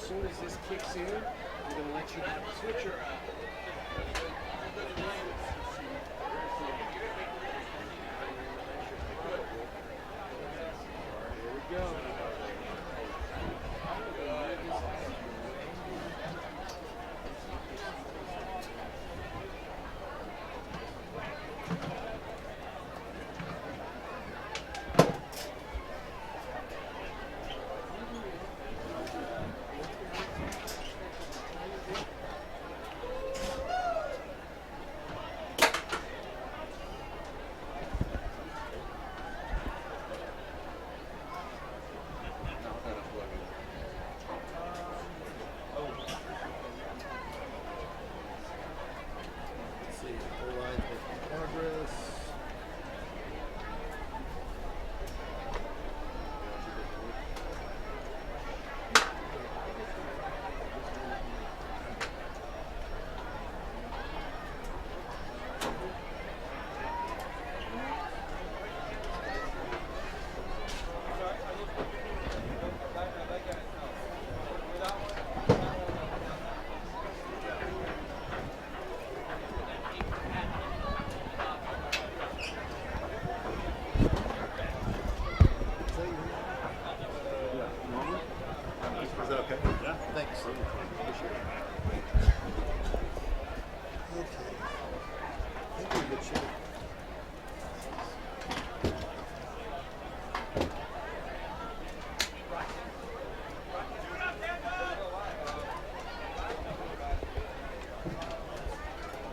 soon as this kicks in, I'm going to let you switch her up. Here we go.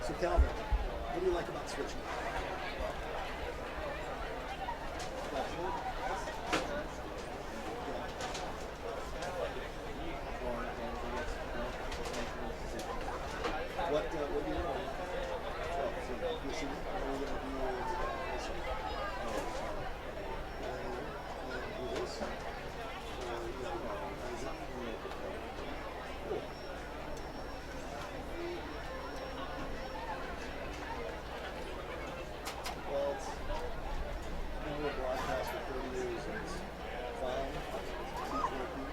So Calvin, what do you like about switching? What do you want? You see, what are we going to do this one? And do this? Cool. Well, it's been a broadcast for 30 years and it's fine. It's working.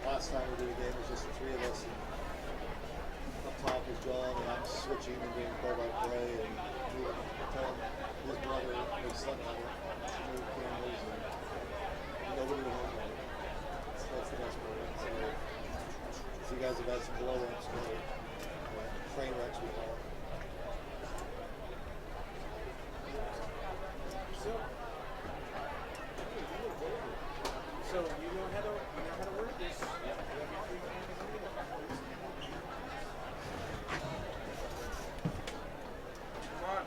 Last time we did a game, it was just the three of us. And up top was John, and I'm switching and doing play-by-play, and we were telling his brother, his son, how to move cameras, and nobody was on it. That's the best part. So you guys have had some blow-ups, train wrecks we call it. So you know how to work this. Come on.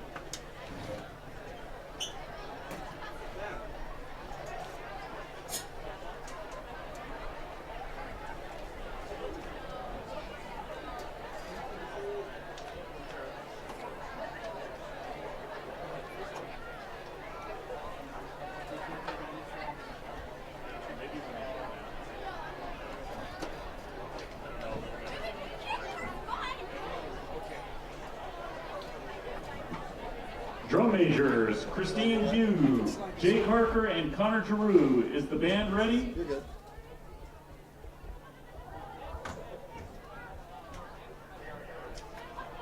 Drum majors, Christine Pugh, Jake Harker, and Connor Giroux. Is the band ready? You're good.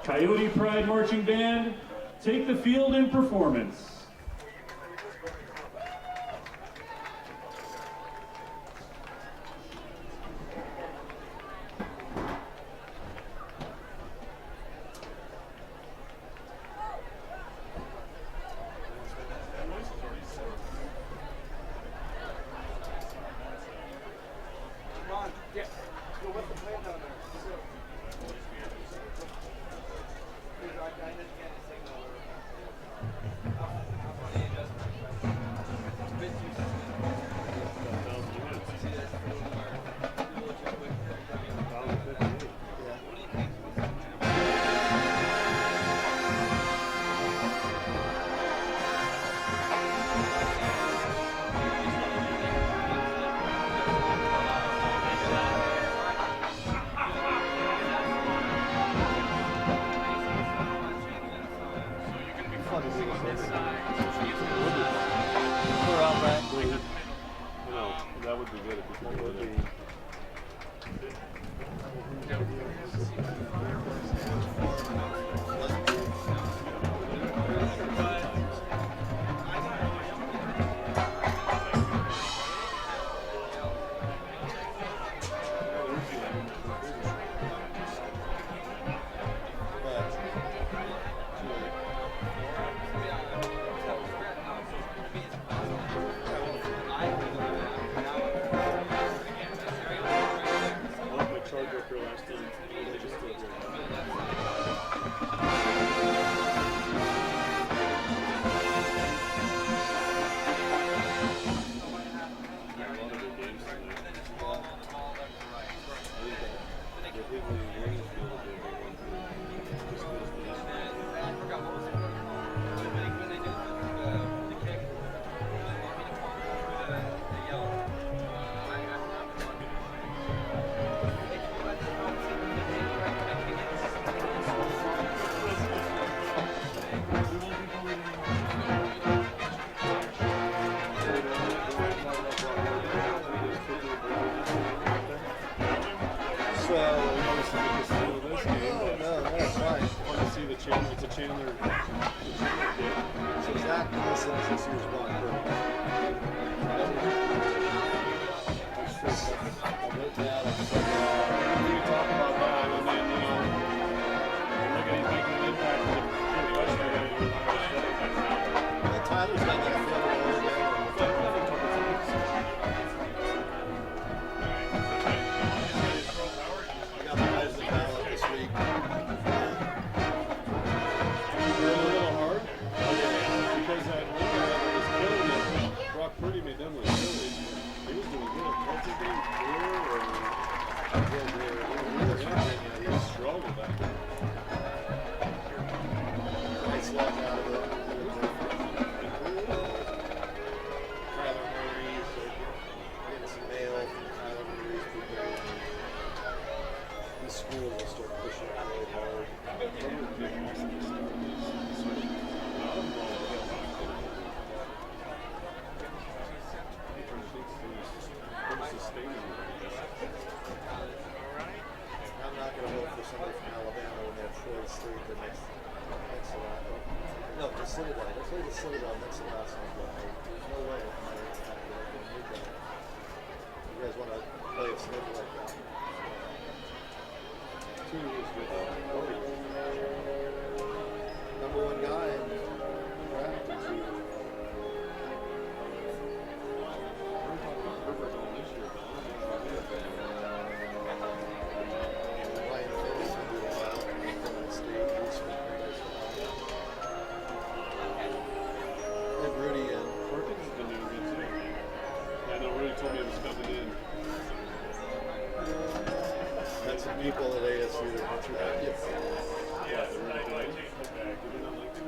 Coyote Pride Marching Band, take the field in performance. We're all back. Chandler. So Zach Wilson is this year's Brock Purdy. That's true. I wrote that. I said, We can talk about that, and then look at he's making an impact with the yesterday. and Tyler's got that field goal again. I got the guys that ballot this week. They're a little hard because that one guy that was killing it, Brock Purdy made them look silly. He was doing good. What's his name? He struggled that day. Nice luck out of it. Kyler Murray, so getting some mail from Kyler Murray's people. The school will start pushing really hard. I'm not going to vote for somebody from Alabama when they have Troy State the next to that. No, the Citadel. They play the Citadel next to last one. There's no way I'm going to move that. You guys want to play a schedule like that? 2 years ago. Number one guy in the draft. Ryan Phillips will do a while. Florida State. And Rudy and Perkins has been doing good too. I know Rudy told me he was coming in. had some people at ASU that went through that. Yeah, the Rudy guy. Did you not like him?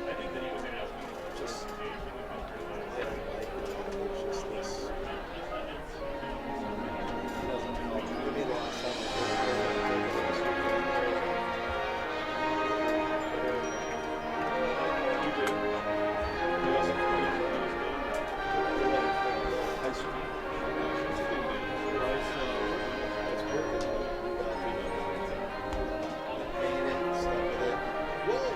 I think that he was asking Just, yeah, like, it's just this. Doesn't help. Give me the last time I You did. He wasn't pretty for high school. What's his name? Bryce, It's perfect. Paint it and stuff with it. Whoa!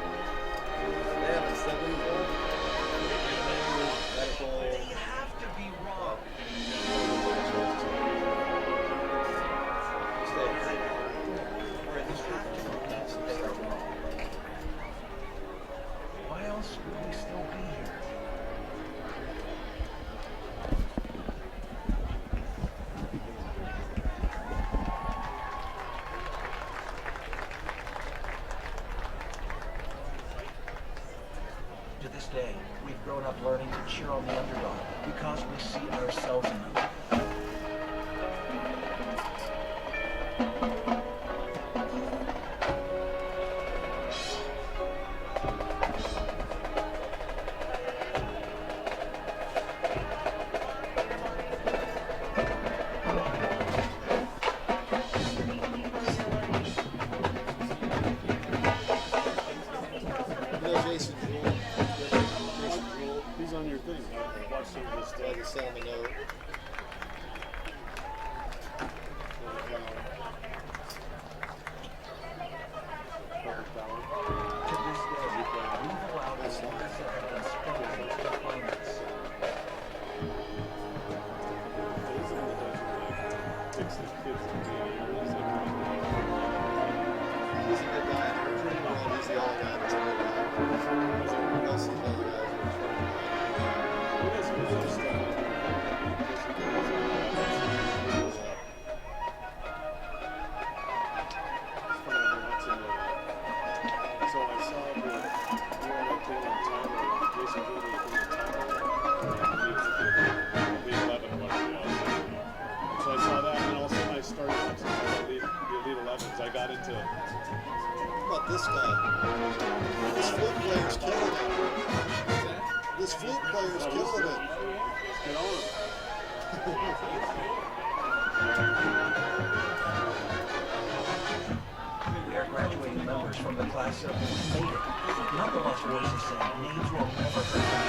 They haven't said anything. Medical. You have to be wrong. Why else would we still be here? To this day, we've grown up learning to cheer on the underdog because we see ourselves in them. You know Jason Jewell? Jason Jewell? he's on your thing. Watch some of this So I stuff. just sent him a note. Perfect balance. To this day, we've allowed the mindset and spending to define us. He's in the Dutch, like, fix his kids in the years. He's a good guy. He's the only guy that's a good guy. Everyone else is another guy. He does some stuff. So I saw the Taylor and Tyler, Jason Jordan and Tyler, the 11 one. So I saw that, and all of a sudden I started watching the Elite 11s. I got into it. How about this guy? This flute player's killing it. This flute player's killing it. Get on him. We are graduating members from from the class of We Made It. None of us voices saying names will never hurt.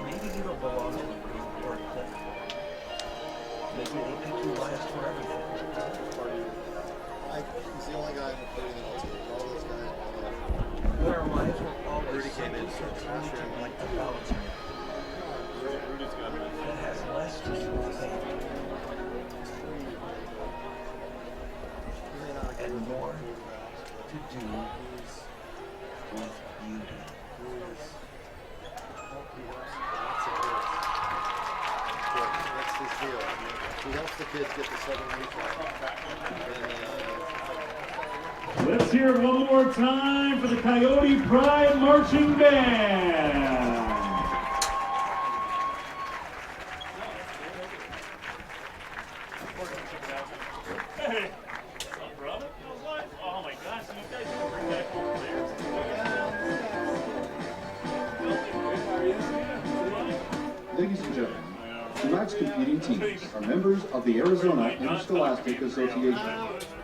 Maybe you don't belong in a group or a clique. Maybe they pick you last for everything. He's the only guy in the party that I'll take. All those guys, But our lives will always Verde came in, so it's something faster. like the balance that has less to do with pain and more to do with beauty. That's his deal. He helps the kids get the 7 week off. Let's hear it one more time for the Coyote Pride Marching Band. Hey, what's up, brother? How's life? Oh my gosh, you guys don't bring back cool players. Ladies and gentlemen, tonight's competing teams are members of the Arizona Interscholastic Association.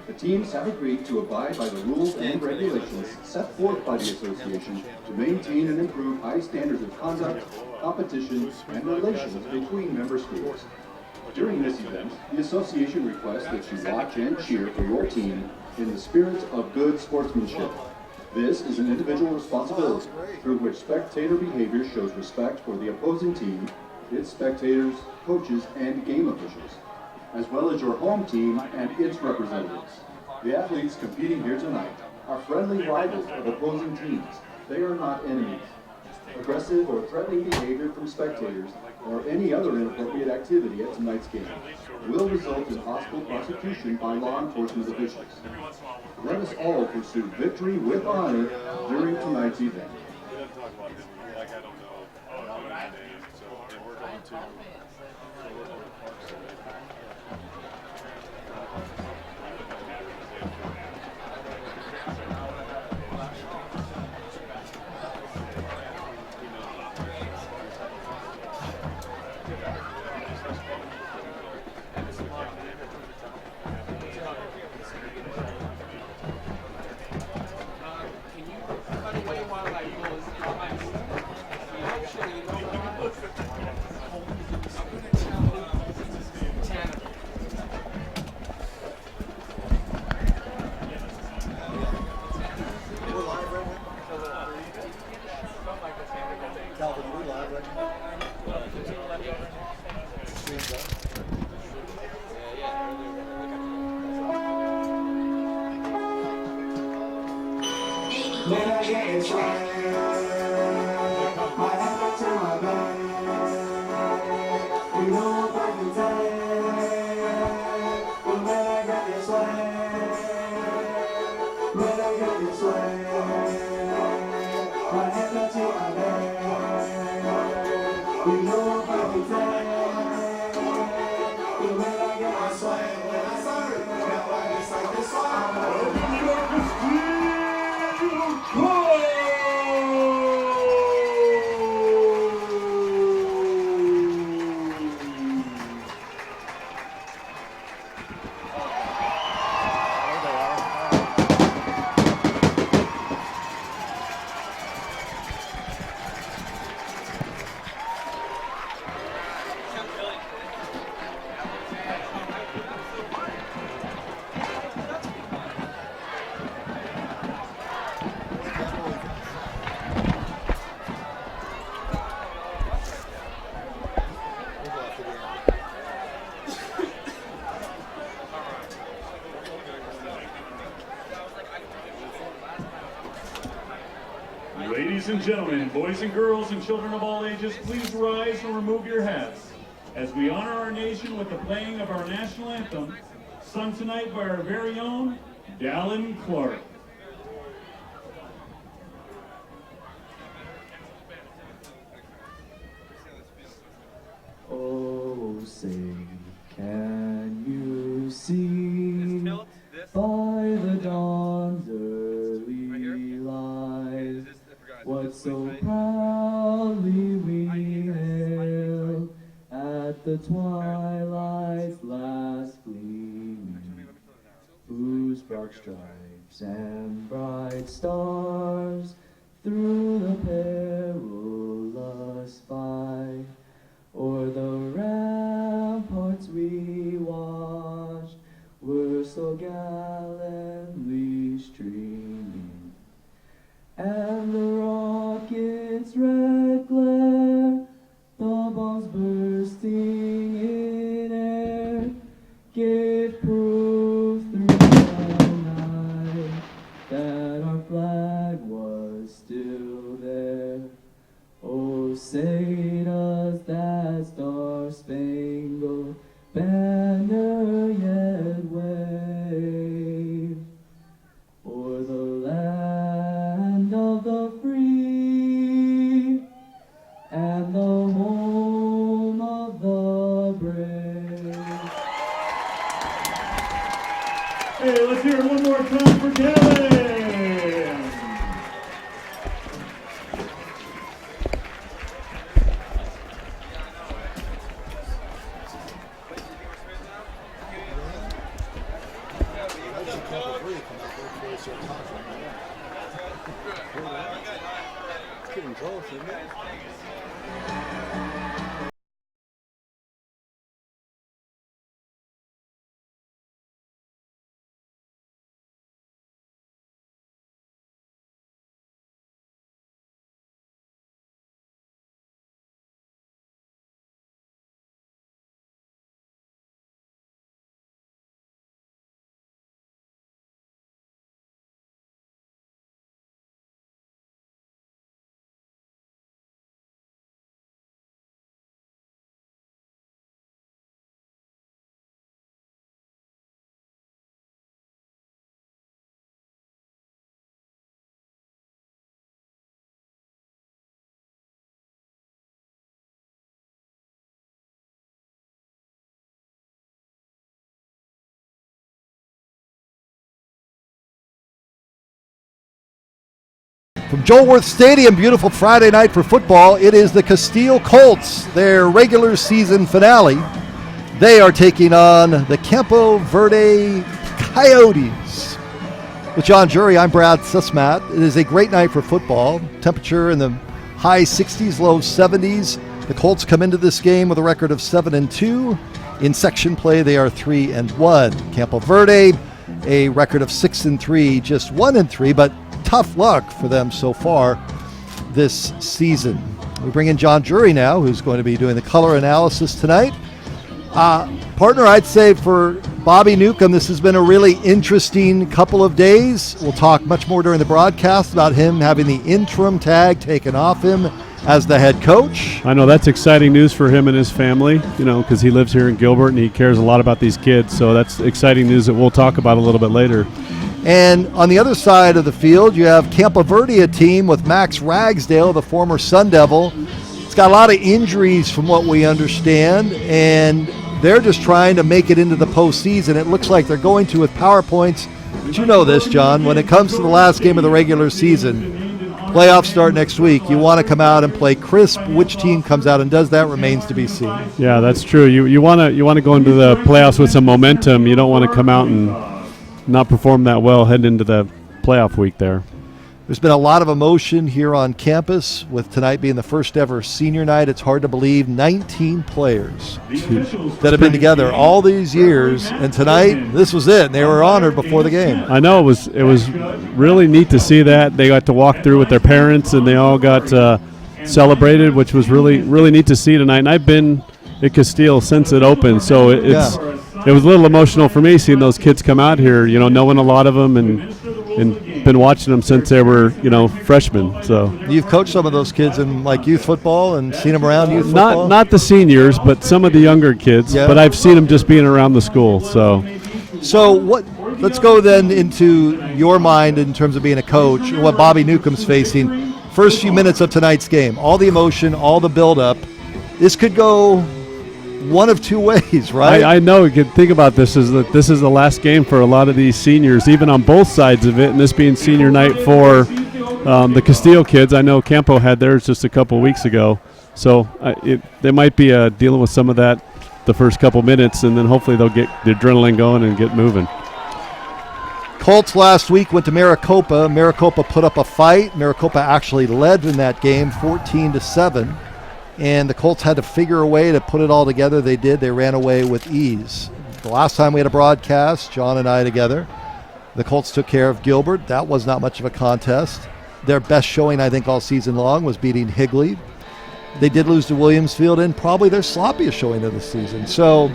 The teams have agreed to abide by the rules and regulations set forth by the association to maintain and improve high standards of conduct, competition, and relations between member schools. During this event, the association requests that you watch and cheer for your team in the spirit of good sportsmanship. This is an individual responsibility through which spectator behavior shows respect for the opposing team, its spectators, coaches, and game officials, as well as your home team and its representatives. The athletes competing here tonight are friendly rivals of opposing teams. They are not enemies. Aggressive or threatening behavior from spectators or any other inappropriate activity at tonight's game will result in possible prosecution by law enforcement officials. Let us all pursue victory with honor during tonight's event. We didn't talk about him. Like, I don't know. So, and we're going to. So we're going to Parks today. Calvin, we're live right now. Stream's up. When I get it right, my head to my back. You know what I can take. But when I get this way, when I get this way, my head to my back. You know what I can take. But when I get this way, it's like this one. Ladies and gentlemen, boys and girls and children of all ages, please rise and remove your hats. as we honor our nation with the playing of our national anthem, sung tonight by our very own Dallin Clark. Oh, say, can you see by the dawn's early light what so proudly we hailed at the twilight's last gleaming, whose broad stripes and bright stars through the perilous fight o'er the ramparts we watched were so gallantly streaming, and the rocket's red glare, the bombs bursting in air, gave proof through the night that our flag was still there. Oh, say does that star-spangled banner yet wave o'er the land of the free and the home of the brave? Hey, let's hear it one more time for Dallin. Campo Verde come out there for us your contract. It's getting close, isn't it? From Joelworth Stadium, beautiful Friday night for football. It is the Casteel Colts, their regular season finale. They are taking on the Campo Verde Coyotes. With John Jury, I'm Brad Sussmat. It is a great night for football. Temperature in the high 60s, low 70s. The Colts come into this game with a record of 7-2. In section play, they are 3-1. Campo Verde, a record of 6-3, just 1-3, but tough luck for them so far this season. We bring in John Jury now, who's going to be doing the color analysis tonight. Partner, I'd say for Bobby Newcomb, this has been a really interesting couple of days. We'll talk much more during the broadcast about him having the interim tag taken off him as the head coach. I know that's exciting news for him and his family, because he lives here in Gilbert and he cares a lot about these kids. So that's exciting news that we'll talk about a little bit later. And on the other side of the field, you have Campo Verde, a team with Max Ragsdale, the former Sun Devil. It's got a lot of injuries from what we understand, and they're just trying to make it into the postseason. It looks like they're going to with PowerPoints. But you know this, John, when it comes to the last game of the regular season, playoffs start next week. You want to come out and play crisp. Which team comes out and does that remains to be seen. Yeah, that's true. You want to go into the playoffs with some momentum. You don't want to come out and not perform that well heading into the playoff week there. There's been a lot of emotion here on campus, with tonight being the first ever senior night. It's hard to believe 19 players that have been together all these years, and tonight this was it, and they were honored before the game. I know it was really neat to see that. They got to walk through with their parents, and they all got celebrated, which was really, really neat to see tonight. And I've been at Casteel since it opened, so it was a little emotional for me seeing those kids come out here, knowing a lot of them and and been watching them since they were, freshmen. So You've coached some of those kids in like youth football and seen them around youth football? not the seniors, but some of the younger kids. Yeah. But I've seen them just being around the school. So what? Let's go then into your mind in terms of being a coach, what Bobby Newcomb's facing. First few minutes of tonight's game, all the emotion, all the build-up. This could go one of two ways, right? I know. You can think about this is that this is the last game for a lot of these seniors, even on both sides of it, and this being senior night for the Casteel kids. I know Campo had theirs just a couple weeks ago, so they might be dealing with some of that the first couple minutes, and then hopefully they'll get the adrenaline going and get moving. Colts last week went to Maricopa. Maricopa put up a fight. Maricopa actually led in that game 14-7. And the Colts had to figure a way to put it all together. They did. They ran away with ease. The last time we had a broadcast, John and I together, the Colts took care of Gilbert. That was not much of a contest. Their best showing, I think, all season long was beating Higley. They did lose to Williamsfield, and probably their sloppiest showing of the season. So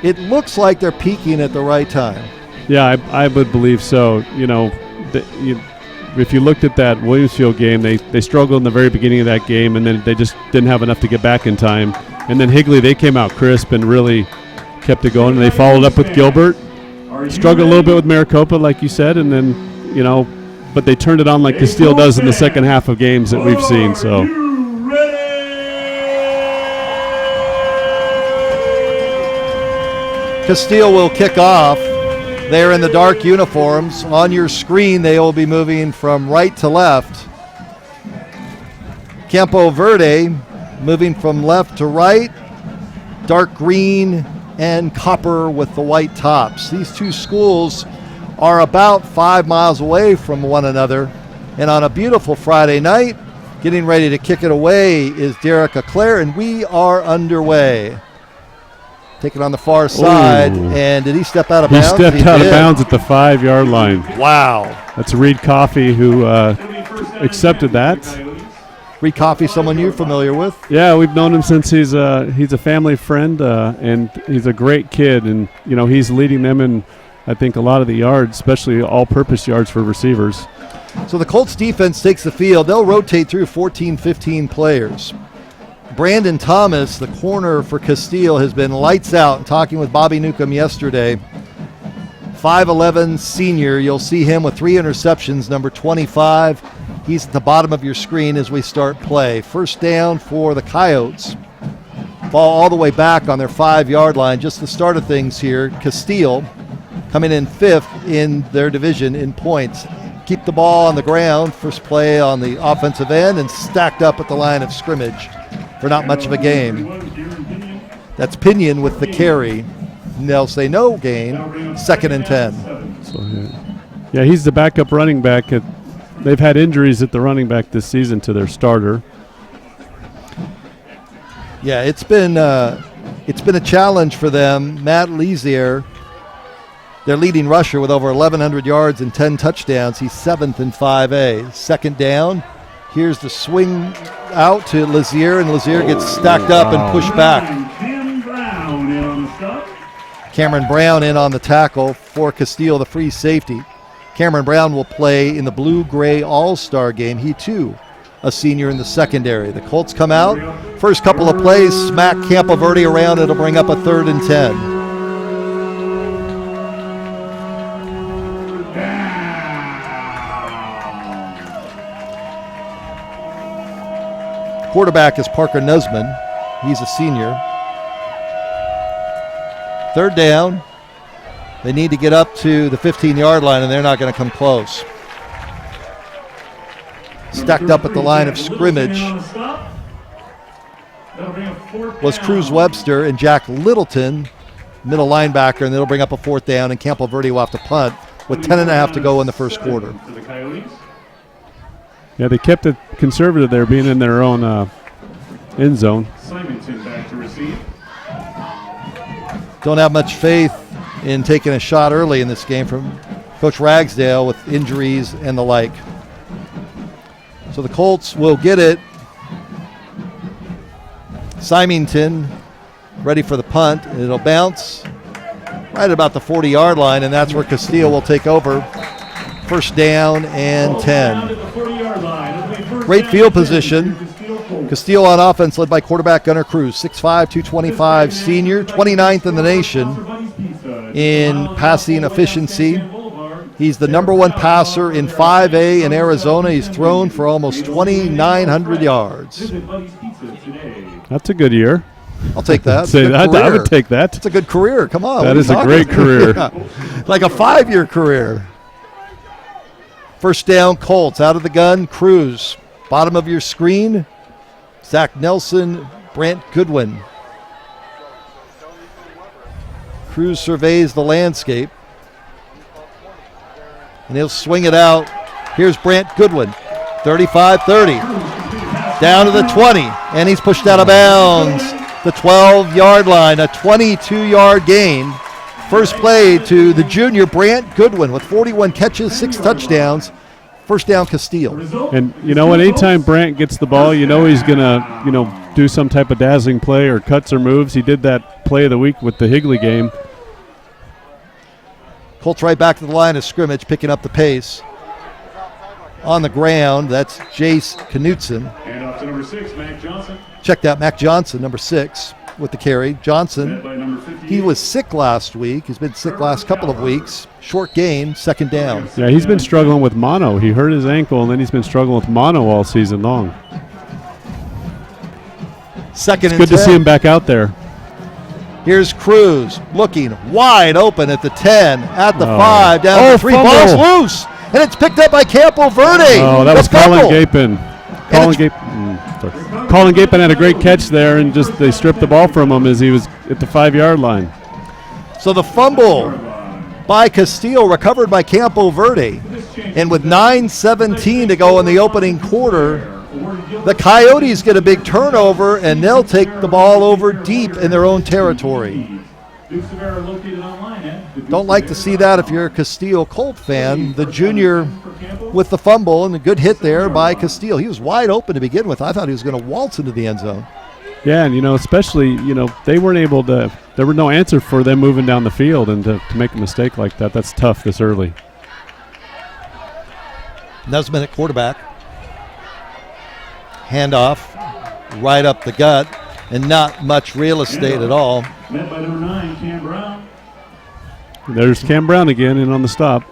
it looks like they're peaking at the right time. Yeah, I would believe so. If you looked at that Williamsfield game, they struggled in the very beginning of that game, and then they just didn't have enough to get back in time. And then Higley, they came out crisp and really kept it going, and they followed up with Gilbert. Struggled a little bit with Maricopa, like you said, and then, but they turned it on like Casteel does in the second half of games that we've seen. So. Casteel will kick off. They're in the dark uniforms. On your screen, they will be moving from right to left. Campo Verde moving from left to right. Dark green and copper with the white tops. These two schools are about 5 miles away from one another. And on a beautiful Friday night, getting ready to kick it away is Derek Leclerc, and we are underway. Taking on the far side, and did he step out of bounds? He stepped out of bounds at the 5-yard line. Wow. That's Reed Coffey who accepted that. Reed Coffey, someone you're familiar with? Yeah, we've known him since he's a family friend, and he's a great kid, and he's leading them in, I think, a lot of the yards, especially all-purpose yards for receivers. So the Colts defense takes the field. They'll rotate through 14, 15 players. Brandon Thomas, the corner for Casteel, has been lights out. Talking with Bobby Newcomb yesterday. 5'11" senior. You'll see him with 3 interceptions, number 25. He's at the bottom of your screen as we start play. First down for the Coyotes. Ball all the way back on their 5-yard line. Just the start of things here. Casteel coming in 5th in their division in points. Keep the ball on the ground. First play on the offensive end and stacked up at the line of scrimmage for not much of a game. That's Pinion with the carry. And they'll say no gain, 2nd and 10. So, yeah, he's the backup running back. They've had injuries at the running back this season to their starter. Yeah, it's been a challenge for them. Matt Lezier, their leading rusher with over 1,100 yards and 10 touchdowns. He's 7th in 5A. Second down. Here's the swing out to Lezier, and Lezier gets stacked up and pushed back. Cameron Brown in on the tackle for Casteel, the free safety. Cameron Brown will play in the blue-gray all-star game. He, too, a senior in the secondary. The Colts come out. First couple of plays, smack Campo Verde around. It'll bring up a 3rd and 10. Quarterback is Parker Nussman. He's a senior. 3rd down. They need to get up to the 15-yard line, and they're not going to come close. Stacked up at the line of scrimmage was Cruz Webster and Jack Littleton, middle linebacker, and it'll bring up a 4th down, and Campo Verde will have to punt with 10.5 to go in the first quarter. Yeah, they kept it conservative there, being in their own end zone. Don't have much faith in taking a shot early in this game from Coach Ragsdale with injuries and the like. So the Colts will get it. Symington ready for the punt, and it'll bounce right about the 40-yard line, and that's where Casteel will take over. First down and Ball 10. down at the 40-yard line. It'll be first Great down field and 10 position. for Casteel Colts. Casteel on offense led by quarterback Gunnar Cruz, 6'5", 225 senior, 29th in the nation in passing efficiency. He's the number one passer in 5A in Arizona. He's thrown for almost 2,900 yards. Visit Buddy's Pizza today. That's a good year. I'll take that. Say Good that. I career. would take that. It's a good career. Come on. That what are is you a talking great career. Yeah. Like a 5-year career. First down, Colts out of the gun. Cruz. Bottom of your screen. Zach Nelson, Brant Goodwin. Cruz surveys the landscape. And he'll swing it out. Here's Brant Goodwin. 35-30. Down to the 20. And he's pushed out of bounds. The 12-yard line. A 22-yard gain. First play to the junior Brant Goodwin with 41 catches, 6 touchdowns. First down, Casteel. And you know what? Anytime Brant gets the ball, you know he's gonna, do some type of dazzling play or cuts or moves. He did that play of the week with the Higley game. Colts right back to the line of scrimmage, picking up the pace. On the ground, that's Jace Knutson. And off to number 6, Mac Johnson. Check that, Mac Johnson, number 6, with the carry. Johnson, Led by number 58. he was sick last week. He's been sick last couple of weeks. Short gain, second down. Yeah, he's been struggling with mono. He hurt his ankle, and then he's been struggling with mono all season long. Second and Good 10. to see him back out there. Here's Cruz looking wide open at the 10, at the 5, down to the 3. fumble. Ball's loose, and it's picked up by Campo Verde. Oh, that The was Colin fumble. Gapin. Colin Gapin had a great catch there, and just they stripped the ball from him as he was at the 5-yard line. So the fumble by Casteel recovered by Campo Verde. And with 9:17 to go in the opening quarter, the Coyotes get a big turnover, and they'll take the ball over deep in their own territory. Don't like to see that if you're a Casteel Colt fan. The junior with the fumble and a good hit there by Casteel. He was wide open to begin with. I thought he was going to waltz into the end zone. Yeah, and especially, they weren't able to, there were no answer for them moving down the field, and to make a mistake like that, that's tough this early. Nesbitt at quarterback. Handoff right up the gut, and not much real estate at all. Led by number 9, Cam Brown. There's Cam Brown again in on the stop.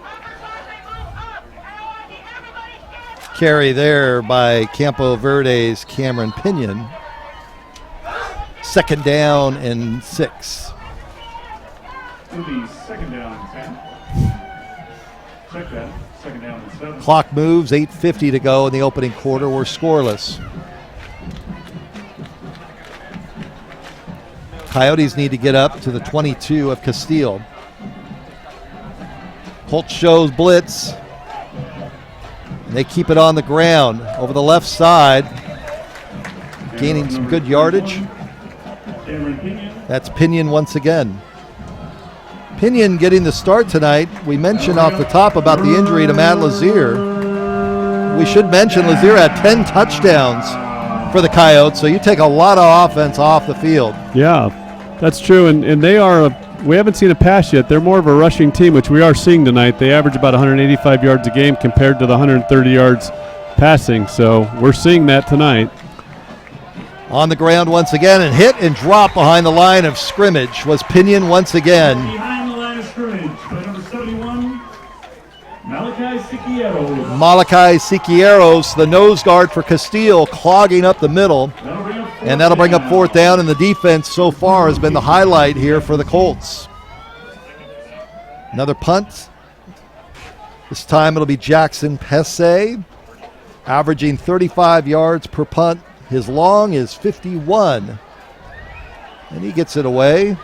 Carry there by Campo Verde's Cameron Pinion. Second down and 6. It'll be second down and 10. Check that. Second down and 7. Clock moves, 8:50 to go in the opening quarter. We're scoreless. Coyotes need to get up to the 22 of Casteel. Colts shows blitz. And they keep it on the ground over the left side, gaining some good yardage. That's Pinion once again. Pinion getting the start tonight. We mentioned off the top about the injury to Matt Lazier. We should mention Lazier had 10 touchdowns for the Coyotes, so you take a lot of offense off the field. Yeah, that's true, and they are we haven't seen a pass yet. They're more of a rushing team, which we are seeing tonight. They average about 185 yards a game compared to the 130 yards passing, so we're seeing that tonight. On the ground once again, and hit and drop behind the line of scrimmage was Pinion once again. Behind the line of scrimmage by number 71, Malachi Siqueiros. Malachi Siqueiros, the nose guard for Casteel, clogging up the middle. And that'll bring up fourth down, and the defense so far has been the highlight here for the Colts. Another punt. This time it'll be Jackson Pesse, averaging 35 yards per punt. His long is 51. And he gets it away.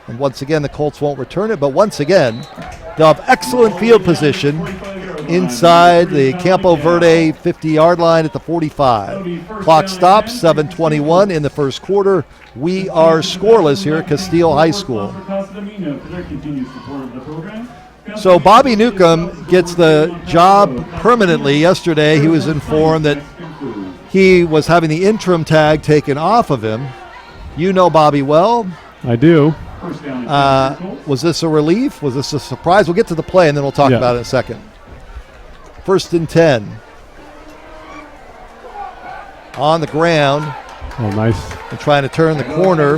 And once again, the Colts won't return it, but once again, they'll have excellent field position inside the Campo Verde 50-yard line at the 45. Clock stops, 7:21 in the first quarter. We are scoreless here at Casteel High School. So Bobby Newcomb gets the job permanently. Yesterday, he was informed that he was having the interim tag taken off of him. You know Bobby well. I do. Was this a relief? Was this a surprise? We'll get to the play, and then we'll talk about it in a second. First and 10. On the ground. Oh, nice. And trying to turn the corner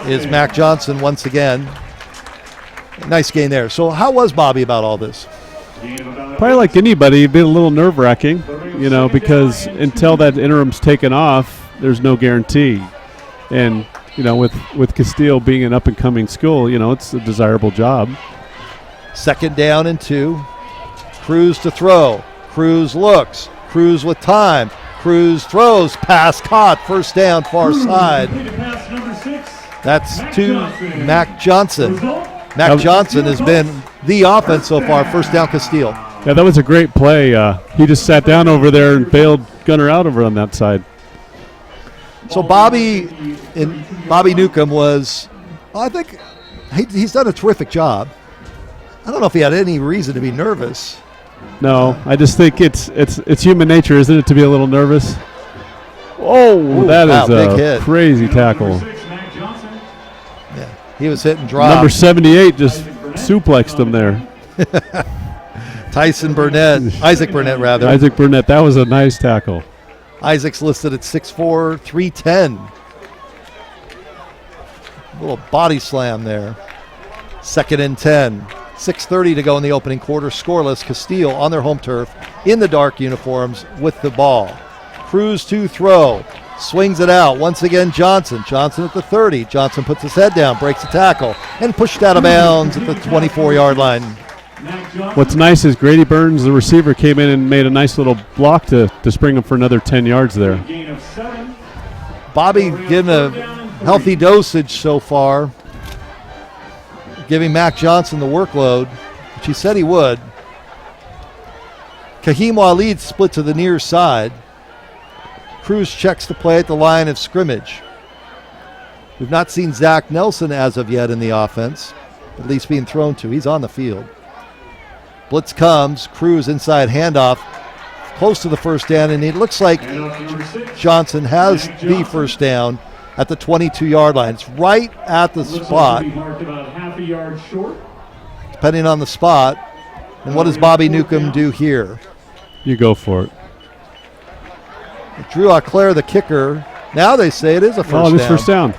is Mac Johnson once again. Nice gain there. So how was Bobby about all this? Probably like anybody, it'd been a little nerve-wracking, because until that interim's taken off, there's no guarantee. And, with Casteel being an up-and-coming school, it's a desirable job. Second down and 2. Cruz to throw. Cruz looks. Cruz with time. Cruz throws. Pass caught. First down, far side. That's to Mac Johnson. Mac Johnson has been the offense so far. First down, Casteel. Yeah, that was a great play. He just sat down over there and bailed Gunner out over on that side. So Bobby Newcomb was, I think he's done a terrific job. I don't know if he had any reason to be nervous. No, I just think it's human nature, isn't it, to be a little nervous? Oh, that is big a hit. crazy tackle. Yeah, he was hit and dropped. Number 78 just suplexed him there. Isaac Burnett, rather. Isaac Burnett, that was a nice tackle. Isaac's listed at 6'4", 310. Little body slam there. Second and 10. 6:30 to go in the opening quarter. Scoreless. Casteel on their home turf in the dark uniforms with the ball. Cruz to throw. Swings it out. Once again, Johnson. Johnson at the 30. Johnson puts his head down, breaks the tackle, and pushed out of bounds at the 24-yard line. What's nice is Grady Burns, the receiver, came in and made a nice little block to spring him for another 10 yards there. Bobby getting a healthy dosage so far, giving Mac Johnson the workload, which he said he would. Kahim Waleed split to the near side. Cruz checks the play at the line of scrimmage. We've not seen Zach Nelson as of yet in the offense, at least being thrown to. He's on the field. Blitz comes. Cruz inside handoff, close to the first down, and it looks like Johnson has the first down at the 22-yard line. It's right at the spot, depending on the spot. And what does Bobby Newcomb do here? You go for it. Drew Auclair, the kicker. Now they say it is a first down. Oh, it is first down.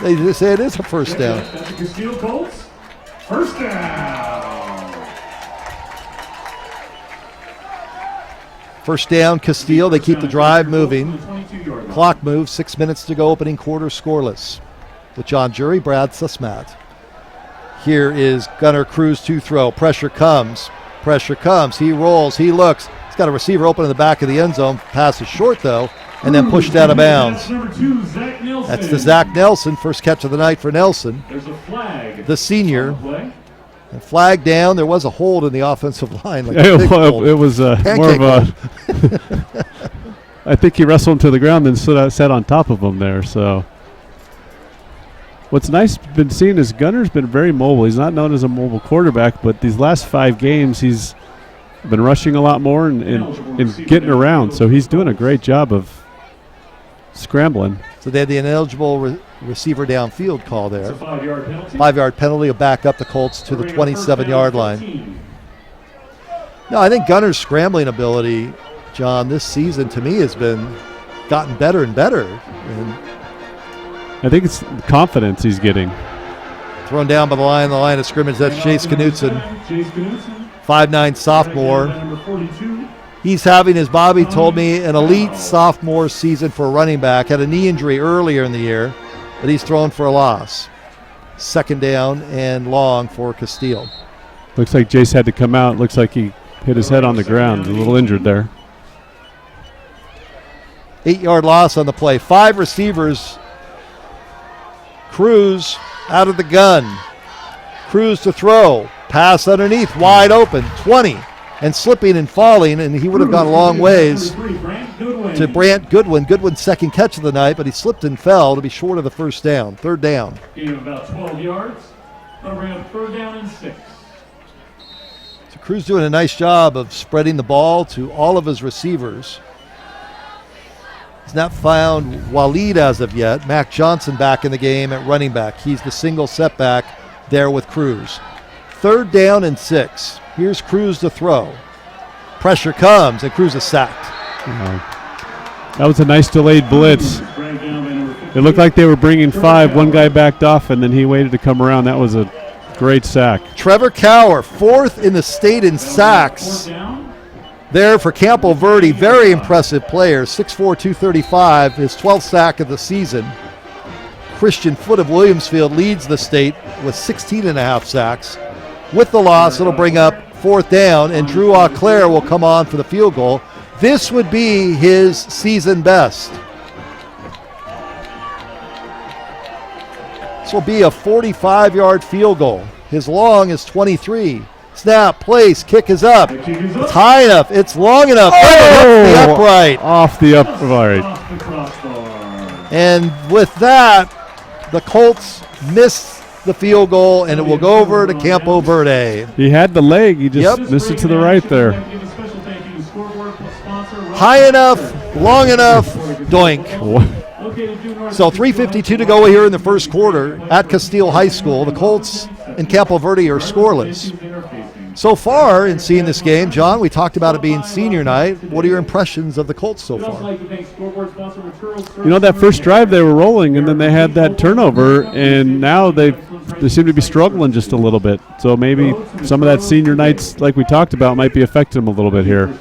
They say it is a first down. That's the Casteel Colts. First down. First down, Casteel. They keep the drive moving. Clock moves. 6 minutes to go. Opening quarter scoreless. With John Jury, Brad Sussmat. Here is Gunner Cruz to throw. Pressure comes. He rolls. He looks. He's got a receiver open in the back of the end zone. Pass is short, though, and then pushed out of bounds. That's the Zach Nelson. First catch of the night for Nelson. There's a flag. The senior. And flag down. There was a hold in the offensive line. Like It was more of a. I think he wrestled him to the ground and sat on top of him there. So, what's nice been seeing is Gunner's been very mobile. He's not known as a mobile quarterback, but these last 5 games he's been rushing a lot more and getting around. So he's doing a great job of scrambling. So they had the ineligible receiver downfield call there. 5-yard penalty. 5-yard penalty will back up the Colts to the 27-yard line. No, I think Gunner's scrambling ability, John, this season to me has gotten better and better. And I think it's the confidence he's getting. thrown down by the line of scrimmage. That's Chase Knutson, 5'9" sophomore. He's having, as Bobby told me, an elite sophomore season for a running back. Had a knee injury earlier in the year, but he's thrown for a loss. Second down and long for Casteel. Looks like Jace had to come out. Looks like he hit his head on the ground. A little injured there. 8-yard loss on the play. 5 receivers. Cruz out of the gun. Cruz to throw. Pass underneath, wide open, 20. And slipping and falling, and he would have gone a long ways to Brant Goodwin. Goodwin's second catch of the night, but he slipped and fell to be short of the first down. Third down. Gain of about 12 yards. Around third down and 6. So Cruz doing a nice job of spreading the ball to all of his receivers. He's not found Waleed as of yet. Mac Johnson back in the game at running back. He's the single setback there with Cruz. Third down and 6. Here's Cruz to throw. Pressure comes, and Cruz is sacked. That was a nice delayed blitz. It looked like they were bringing 5. One guy backed off, and then he waited to come around. That was a great sack. Trevor Cower, 4th in the state in sacks. There for Campo Verde, very impressive player, 6'4", 235, his 12th sack of the season. Christian Foote of Williamsfield leads the state with 16.5 sacks. With the loss, it'll bring up 4th down, and Drew Auclair will come on for the field goal. This would be his season best. This will be a 45-yard field goal. His long is 23. Snap, place, kick is up. It's high enough. It's long enough. Oh! The upright. Off the upright. And with that, the Colts miss the field goal, and it will go over to Campo Verde. He had the leg. He just missed it to the right there. High enough, long enough, doink. So 3:52 to go here in the first quarter at Casteel High School. The Colts and Campo Verde are scoreless. So far in seeing this game, John, we talked about it being senior night. What are your impressions of the Colts so far? You know, that first drive they were rolling, and then they had that turnover, and now they seem to be struggling just a little bit. So maybe some of that senior nights, like we talked about, might be affecting them a little bit here.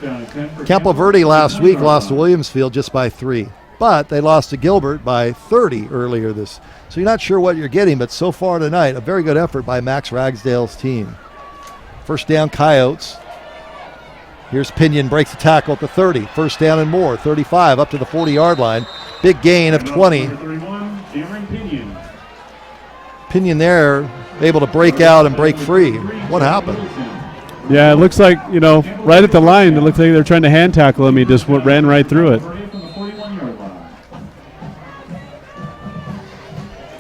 Campo Verde last week lost to Williamsfield just by 3. But they lost to Gilbert by 30 earlier this. So you're not sure what you're getting, but so far tonight, a very good effort by Max Ragsdale's team. First down, Coyotes. Here's Pinion, breaks the tackle at the 30. First down and more, 35 up to the 40-yard line. Big gain of 20. Pinion there, able to break out and break free. What happened? Yeah, it looks like, you know, right at the line, it looks like they're trying to hand tackle him. He just ran right through it.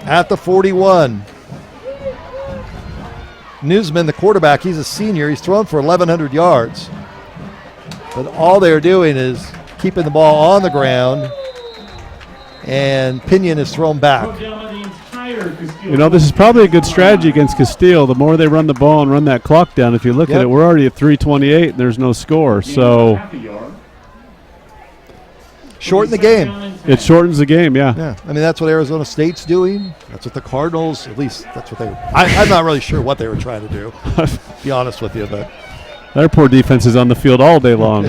At the 41. Newsman, the quarterback, he's a senior. He's thrown for 1,100 yards. But all they're doing is keeping the ball on the ground, and Pinion is thrown back. You know, this is probably a good strategy against Casteel. The more they run the ball and run that clock down, if you look at it, we're already at 3:28 and there's no score. So shorten the game. It shortens the game, yeah. Yeah, I mean, that's what Arizona State's doing. That's what the Cardinals, at least that's what they I'm not really sure what they were trying to do, to be honest with you. But their poor defense is on the field all day long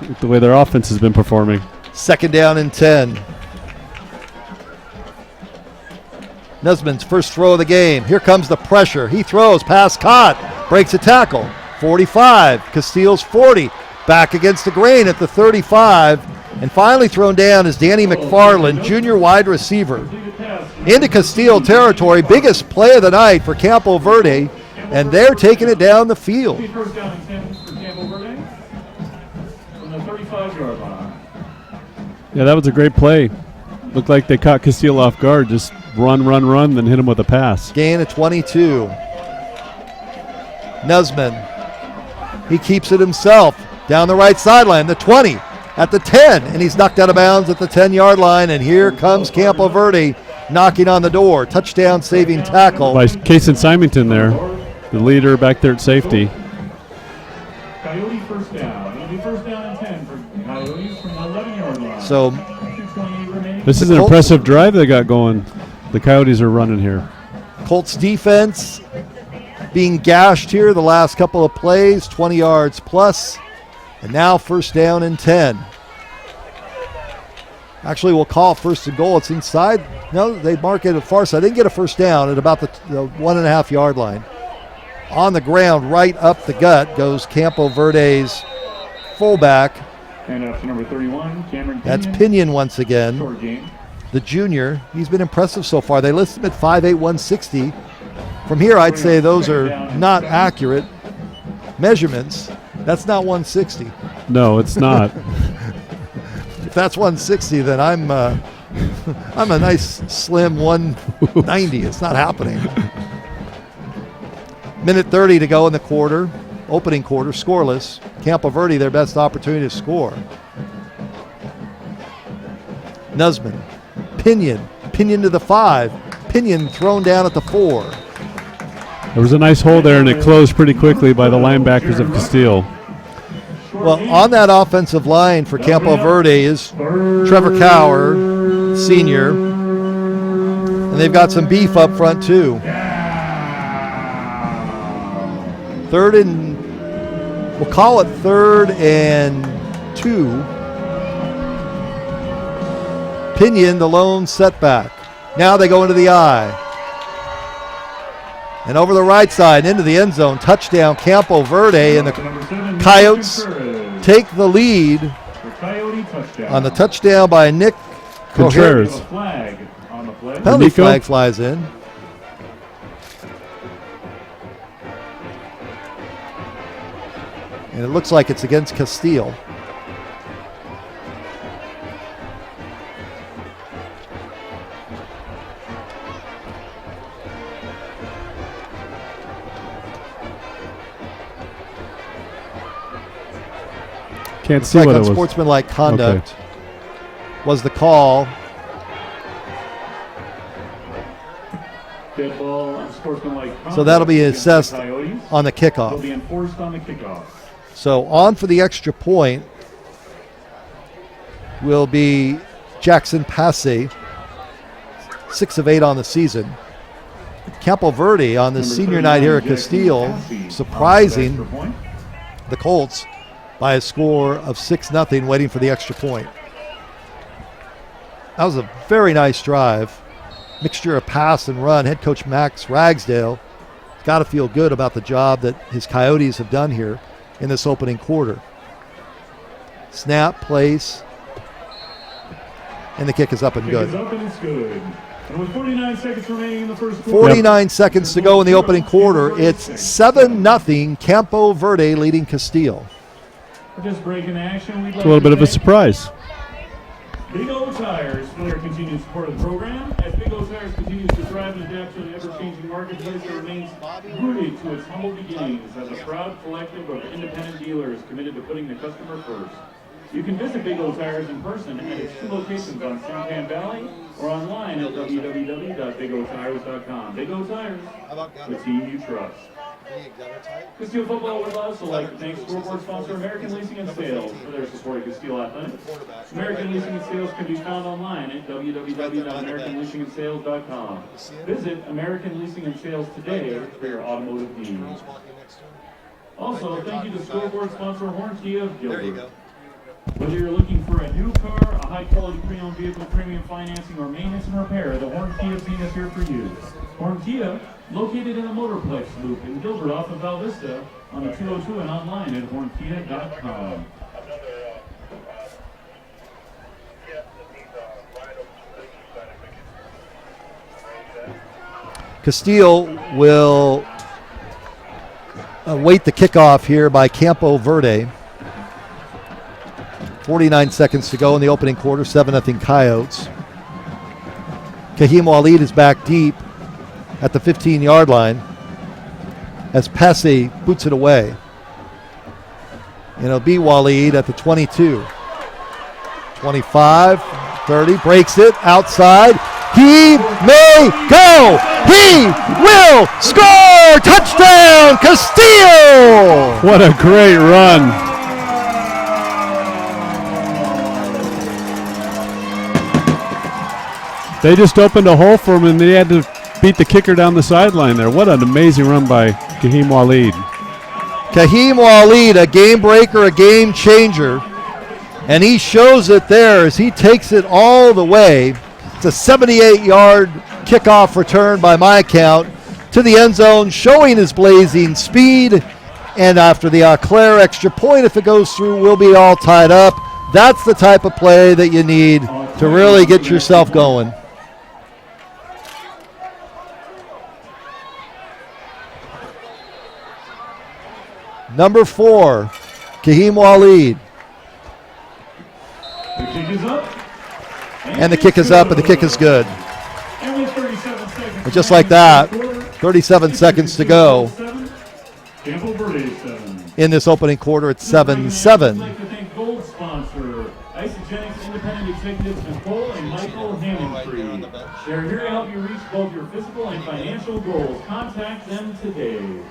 with the way their offense has been performing. Second down and 10. Nesman's first throw of the game. Here comes the pressure. He throws, pass caught, breaks a tackle. 45, Casteel's 40. Back against the grain at the 35. And finally thrown down is Danny McFarland, junior wide receiver. Into Casteel territory, biggest play of the night for Campo Verde, and they're taking it down the field. Yeah, that was a great play. Looked like they caught Casteel off guard. Just run, then hit him with a pass. Gain of 22. Nesman, he keeps it himself. Down the right sideline, the 20. At the 10, and he's knocked out of bounds at the 10-yard line, and here comes Campo Verde knocking on the door. Touchdown saving tackle. By Kason Symington there, the leader back there at safety. Coyote first down. It'll be first down and 10 for Coyotes from the 11-yard line. So this is an impressive drive they got going. The Coyotes are running here. Colts defense being gashed here the last couple of plays, 20 yards plus. And now first down and 10. Actually, we'll call first and goal. It's inside. No, they mark it at far side. They didn't get a first down at about the 1.5-yard line. On the ground, right up the gut, goes Campo Verde's fullback. And up to number 31, Cameron Pinion. That's Pinion once again. The junior. He's been impressive so far. They list him at 5'8", 160. From here, I'd say those are not accurate measurements. That's not 160. No, it's not. If that's 160, then I'm a nice slim 190. It's not happening. Minute 30 to go in the quarter. Opening quarter, scoreless. Campo Verde, their best opportunity to score. Nesman, Pinion to the 5. Pinion thrown down at the 4. There was a nice hole there, and it closed pretty quickly by the linebackers of Casteel. Well, on that offensive line for Campo Verde is Trevor Cower, senior. And they've got some beef up front, too. We'll call it 3rd and 2. Pinion, the lone setback. Now they go into the eye. And over the right side, into the end zone. Touchdown, Campo Verde. And the Coyotes take the lead on the touchdown by Nick Contreras. Penalty flag flies in. And it looks like it's against Casteel. Can't see like what it was. Unsportsmanlike conduct was the call. Dead ball, unsportsmanlike conduct. So that'll be against assessed the Coyotes. on the Will kickoff. be enforced on the kickoff. So on for the extra point will be Jackson Passe, 6 of 8 on the season. Campo Verde on the senior night here at Casteel, surprising the Colts by a score of 6-0, waiting for the extra point. That was a very nice drive. Mixture of pass and run. Head coach Max Ragsdale has got to feel good about the job that his Coyotes have done here in this opening quarter. Snap, place, and the kick is up and Kick good. is up and it's good. And with 49 seconds remaining in the first quarter. 49 seconds to go in the opening quarter. It's 7-0, Campo Verde leading Casteel. Just breaking action. We'd like It's a little bit of a thank surprise. Big O Tires for their continued support of the program. As Big O Tires continues to thrive and adapt to an ever-changing marketplace, it remains rooted to its humble beginnings as a proud collective of independent dealers committed to putting the customer first. You can visit Big O Tires in person at its 2 locations on Santan Valley or online at www.bigotires.com. Big O Tires, the team you trust. Casteel Football would also like to thank scoreboard sponsor American Leasing and Sales for their support of Casteel Athletics. American Leasing and Sales can be found online at www.americanleasingandsales.com. Visit American Leasing and Sales today for your automotive needs. Also, thank you to scoreboard sponsor Horn Kia of Gilbert. Whether you're looking for a new car, a high-quality pre-owned vehicle, premium financing, or maintenance and repair, the Horn Kia team is here for you. Horn Kia, located in the Motorplex Loop in Gilbert off of Val Vista on the 202 and online at hornkia.com. Casteel will await the kickoff here by Campo Verde. 49 seconds to go in the opening quarter, 7-0 Coyotes. Kahim Walid is back deep at the 15-yard line as Passe boots it away. And it'll be Walid at the 22. 25, 30, breaks it outside. He may go. He will score. Touchdown, Casteel. What a great run. They just opened a hole for him, and they had to beat the kicker down the sideline there. What an amazing run by Kahim Walid. Kahim Walid, a game breaker, a game changer. And he shows it there as he takes it all the way. It's a 78-yard kickoff return by my count to the end zone, showing his blazing speed. And after the Claire extra point, if it goes through, we'll be all tied up. That's the type of play that you need to really get yourself going. Number 4, Kahim Walid. The kick is up. And the kick is up, and the kick is good. And with 37 seconds And just like that, 37 seconds to go Campo Verde 7. in this opening quarter. It's 7-7. I'd like to thank gold sponsor Isogenics Independent Executives Nicole and Michael Hammondfree. They're here to help you reach both your physical and financial goals. Contact them today.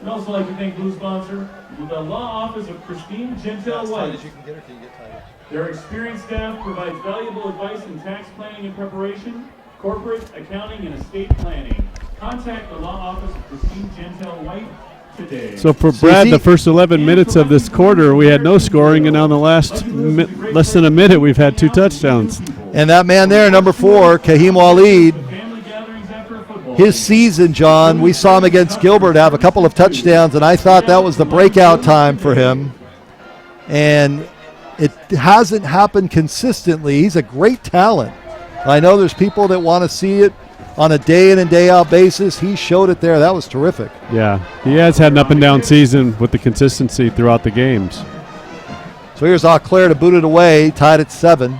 We'd also like to thank Blue Sponsor, the Law Office of Christine Gentile As tight White. as you can get, or can you get tighter? Their experienced staff provides valuable advice in tax planning and preparation, corporate, accounting, and estate planning. Contact the Law Office of Christine Gentile White today. So for Brad, the first 11 minutes of this quarter, we had no scoring, and now in the last less than a minute, we've had 2 touchdowns. And that man there, number 4, Kahim Waleed, his season, John, we saw him against Gilbert have a couple of touchdowns, and I thought that was the breakout time for him. And it hasn't happened consistently. He's a great talent. I know there's people that want to see it on a day in and day out basis. He showed it there. That was terrific. Yeah, he has had an up and down season with the consistency throughout the games. So here's Eau Claire to boot it away, tied at 7.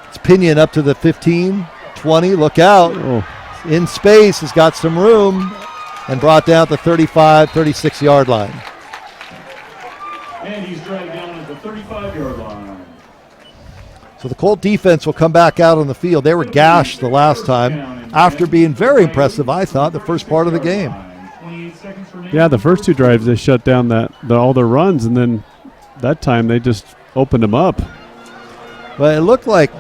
It's Pinion up to the 15, 20. Look out. Oh. In space, has got some room and brought down the 35, 36-yard line. And he's dragged down at the 35-yard line. So the Colt defense will come back out on the field. They were gashed the last time after being very impressive, I thought, the first part of the game. Yeah, the first 2 drives they shut down all their runs, and then that time they just opened them up. But it looked like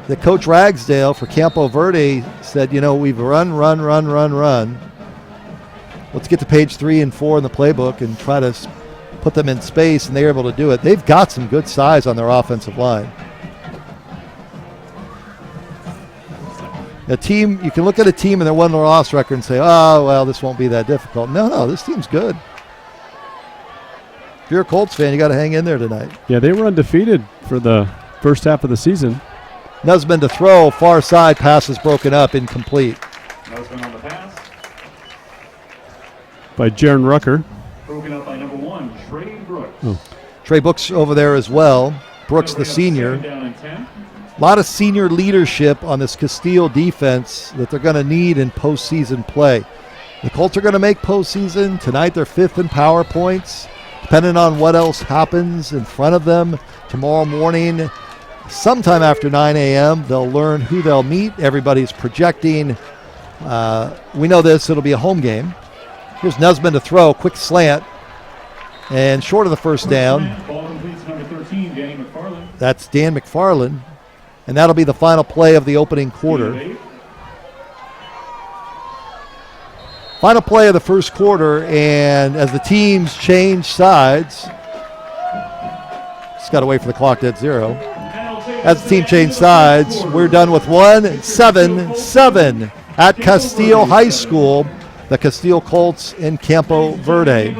the Coach Ragsdale for Campo Verde said, we've run. Let's get to page 3 and 4 in the playbook and try to put them in space, and they were able to do it. They've got some good size on their offensive line. A team, you can look at a team and their win-loss record and say, oh, well, this won't be that difficult. No, this team's good. If you're a Colts fan, you got to hang in there tonight. Yeah, they were undefeated for the first half of the season. Nusman to throw, far side, pass is broken up, incomplete. Nusman on the pass. By Jaron Rucker. Broken up by number 1, Trey Brooks. Oh. Trey Brooks over there as well. Brooks, the senior. Down and 10. A lot of senior leadership on this Casteel defense that they're going to need in postseason play. The Colts are going to make postseason. Tonight they're 5th in power points. Depending on what else happens in front of them tomorrow morning, sometime after 9 a.m., they'll learn who they'll meet. Everybody's projecting. We know this. It'll be a home game. Here's Nusman to throw. Quick slant. And short of the first down. Ball completes number 13, Danny McFarland. That's Dan McFarland. And that'll be the final play of the opening quarter. Final play of the first quarter, and as the teams change sides, just got to wait for the clock to hit 0. As the team change sides, we're done with 1-7-7 at Casteel High School, the Casteel Colts in Campo Verde.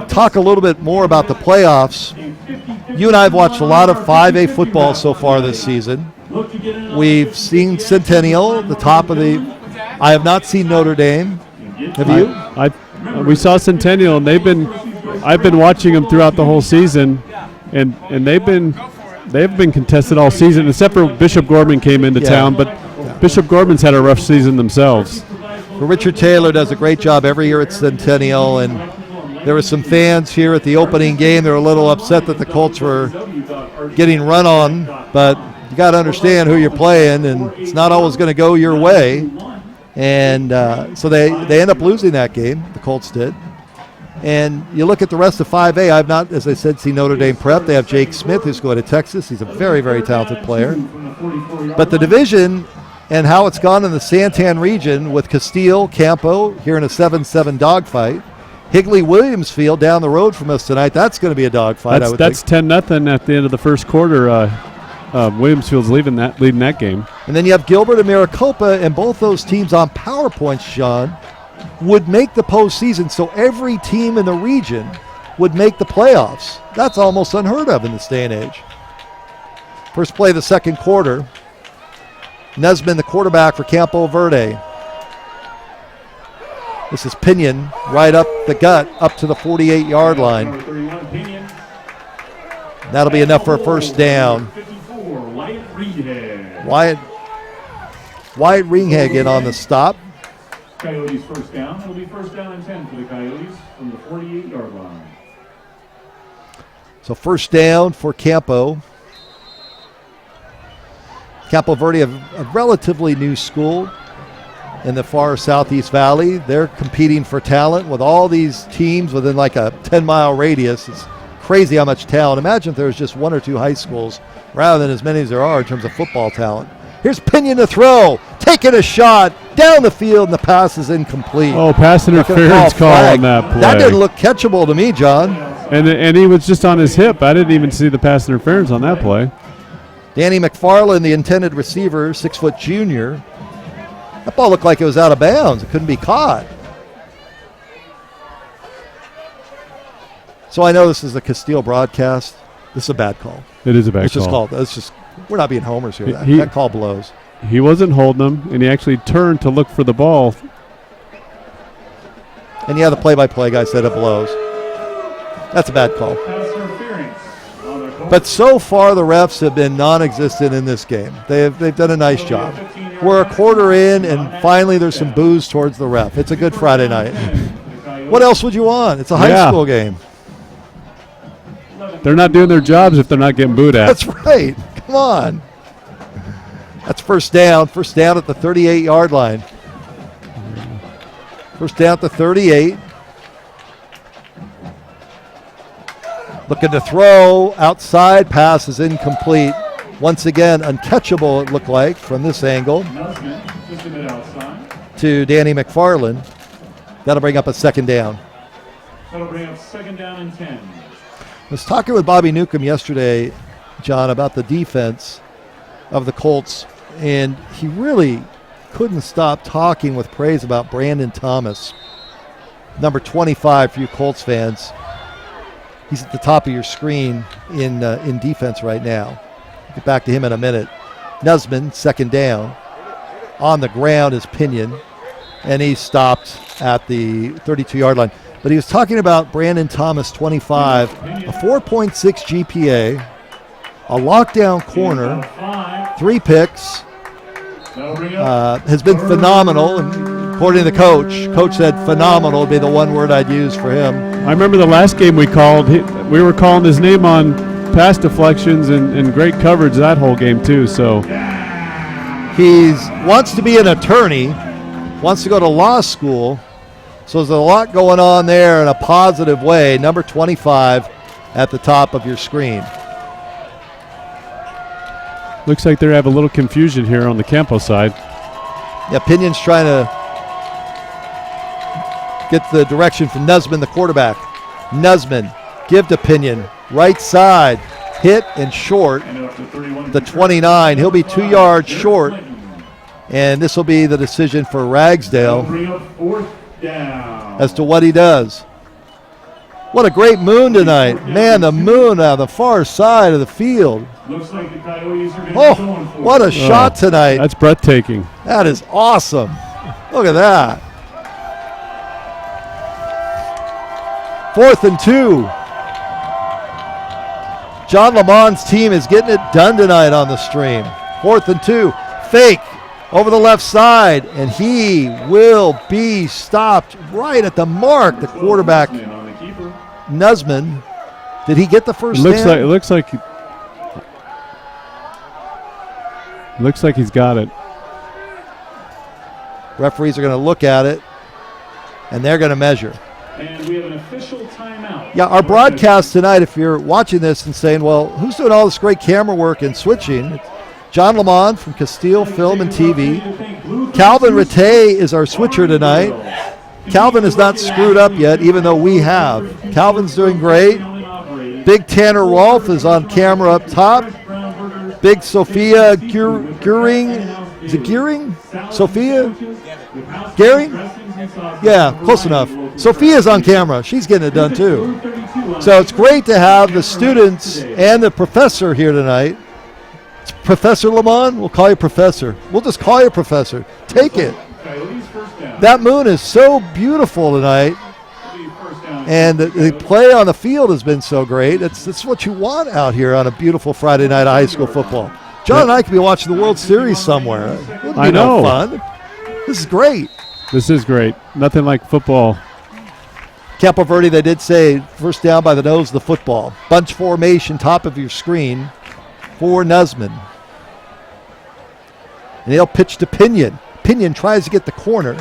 Talk a little bit more about the playoffs. You and I have watched a lot of 5A football so far this season. We've seen Centennial, the top of the. I have not seen Notre Dame. Have you? We saw Centennial, and I've been watching them throughout the whole season, and they've been contested all season, except for Bishop Gorman came into town, but Bishop Gorman's had a rough season themselves. Well, Richard Taylor does a great job every year at Centennial, and there were some fans here at the opening game. They were a little upset that the Colts were getting run on, but you got to understand who you're playing, and it's not always going to go your way. And so they end up losing that game, the Colts did. And you look at the rest of 5A, I've not, as I said, seen Notre Dame prep. They have Jake Smith, who's going to Texas. He's a very, very talented player. But the division and how it's gone in the Santan region with Casteel, Campo, here in a 7-7 dogfight. Higley Williamsfield down the road from us tonight. That's going to be a dogfight. That's 10-0 at the end of the first quarter. Williamsfield's leading that game. And then you have Gilbert and Maricopa, and both those teams on power points, Sean, would make the postseason. So every team in the region would make the playoffs. That's almost unheard of in this day and age. First play of the second quarter. Nesman, the quarterback for Campo Verde. This is Pinion right up the gut, up to the 48-yard line. That'll be enough for a first down. Wyatt Ringhagen on the stop. Coyotes first down. It'll be first down and 10 for the Coyotes from the 48-yard line. So first down for Campo. Campo Verde, a relatively new school. in the far Southeast Valley. They're competing for talent with all these teams within like a 10-mile radius. It's crazy how much talent. Imagine if there was just 1 or 2 high schools rather than as many as there are in terms of football talent. Here's Pinion to throw, taking a shot down the field, and the pass is incomplete. Oh, pass interference call on that play. That didn't look catchable to me, John. And he was just on his hip. I didn't even see the pass interference on that play. Danny McFarland, the intended receiver, 6-foot junior. That ball looked like it was out of bounds. It couldn't be caught. So I know this is a Casteel broadcast. This is a bad call. It is a bad call. We're not being homers here. That call blows. He wasn't holding them, and he actually turned to look for the ball. And the play-by-play guy said it blows. That's a bad call. But so far, the refs have been non-existent in this game. They've done a nice job. We're a quarter in, and finally there's some boos towards the ref. It's a good Friday night. What else would you want? It's a high school game. They're not doing their jobs if they're not getting booed at. That's right. Come on. That's first down. First down at the 38-yard line. First down at the 38. Looking to throw. Outside. Pass is incomplete. Once again, uncatchable, it looked like, from this angle. To Danny McFarland. That'll bring up a second down. That'll bring up second down and 10. I was talking with Bobby Newcomb yesterday, John, about the defense of the Colts, and he really couldn't stop talking with praise about Brandon Thomas, number 25 for you Colts fans. He's at the top of your screen in defense right now. We'll get back to him in a minute. Nusman, second down. On the ground is Pinion, and he stopped at the 32-yard line. But he was talking about Brandon Thomas, 25, a 4.6 GPA, a lockdown corner, 3 picks, has been phenomenal. And according to the coach said phenomenal would be the one word I'd use for him. I remember the last game we called, we were calling his name on pass deflections and great coverage that whole game too. So he wants to be an attorney, wants to go to law school. So there's a lot going on there in a positive way. Number 25 at the top of your screen. Looks like they have a little confusion here on the Campo side. Yeah, Pinion's trying to get the direction from Nusman, the quarterback. Nusman, give to Pinion. Right side, hit and short. The 29. He'll be 2 yards short. And this will be the decision for Ragsdale as to what he does. What a great moon tonight. Man, the moon on the far side of the field. Looks like the Coyotes are Oh, what a shot tonight. That's breathtaking. That is awesome. Look at that. 4th and 2. John Lamont's team is getting it done tonight on the stream. 4th and 2. Fake over the left side, and he will be stopped right at the mark. The quarterback, Nusman. Did he get the first down? It looks like he's got it. Referees are going to look at it, and they're going to measure. And we have an official timeout. Yeah, our broadcast tonight, if you're watching this and saying, well, who's doing all this great camera work and switching? John Lamont from Casteel Film and TV. Calvin Rattay is our switcher tonight. Calvin is not screwed up yet, even though we have. Calvin's doing great. Big Tanner Rolfe is on camera up top. Big Sophia Gearing. Is it Gearing? Sophia? Gearing? Yeah, close enough. Sophia's on camera. She's getting it done too. So it's great to have the students and the professor here tonight. It's Professor Lamont. We'll call you Professor. We'll just call you Professor. Take it. That moon is so beautiful tonight. And the play on the field has been so great. It's what you want out here on a beautiful Friday night of high school football. John and I could be watching the World Series somewhere. It would be no fun. This is great. This is great. Nothing like football. Campo Verde, they did say first down by the nose of the football. Bunch formation, top of your screen for Nusman. And he'll pitch to Pinion. Pinion tries to get the corner,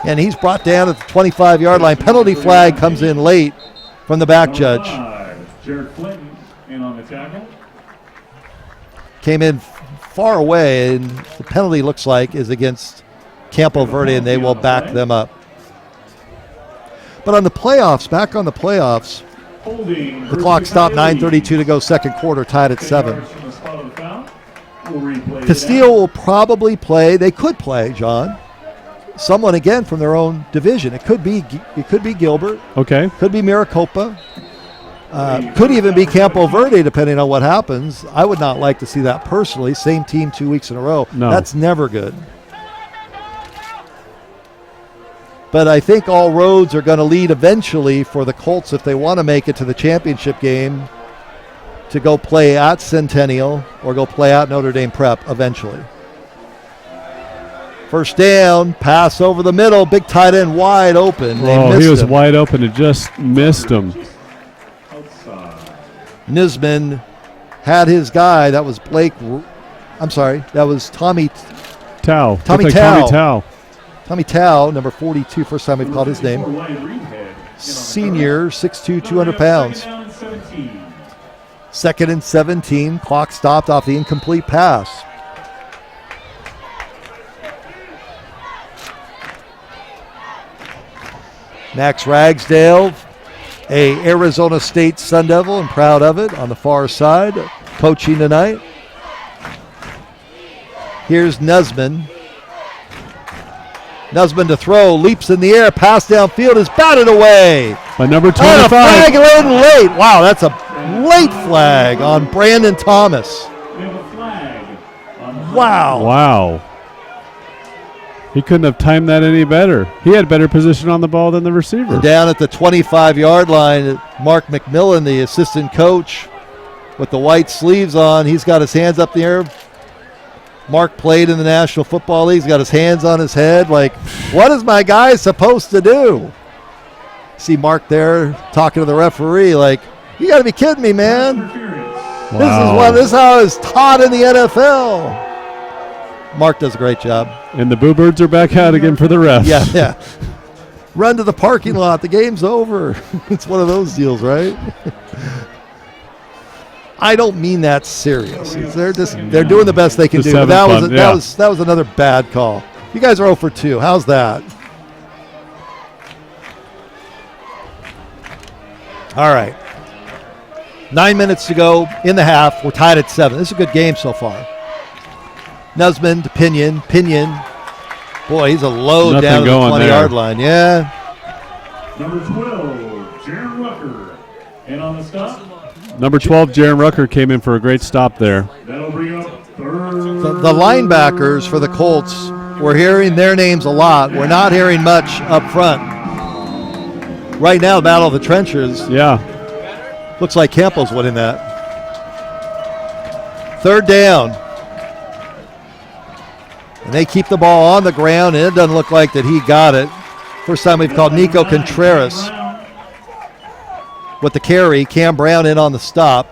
and he's brought down at the 25-yard line. Penalty flag comes in late from the back judge. Jared Clinton in on the tackle. Came in far away, and the penalty looks like is against Campo Verde, and they will back them up. But on the playoffs, back on the playoffs, the clock stopped, 9:32 to go, second quarter, tied at 7. Casteel will probably play. They could play, John, someone again from their own division. It could be Gilbert. Okay. Could be Maricopa. Could even be Campo Verde, depending on what happens. I would not like to see that personally. Same team 2 weeks in a row. No. That's never good. But I think all roads are going to lead eventually for the Colts if they want to make it to the championship game to go play at Centennial or go play at Notre Dame Prep eventually. First down, pass over the middle, big tight end wide open. He was wide open and just missed him. Nisman had his guy. That was that was Tommy Tao. Tommy Looked like Tao. Tommy Tao. Tommy Tao, number 42, first time we've called his name. Senior, 6'2", 200 pounds. 2nd and 17, clock stopped off the incomplete pass. Max Ragsdale, a Arizona State Sun Devil, and proud of it, on the far side, coaching tonight. Here's Nesman. Nesman to throw, leaps in the air, pass downfield is batted away. By number 25. And a flag in late. Wow, that's a late flag on Brandon Thomas. Wow. He couldn't have timed that any better. He had better position on the ball than the receiver. And down at the 25-yard line, Mark McMillan, the assistant coach, with the white sleeves on, he's got his hands up in the air. Mark played in the National Football League. He's got his hands on his head. Like, what is my guy supposed to do? See Mark there talking to the referee like, you got to be kidding me, man. Wow. This is how it's taught in the NFL. Mark does a great job. And the Boo Birds are back out again for the rest. Yeah. Run to the parking lot. The game's over. It's one of those deals, right? I don't mean that serious. They're doing the best they can do. But that was another bad call. You guys are 0 for 2. How's that? All right. 9 minutes to go in the half. We're tied at 7. This is a good game so far. Nesman to Pinion. Boy, he's a load down to the 20-yard line. Yeah. Number 12, Jaron Rucker. And on the stop. Number 12, Jaron Rucker came in for a great stop there. That'll bring up third. The linebackers for the Colts, we're hearing their names a lot. We're not hearing much up front. Right now, the battle of the trenches. Yeah. Looks like Campo's winning that. Third down. And they keep the ball on the ground, and it doesn't look like that he got it. First time we've called Nico Contreras with the carry. Cam Brown in on the stop.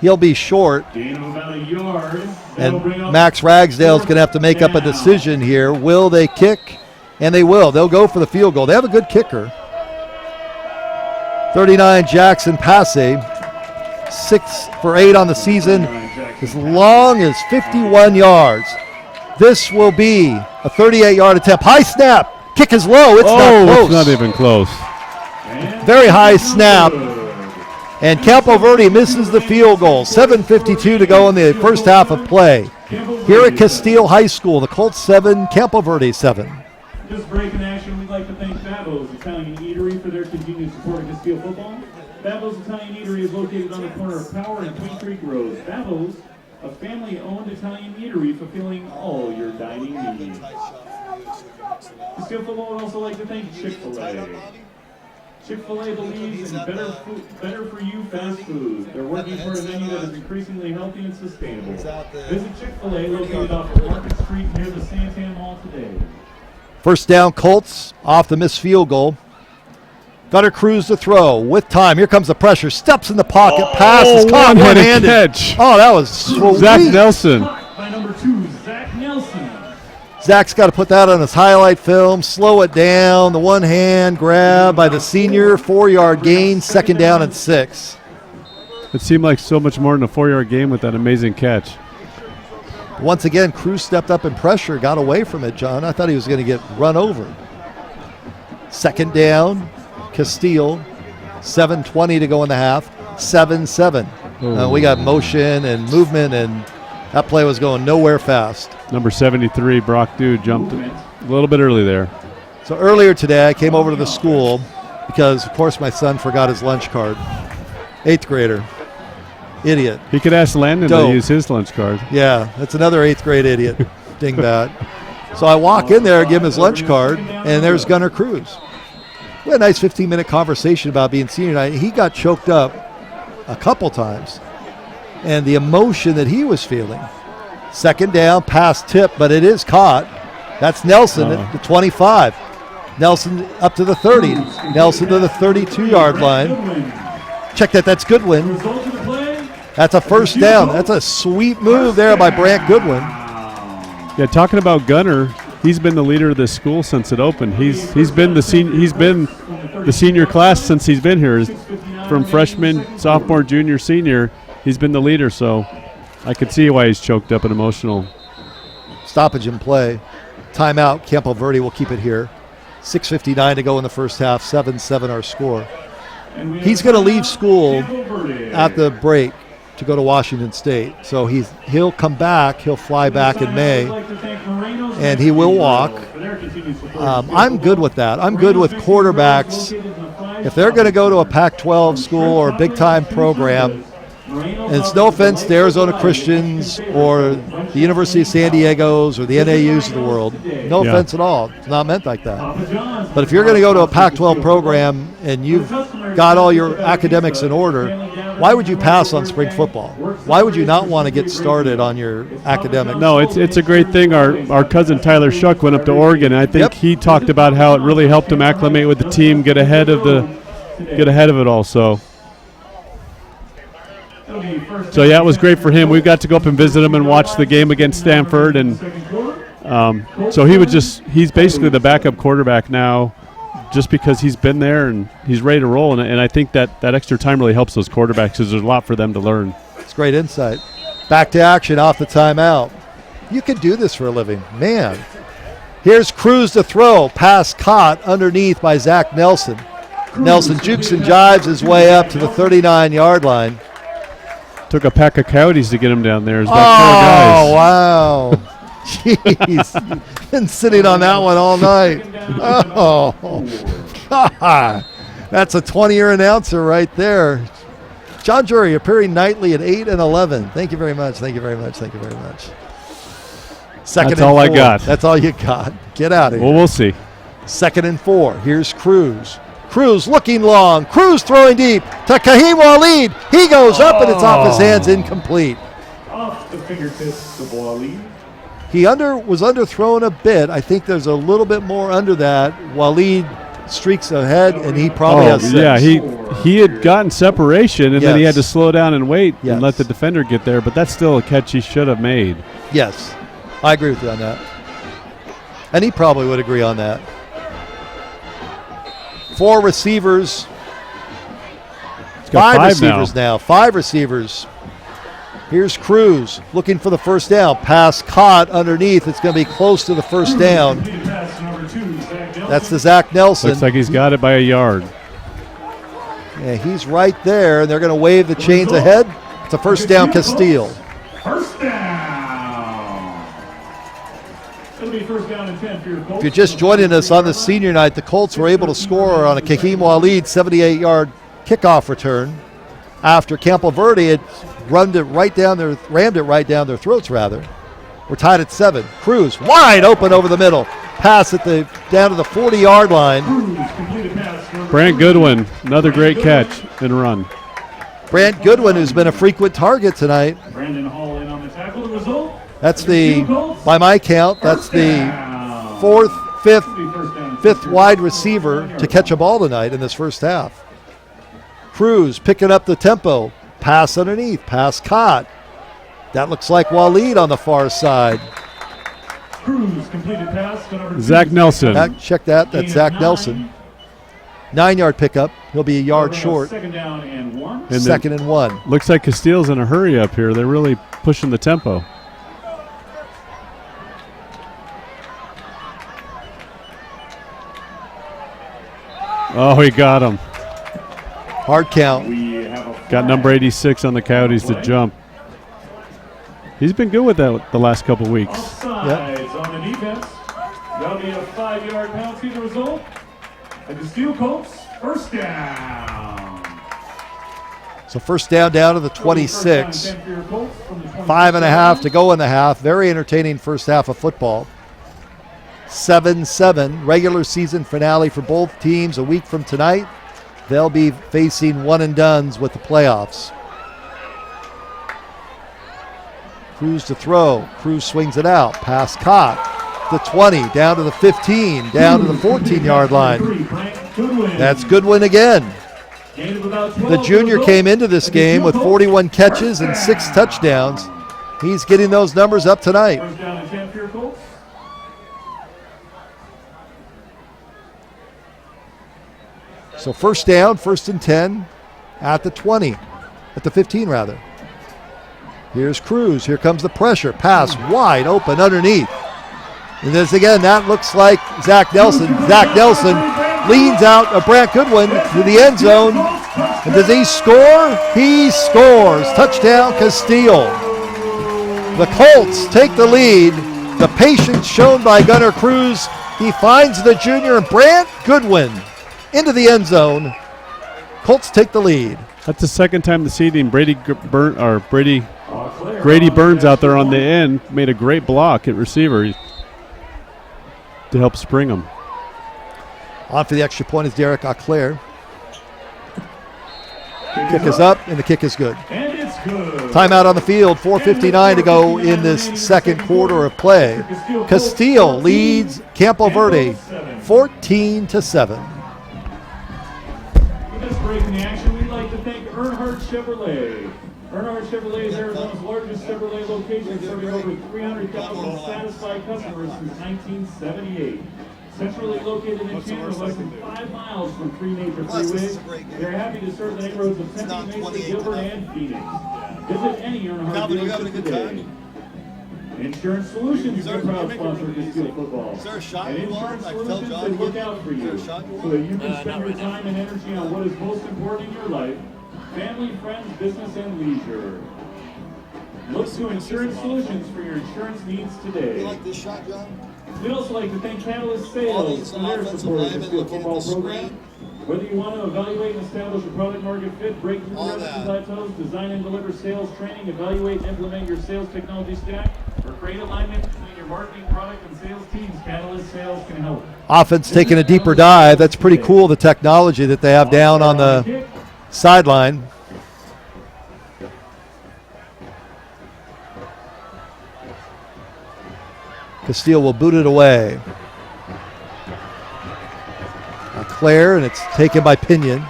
He'll be short. And Max Ragsdale's going to have to make up a decision here. Will they kick? And they will. They'll go for the field goal. They have a good kicker. 39, Jackson Passe. 6 for 8 on the season. As long as 51 yards. This will be a 38-yard attempt. High snap. Kick is low. It's not close. It's not even close. Very high snap. And Campo Verde misses the field goal. 7:52 to go in the first half of play. Here at Casteel High School, the Colts 7, Campo Verde 7. This break in action, we'd like to thank Babbo's Italian Eatery for their continued support of Casteel football. Babbo's Italian Eatery is located on the corner of Power and Queen Creek Road. Babbo's, a family-owned Italian eatery fulfilling all your dining needs. Casteel football would also like to thank Chick-fil-A. Chick-fil-A believes in better for you fast food. They're working for a menu that is increasingly healthy and sustainable. Visit Chick-fil-A located off of Market Street near the Santan Mall today. First down, Colts off the missed field goal. Gunner Cruz to throw with time. Here comes the pressure. Steps in the pocket. Pass is caught one-handed. Catch. Oh, that was sweet. Zach Nelson. By number 2, Zach Nelson. Zach's got to put that on his highlight film, slow it down. The one-hand grab by the senior, 4-yard gain, second down and 6. It seemed like so much more than a 4-yard game with that amazing catch. Once again, Cruz stepped up in pressure, got away from it, John. I thought he was going to get run over. Second down, Casteel, 7:20 to go in the half, 7-7. We got motion and movement, and that play was going nowhere fast. Number 73, Brock Dude, jumped a little bit early there. So earlier today, I came over to the school because, of course, my son forgot his lunch card. 8th grader. Idiot. He could ask Landon Dope. to use his lunch card. Yeah, that's another 8th grade idiot. Dingbat. So I walk in there, give him his lunch card, and there's Gunnar Cruz. We had a nice 15-minute conversation about being senior night. He got choked up a couple times, and the emotion that he was feeling. Second down, pass tip, but it is caught. That's Nelson at the 25. Nelson up to the 30. Nelson to the 32-yard line. Check that. That's Goodwin. That's a first down. That's a sweet move there by Brant Goodwin. Yeah, talking about Gunnar, he's been the leader of this school since it opened. He's been the senior class since he's been here. From freshman, sophomore, junior, senior, he's been the leader. So I could see why he's choked up and emotional. Stoppage in play. Timeout. Campo Verde will keep it here. 6:59 to go in the first half. 7-7 our score. He's going to leave school at the break to go to Washington State. So he'll come back. He'll fly back in May, and he will walk. I'm good with that. I'm good with quarterbacks. If they're going to go to a Pac-12 school or a big-time program, and it's no offense to Arizona Christians or the University of San Diego's or the NAUs of the world. No offense at all. It's not meant like that. But if you're going to go to a Pac-12 program and you've got all your academics in order, why would you pass on spring football? Why would you not want to get started on your academics? No, it's a great thing. Our cousin Tyler Shuck went up to Oregon, and I think he talked about how it really helped him acclimate with the team, get ahead of it all. So yeah, it was great for him. We got to go up and visit him and watch the game against Stanford, and so he's basically the backup quarterback now, just because he's been there and he's ready to roll. And I think that extra time really helps those quarterbacks because there's a lot for them to learn. It's great insight. Back to action off the timeout. You can do this for a living, man. Here's Cruz to throw. Pass caught underneath by Zach Nelson. Nelson jukes and jives his way up to the 39-yard line. Took a pack of coyotes to get him down there. It's about 4 guys. Wow. Jeez. Been sitting on that one all night. Oh, God. That's a 20-year announcer right there. John Drury appearing nightly at 8 and 11. Thank you very much. Thank you very much. Thank you very much. Second That's and all 4. I got. That's all you got. Get out of here. Well, we'll see. 2nd and 4. Here's Cruz. Cruz looking long. Cruz throwing deep to Kahim Waleed. He goes up and it's off his hands, incomplete. Off the fingertips of Waleed. He was underthrown a bit. I think there's a little bit more under that. Waleed streaks ahead, and he probably has 6. Yeah, he had gotten separation, and then he had to slow down and wait and let the defender get there. But that's still a catch he should have made. Yes, I agree with you on that. And he probably would agree on that. 4 receivers. 5 receivers now. 5 receivers. Here's Cruz looking for the first down. Pass caught underneath. It's going to be close to the first down. That's the Zach Nelson. Looks like he's got it by a yard. Yeah, he's right there, and they're going to wave the chains ahead. It's a first down, Casteel. First down. It'll be first down and 10 for your Colts. If you're just joining us on the senior night, the Colts were able to score on a Kahim Waleed 78-yard kickoff return after Campo Verde had rammed it right down their throats, rather. We're tied at 7. Cruz wide open over the middle. Pass down to the 40-yard line. Brant Goodwin, another great catch and run. Brant Goodwin, who's been a frequent target tonight. Brandon Hall in on the tackle. The result? That's by my count, that's the fifth wide receiver to catch a ball tonight in this first half. Cruz picking up the tempo. Pass underneath. Pass caught. That looks like Waleed on the far side. Cruz completed pass to number 2. Zach Nelson. Check that. That's Gain of Zach 9. Nelson. 9-yard pickup. He'll be a yard Covering short. Second down and 1. And Second and 1. Looks like Casteel's in a hurry up here. They're really pushing the tempo. Oh, he got him. Hard count. We have a Got number 86 on the Coyotes to jump. He's been good with that the last couple weeks. Offsides on the defense. That'll be a 5-yard penalty. The result, the Casteel Colts first down. So first down to the 26. 5.5 to go in the half. Very entertaining first half of football. 7-7 regular season finale for both teams a week from tonight. They'll be facing one-and-dones with the playoffs. Cruz to throw. Cruz swings it out. Pass caught. The 20, down to the 15, down to the 14-yard line. That's Goodwin again. The junior came into this game with 41 catches and 6 touchdowns. He's getting those numbers up tonight. First down and 10 for your Colts. So first down, 1st and 10 at the 20, at the 15 rather. Here's Cruz. Here comes the pressure. Pass wide open underneath. And this again, that looks like Zach Nelson. Zach Nelson leans out of Brant Goodwin to the end zone. And does he score? He scores. Touchdown, Casteel. The Colts take the lead. The patience shown by Gunnar Cruz. He finds the junior and Brant Goodwin into the end zone. Colts take the lead. That's the second time this evening. Grady Burns out there on the end made a great block at receiver to help spring him. On for the extra point is Derek Auclair. Kick is up, and the kick is good. And it's good. Timeout on the field, 4:59 to go in this second quarter of play. Casteel leads Campo Verde 14-7. With this break in the action, we'd like to thank Earnhardt Chevrolet. Earnhardt Chevrolet is Arizona's largest Chevrolet location, serving over 300,000 satisfied customers since 1978. Centrally located in Chandler, less than 5 miles from 3 major freeways, they're happy to serve the neighborhoods of Tempe, Mesa, Gilbert, and Phoenix. Visit any Earnhardt dealership today. Insurance Solutions is a proud sponsor of Casteel football. And Insurance Solutions, they look out for you so that you can spend your time and energy on what is most important in your life: family, friends, business, and leisure. Look to Insurance Solutions for your insurance needs today. You like this shot, John? We'd also like to thank Catalyst Sales for their support of the Casteel football program. Whether you want to evaluate and establish a product market fit, break through revenue plateaus, design and deliver sales training, evaluate and implement your sales technology stack, or create alignment between your marketing, product, and sales teams, Catalyst Sales can help. Offense taking a deeper dive. That's pretty cool, the technology that they have down on the sideline. Casteel will boot it away. Claire, and it's taken by Pinion.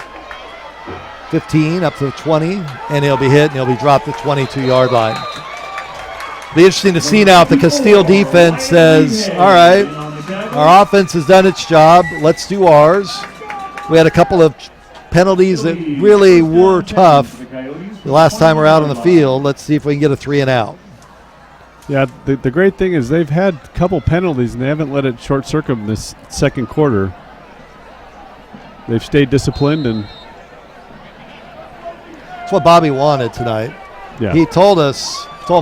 15 up to the 20, and he'll be hit, and he'll be dropped at the 22-yard line. Be interesting to see now if the Casteel defense says, all right, our offense has done its job, let's do ours. We had a couple of penalties that really were tough the last time we're out on the field. Let's see if we can get a 3-and-out. Yeah, the great thing is they've had a couple penalties, and they haven't let it short-circuit them this second quarter. They've stayed disciplined, and that's what Bobby wanted tonight. Yeah. He told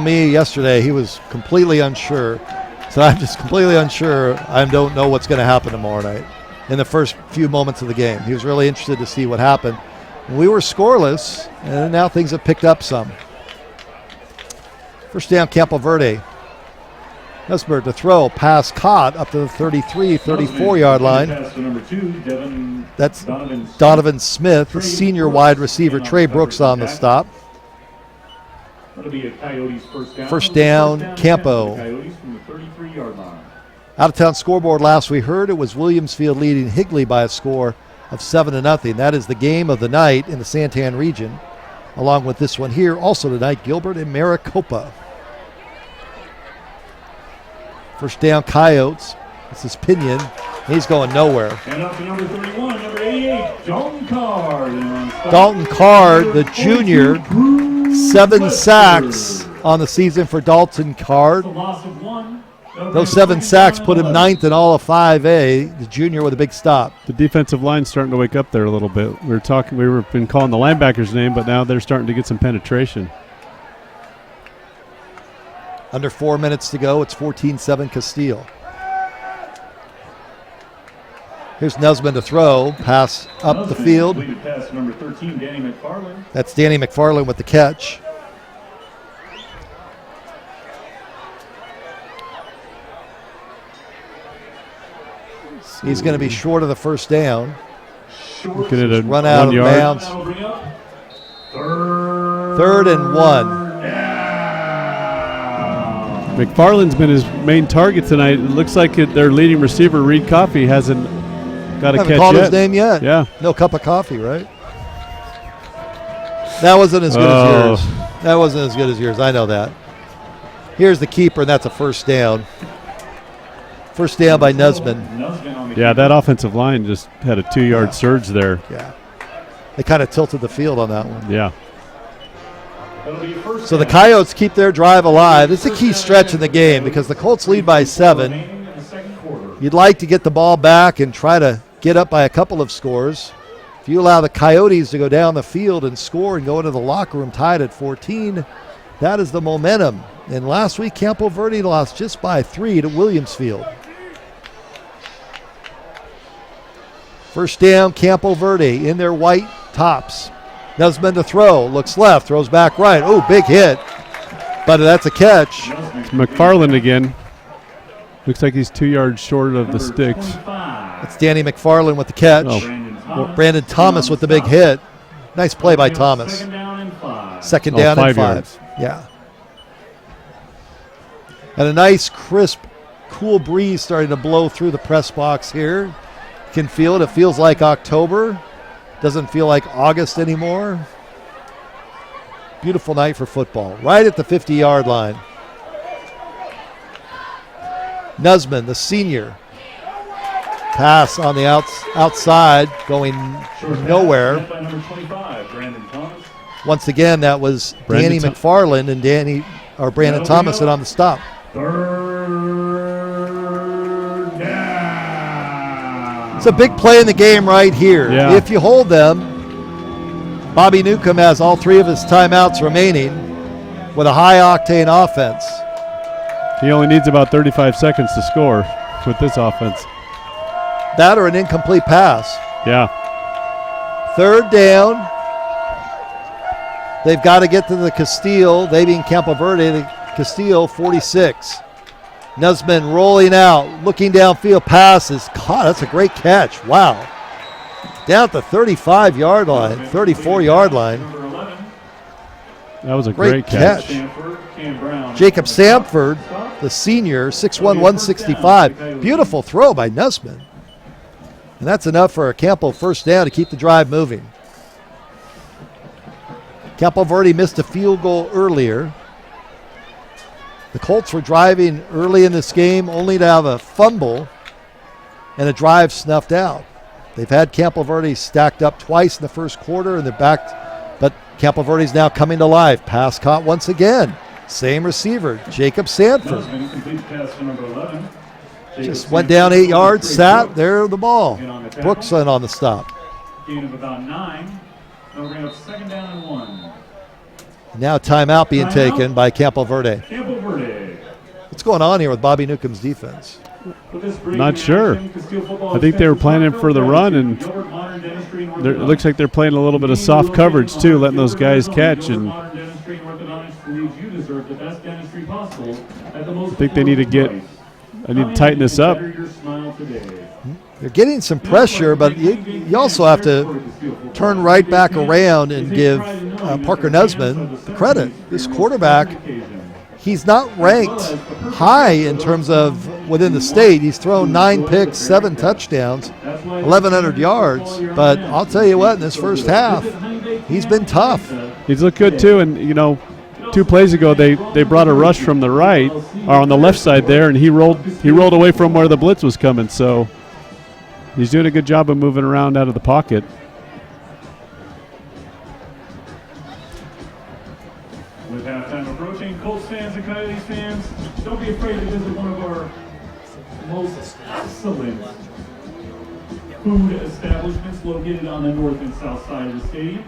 me yesterday he was completely unsure. So I'm just completely unsure. I don't know what's going to happen tomorrow night in the first few moments of the game. He was really interested to see what happened. We were scoreless, and now things have picked up some. First down, Campo Verde. Hesberg to throw, pass caught up to the 33, 34-yard line. That's Donovan Smith, the senior wide receiver. Trey Brooks on the stop. That'll be a Coyotes first down, Campo. Out-of-town scoreboard last we heard, it was Williamsfield leading Higley by a score of 7-0. That is the game of the night in the Santan region. Along with this one here, also tonight, Gilbert and Maricopa. First down, Coyotes. This is Pinion. He's going nowhere. And up to number 31, number 88, Dalton Card. Dalton Card, the junior, 7 sacks on the season for Dalton Card. Loss of 1. Those 7 sacks put him 9th in all of 5A. The junior with a big stop. The defensive line's starting to wake up there a little bit. We've been calling the linebacker's name, but now they're starting to get some penetration. Under 4 minutes to go. It's 14-7 Casteel. Here's Nusman to throw. Pass up the field. Pass number 13, Danny McFarland. That's Danny McFarland with the catch. He's going to be short of the first down. Looking at a Run out 1 of yard. bounds. Third and 1. McFarland's been his main target tonight. It looks like their leading receiver, Reed Coffey, hasn't got a Haven't catch called yet. his name yet. Yeah. No cup of coffee, right? That wasn't as good as yours. That wasn't as good as yours. I know that. Here's the keeper, and that's a first down. First down by Nusman. Yeah, that offensive line just had a 2-yard surge there. Yeah. They kind of tilted the field on that one. Yeah. So the Coyotes keep their drive alive. It's a key stretch in the game because the Colts lead by 7. You'd like to get the ball back and try to get up by a couple of scores. If you allow the Coyotes to go down the field and score and go into the locker room tied at 14, that is the momentum. And last week, Campo Verde lost just by 3 to Williamsfield. First down, Campo Verde in their white tops. Nusman to throw, looks left, throws back right. Oh, big hit, but that's a catch. It's McFarland again. Looks like he's 2 yards short of the sticks. It's Danny McFarland with the catch. Brandon Thomas with the big hit. Nice play by Thomas. Second down and 5. Yeah. And a nice, crisp, cool breeze starting to blow through the press box here. You can feel it. It feels like October. Doesn't feel like August anymore. Beautiful night for football. Right at the 50-yard line. Nusman, the senior. Pass on the outside, going nowhere. Once again, that was Danny McFarland and Brandon Thomas on the stop. It's a big play in the game right here. Yeah. If you hold them, Bobby Newcomb has all 3 of his timeouts remaining with a high-octane offense. He only needs about 35 seconds to score with this offense. That or an incomplete pass. Yeah. Third down. They've got to get to the Casteel. They being Campo Verde, the Casteel 46. Nusman rolling out, looking downfield, pass is caught. That's a great catch. Wow. Down at the 35-yard line, 34-yard line. That was a great catch. Jacob Samford, the senior, 6'1", 165. Beautiful throw by Nusman. And that's enough for a Campo first down to keep the drive moving. Campo Verde missed a field goal earlier. The Colts were driving early in this game only to have a fumble and a drive snuffed out. They've had Campo Verde stacked up twice in the first quarter and they're back, but Campo Verde's now coming to life. Pass caught once again. Same receiver, Jacob Sanford. Just went down 8 yards, sat, there the ball. Brookson on the stop. Gain of about 9. They'll bring up second down and 1. Now timeout being taken by Campo Verde. Campo Verde. What's going on here with Bobby Newcomb's defense? Not sure. I think they were planning for the run, and it looks like they're playing a little bit of soft coverage too, letting those guys catch. And I think they need to tighten this up. They're getting some pressure, but you also have to turn right back around and give Parker Nusman the credit. This quarterback, he's not ranked high in terms of within the state. He's thrown 9 picks, 7 touchdowns, 1,100 yards. But I'll tell you what, in this first half, he's been tough. He's looked good too, and 2 2 plays ago, they brought a rush from the right, or on the left side there, and he rolled away from where the blitz was coming. So he's doing a good job of moving around out of the pocket. With halftime approaching, Colts fans and Coyotes fans, don't be afraid to visit one of our most excellent food establishments located on the north and south side of the stadium.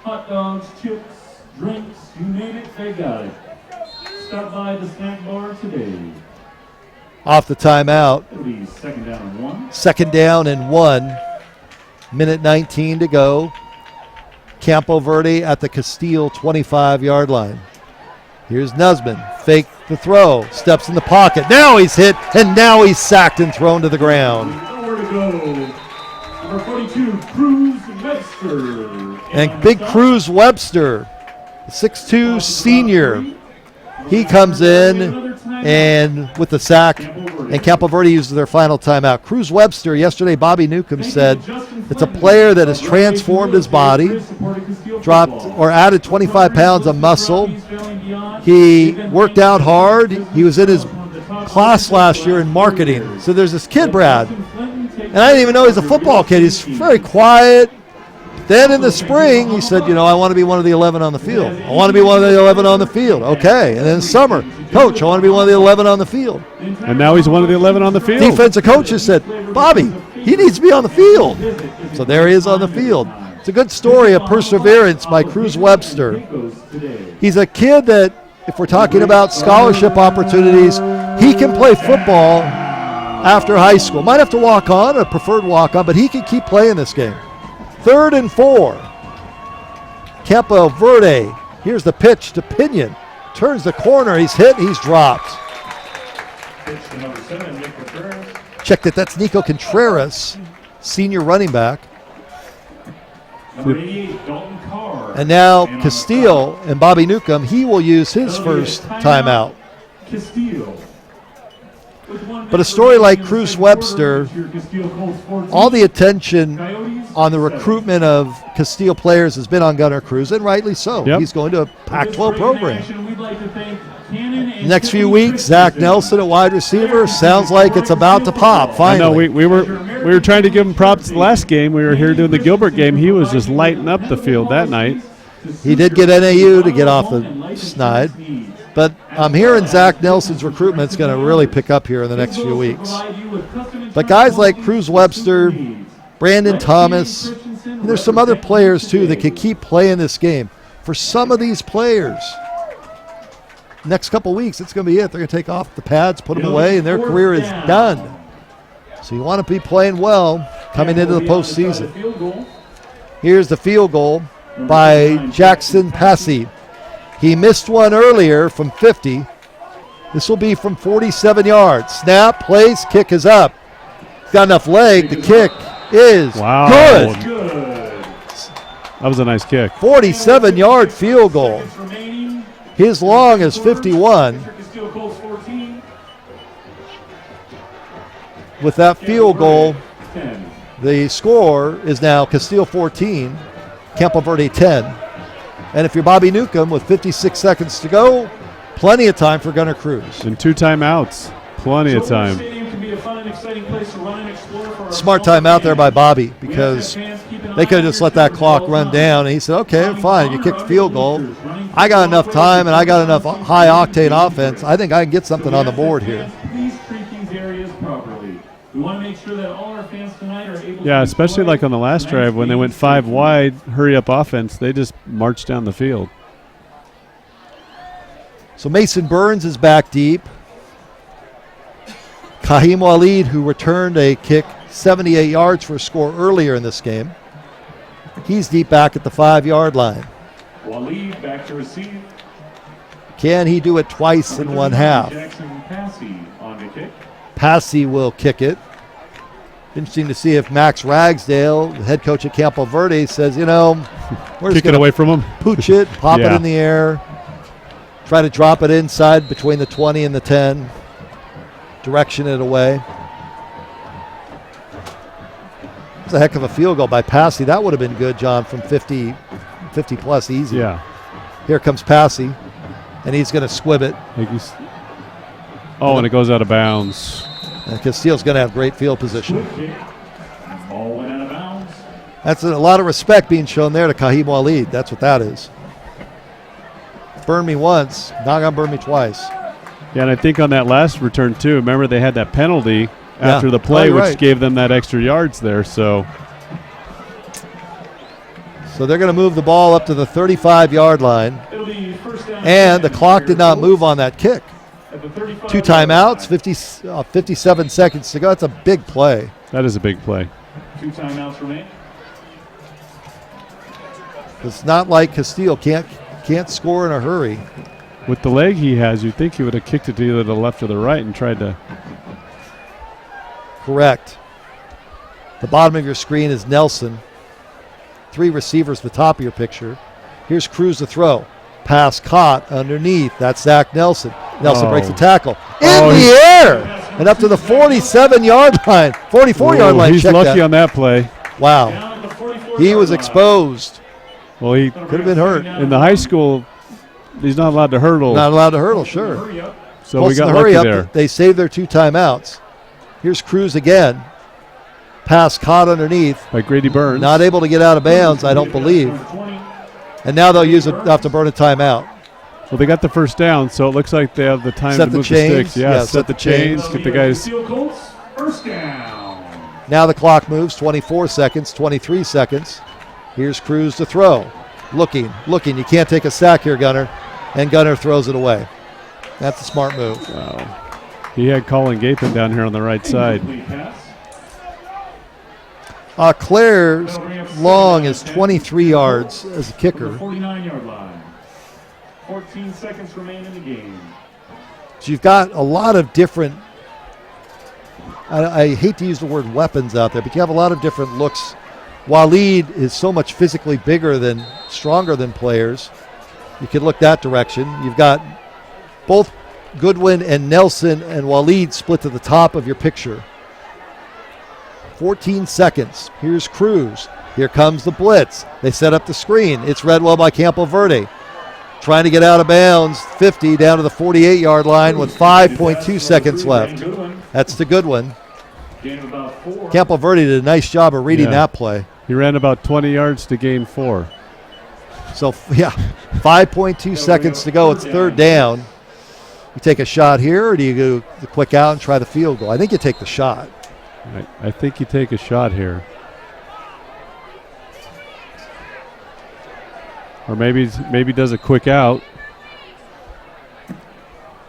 Hot dogs, chips, drinks, you name it, they got it. Stop by the snack bar today. Off the timeout. It'll be 2nd down and 1. 2nd down and 1. Minute 19 to go. Campo Verde at the Casteel 25-yard line. Here's Nusman. Fake the throw. Steps in the pocket. Now he's hit, and now he's sacked and thrown to the ground. Nowhere to go. Number 42, Cruz Webster. And big Cruz Webster, 6'2 senior. He comes in and with the sack, and Campo Verde uses their final timeout. Cruz Webster, yesterday Bobby Newcomb said it's a player that has transformed his body, dropped or added 25 pounds of muscle. He worked out hard. He was in his class last year in marketing. So there's this kid, Brad, and I didn't even know he's a football kid. He's very quiet. Then in the spring, he said, I want to be one of the 11 on the field. I want to be one of the 11 on the field. Okay. And then summer, coach, I want to be one of the 11 on the field. And now he's one of the 11 on the field. Defensive coaches said, Bobby, he needs to be on the field. So there he is on the field. It's a good story of perseverance by Cruz Webster. He's a kid that, if we're talking about scholarship opportunities, he can play football after high school. Might have to walk on, a preferred walk on, but he can keep playing this game. 3rd and 4. Campo Verde. Here's the pitch to Pinion. Turns the corner. He's hit. He's dropped. Check that. That's Nico Contreras, senior running back. And now Casteel and Bobby Newcomb, he will use his first timeout. But a story like Cruz Webster, all the attention on the recruitment of Casteel players has been on Gunnar Cruz, and rightly so. Yep. He's going to a Pac-12 program. Next few weeks, Zach Nelson at wide receiver. Sounds like it's about to pop, finally. I know, we were trying to give him props the last game. We were here doing the Gilbert game. He was just lighting up the field that night. He did get NAU to get off the snide. But I'm hearing Zach Nelson's recruitment's going to really pick up here in the next few weeks. But guys like Cruz Webster, Brandon Thomas, and there's some other players too that can keep playing this game. For some of these players, next couple weeks, it's going to be it. They're going to take off the pads, put them away, and their career is done. So you want to be playing well coming into the postseason. Here's the field goal by Jackson Passy. He missed one earlier from 50. This will be from 47 yards. Snap, place, kick is up. He's got enough leg. The kick is good. That was a nice kick. 47-yard field goal. His long is 51. With that field goal, the score is now Casteel 14, Campo Verde 10. And if you're Bobby Newcomb with 56 seconds to go, plenty of time for Gunnar Cruz. And 2 timeouts. Plenty of time. Smart timeout there by Bobby, because they could have just let that clock run down. And he said, okay, fine, you kicked the field goal. I got enough time and I got enough high-octane offense. I think I can get something on the board here. Please treat these areas properly. We want to make sure that all our fans tonight are able Yeah, especially like on the last drive when they went 5 wide, hurry-up offense, they just marched down the field. So Mason Burns is back deep. Kahim Walid, who returned a kick 78 yards for a score earlier in this game. He's deep back at the 5-yard line. Walid back to receive. Can he do it twice in one half? Jackson Passy on the kick. Passy will kick it. Interesting to see if Max Ragsdale, the head coach at Campo Verde, says, we're just Kick it away from him. Pooch it, pop it in the air, try to drop it inside between the 20 and the 10, direction it away. It's a heck of a field goal by Passy. That would have been good, John, from 50 plus easy. Yeah. Here comes Passy. and he's going to squib it. Oh, and it goes out of bounds. And Casteel's going to have great field position. Ball went out of bounds. That's a lot of respect being shown there to Kahim Walid. That's what that is. Burn me once, not going to burn me twice. Yeah, and I think on that last return, too, remember they had that penalty after the play, you're which right. gave them that extra yards there. So they're going to move the ball up to the 35-yard line. It'll be first down And the 10 clock for did not Colts move on that kick. at the 35 2 timeouts, 57 seconds to go. That's a big play. that is a big play. 2 timeouts remain. It's not like Casteel can't score in a hurry. With the leg he has, you'd think he would have kicked it to either the left or the right and tried to. Correct. The bottom of your screen is Nelson. 3 receivers at the top of your picture. Here's Cruz to throw. Pass caught underneath. That's Zach Nelson. Nelson breaks the tackle. In the air! And up to the 47-yard line. 44-yard line. He's Check lucky that. on that play. Wow. Down at the 44 He yard was line. exposed. Well, he Could have been hurt. in the high school, he's not allowed to hurdle. Not allowed to hurdle, sure. Hurry up. So Colts we got in the hurry lucky up. there. They saved their 2 timeouts. Here's Cruz again. Pass caught underneath. By Grady Burns. Not able to get out of bounds, I don't believe. Number 20. And now they'll have to burn a timeout. Well, they got the first down, so it looks like they have the time Set to the move chains. the sticks. Yeah, Yeah, set the chains, get the guys. Casteel Colts, first down. Now the clock moves, 24 seconds, 23 seconds. Here's Cruz to throw. Looking. You can't take a sack here, Gunner. And Gunner throws it away. That's a smart move. Wow. He had Colin Gapin down here on the right side. Incomplete pass. Claire's long is 23 yards as a The kicker. 49-yard line. 14 seconds remain in the game. So you've got a lot of different, I hate to use the word weapons out there, but you have a lot of different looks. Walid is so much physically stronger than players. You could look that direction. You've got both Goodwin and Nelson and Walid split to the top of your picture. 14 seconds. Here's Cruz. Here comes the blitz. They set up the screen. It's read well by Campo Verde. Trying to get out of bounds, 50 down to the 48-yard line with 5.2 seconds left. That's the good one. Gain of about 4. Campo Verde did a nice job of reading that play. He ran about 20 yards to gain 4. So, 5.2 seconds to go. It's third down. You take a shot here, or do you go the quick out and try the field goal? I think you take the shot. I think you take a shot here. Or maybe does a quick out,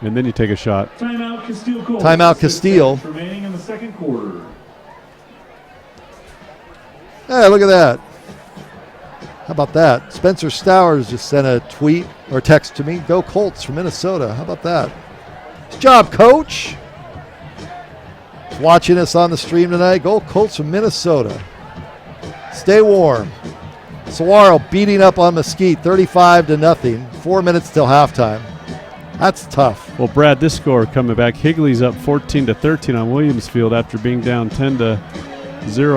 and then you take a shot. Timeout Casteel Colts. Timeout 6 Casteel. seconds remaining in the second quarter. Hey, look at that. How about that? Spencer Stowers just sent a tweet or text to me. Go Colts from Minnesota. How about that? Good job, Coach. Watching us on the stream tonight. Go Colts from Minnesota. Stay warm. Saguaro beating up on Mesquite 35-0. 4 minutes till halftime. That's tough. Well, Brad, this score coming back. Higley's up 14-13 on Williamsfield after being down 10-0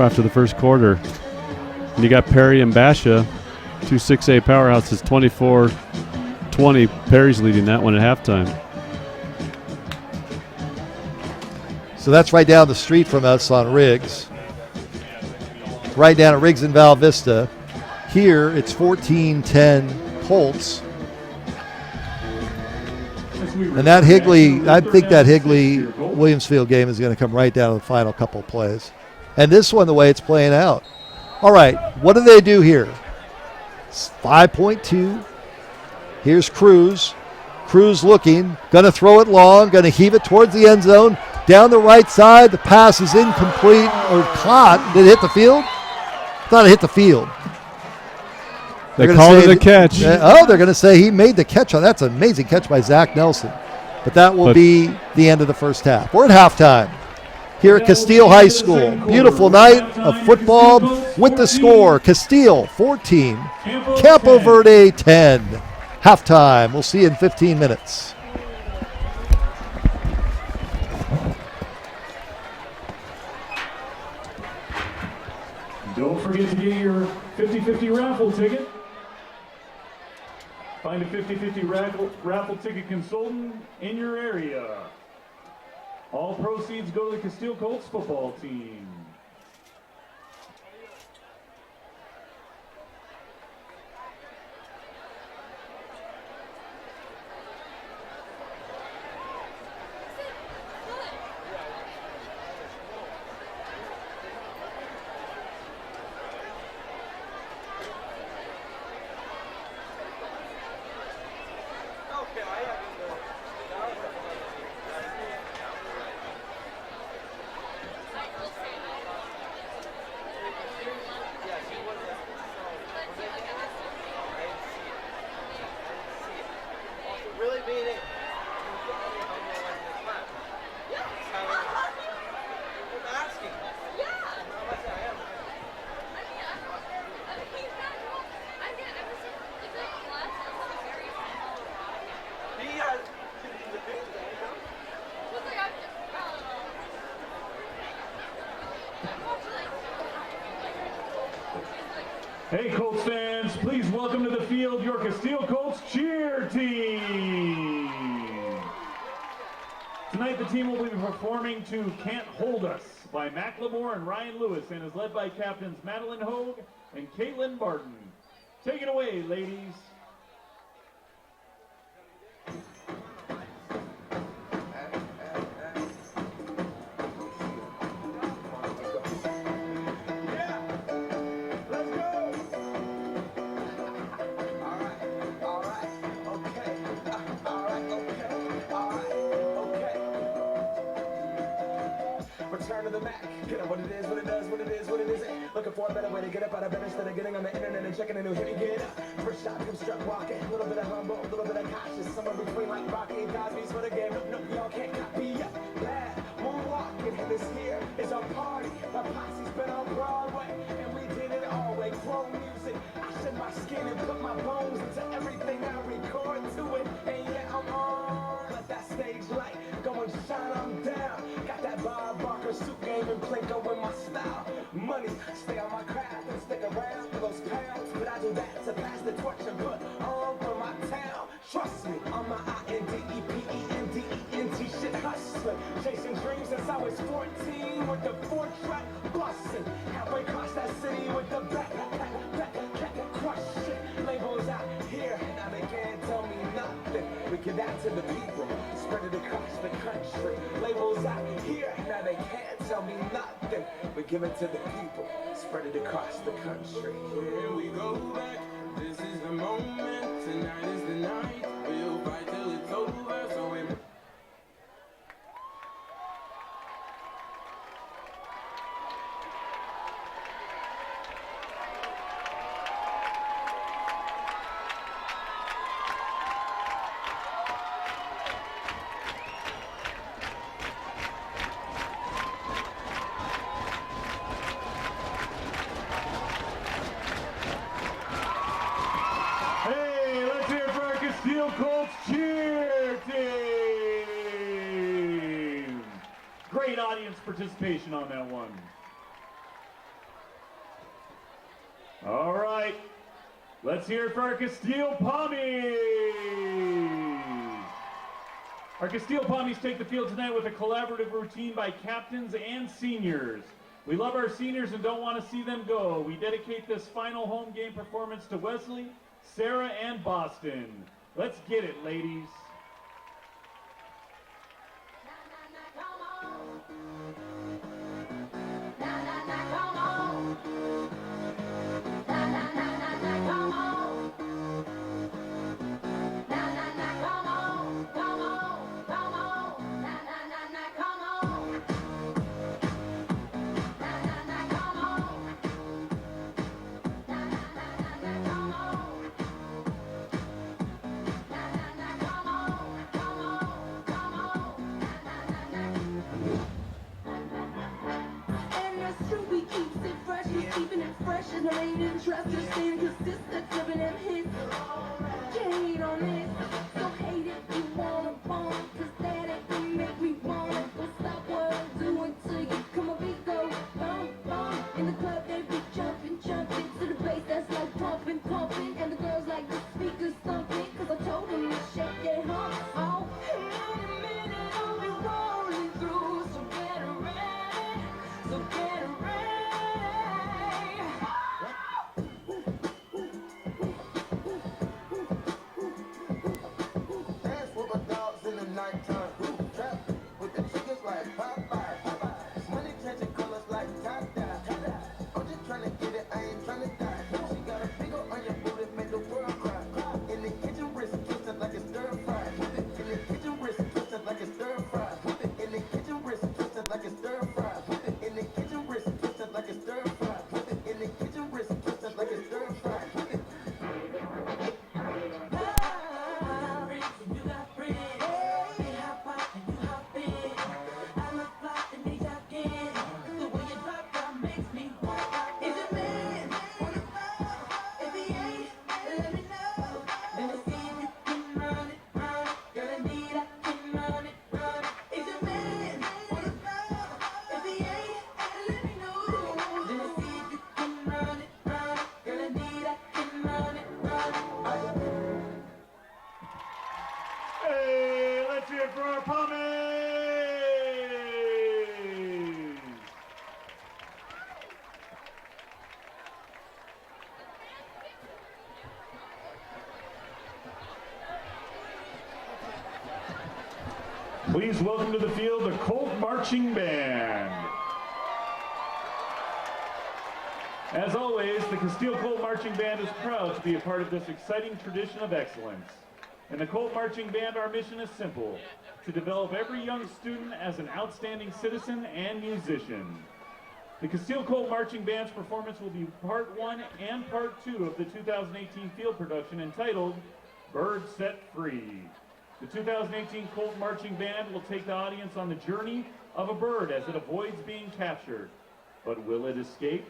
after the first quarter. And you got Perry and Basha, 2 6A powerhouses, 24-20. Perry's leading that one at halftime. So that's right down the street from us on Riggs. Right down at Riggs in Val Vista. Here it's 14-10 Colts. And that Higley, I think that Higley-Williamsfield game is going to come right down to the final couple of plays. And this one, the way it's playing out. All right, what do they do here? It's 5.2. Here's Cruz. Cruz looking, going to throw it long, going to heave it towards the end zone. Down the right side, the pass is incomplete or caught. Did it hit the field? Thought it hit the field. They called it a catch. They're going to say he made the catch on. That's an amazing catch by Zach Nelson. But that will be the end of the first half. We're at halftime here at Casteel High School. Beautiful night of football with the score. Casteel 14, Campo Verde 10. Halftime. We'll see you in 15 minutes. Don't forget to get your 50-50 raffle ticket. Find a 50-50 raffle ticket consultant in your area. All proceeds go to the Casteel Colts football team. Hey Colts fans, please welcome to the field your Casteel Colts cheer team. Tonight the team will be performing to Can't Hold Us by Macklemore and Ryan Lewis and is led by captains Madeline Hogue and Caitlin Barton. Take it away, ladies. Return to the Mac. Get up what it is, what it does, what it is, what it isn't. Looking for a better way to get up out of bed instead of getting on the internet and checking a new hit. Get up. First shot, come struck walking. A little bit of humble, a little bit of cautious. Somewhere between like Rocky and Cosby's for the game. Nope, y'all can't copy up. Bad moonwalking. And this here is our party. My posse's been on Broadway. And we did it all way. Chrome music. I shed my skin and put my bones into everything I record to it. And yeah, I'm on. Let that stage light go and shine on down. Got that Bob Barker suit game and Plinko in my style. Money, stay on my craft and stick around for those pounds. But I do that to pass the torch and put on for my town. Trust me, I'm my INDEPENDENT shit hustling. Chasing dreams since I was 14 with the 4-track busting. Halfway across that city with the back crush shit. Labels out here, now they can't tell me nothing. We give that to the people, spread it across the country. Labels out here, now they can't tell me nothing. We give it to the people, spread it across the country. Here we go back, this is the moment, tonight is the night. We'll fight till it's over, so we... Casteel Colts cheer team. Great audience participation on that one. All right, let's hear it for our Casteel Pommies. Our Casteel Pommies take the field tonight with a collaborative routine by captains and seniors. We love our seniors and don't want to see them go. We dedicate this final home game performance to Wesley, Sarah, and Boston. Let's get it, ladies. Come on. Please welcome to the field the Colt Marching Band. As always, the Casteel Colt Marching Band is proud to be a part of this exciting tradition of excellence. In the Colt Marching Band, our mission is simple: to develop every young student as an outstanding citizen and musician. The Casteel Colt Marching Band's performance will be part 1 and part 2 of the 2018 field production entitled Bird Set Free. The 2018 Colt Marching Band will take the audience on the journey of a bird as it avoids being captured. But will it escape?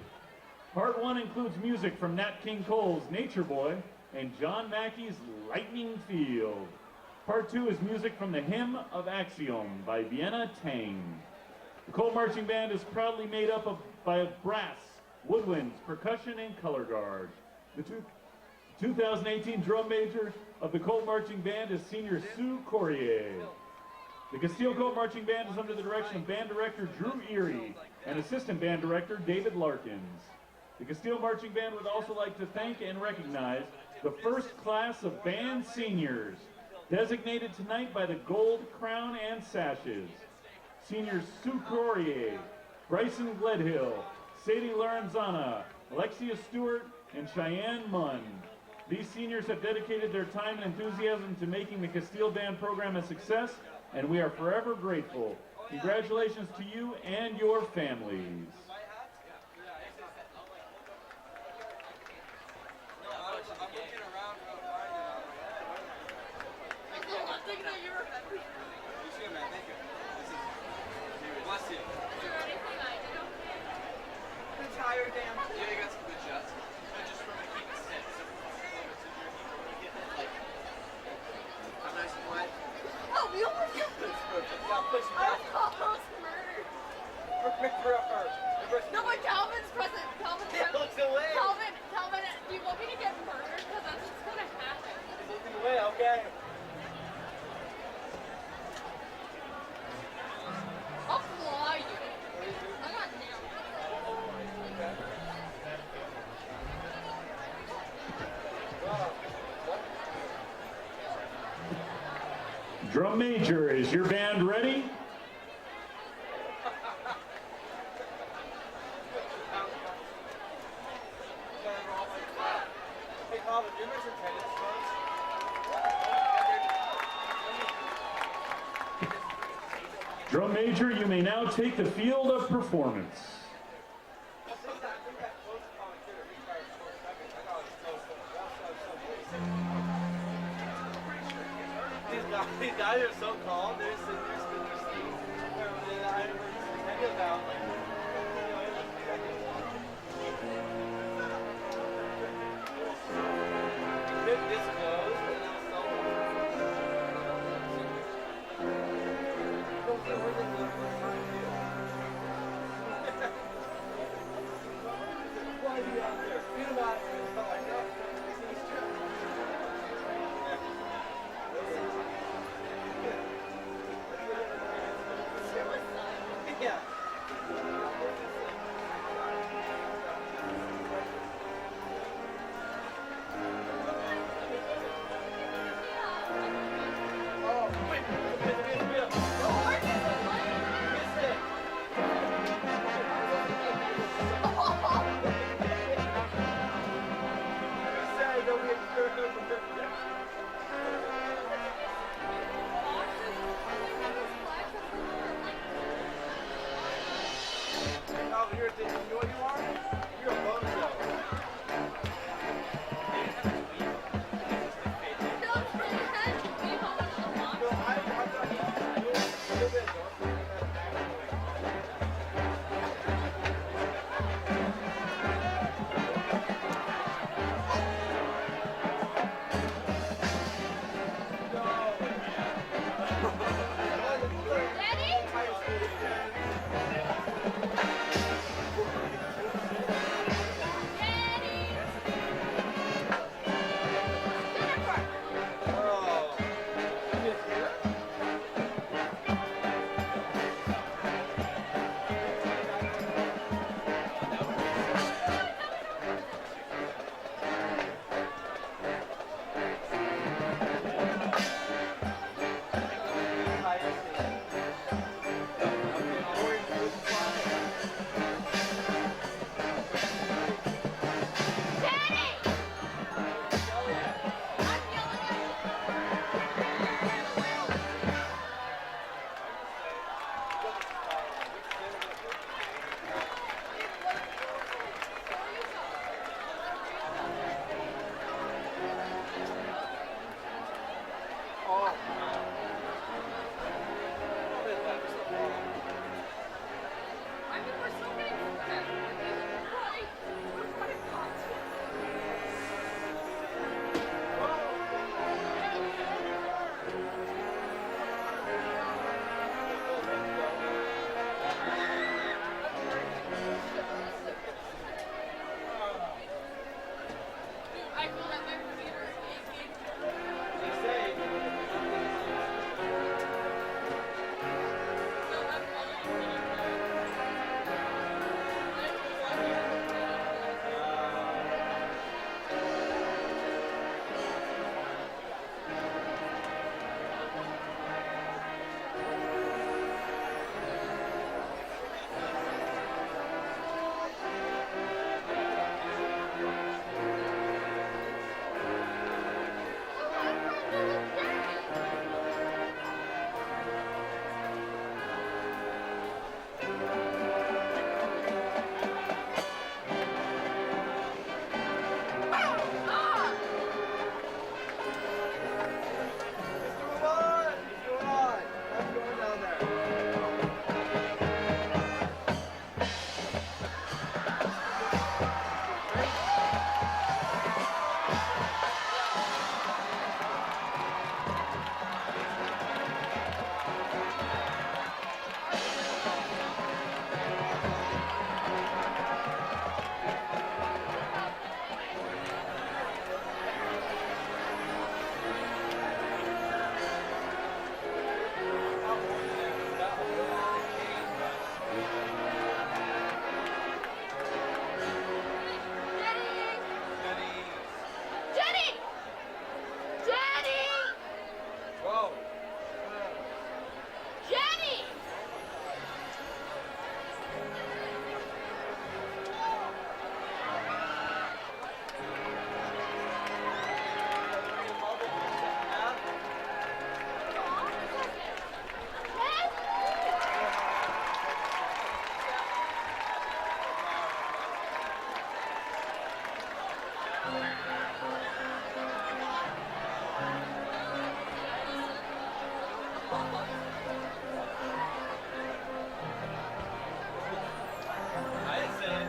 Part 1 includes music from Nat King Cole's Nature Boy and John Mackey's Lightning Field. Part 2 is music from the Hymn of Axiom by Vienna Tang. The Colt Marching Band is proudly made up by brass, woodwinds, percussion, and color guard. The 2018 drum major of the Colt Marching Band is Senior Sue Corrier. The Casteel Colt Marching Band is under the direction of band director Drew Erie and assistant band director David Larkins. The Casteel Marching Band would also like to thank and recognize the first class of band seniors, designated tonight by the Gold Crown and Sashes. Seniors Sue Corrier, Bryson Gledhill, Sadie Lorenzana, Alexia Stewart, and Cheyenne Munn. These seniors have dedicated their time and enthusiasm to making the Casteel Band program a success, and we are forever grateful. Congratulations to you and your families. No, but Calvin's present. Calvin's Calvin, do you want me to get murdered? Because that's what's going to happen. He's looking away, okay. I'll fly you. I'm not down. Drum major, is your band ready? Drum major, you may now take the field of performance. These guys are so calm. They're sitting there spinning their seats. I never pretended about like. This closed and I was so. Don't get where they go first time too. Why are you out there? Feed them out there. Stuff like that. Yeah. I didn't say it.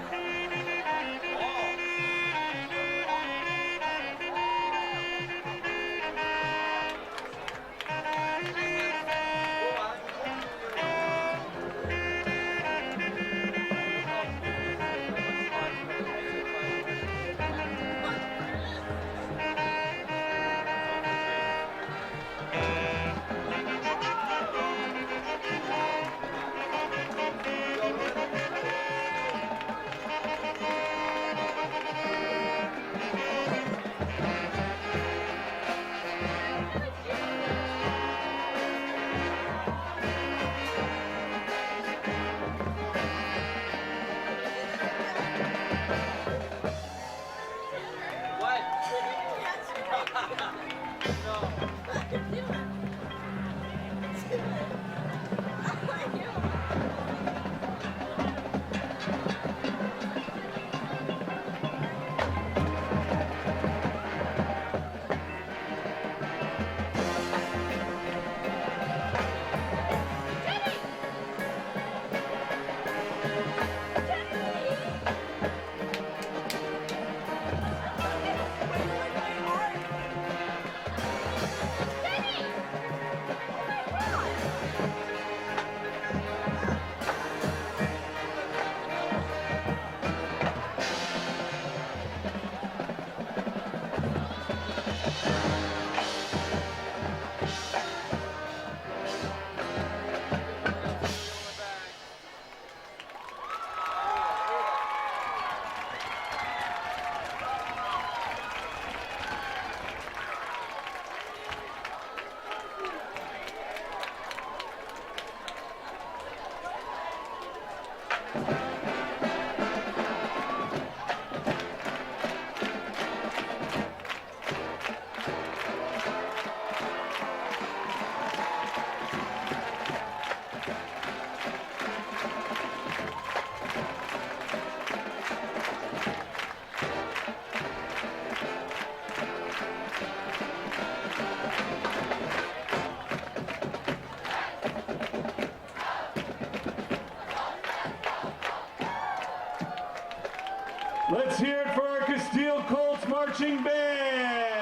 Let's hear it for our Casteel Colts marching band.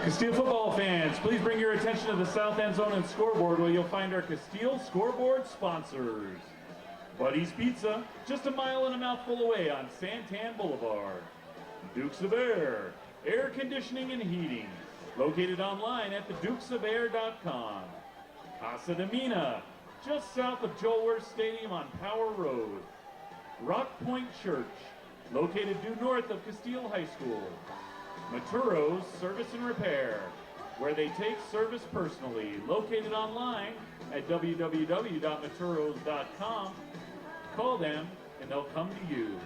Casteel football fans, please bring your attention to the south end zone and scoreboard where you'll find our Casteel scoreboard sponsors. Buddy's Pizza, just a mile and a mouthful away on Santan Boulevard. Dukes of Air, air conditioning and heating, located online at thedukesofair.com. Casa de Mina, just south of Joel Worth Stadium on Power Road. Rock Point Church, located due north of Casteel High School. Maturo's Service and Repair, where they take service personally, located online at www.maturos.com. Call them and they'll come to you.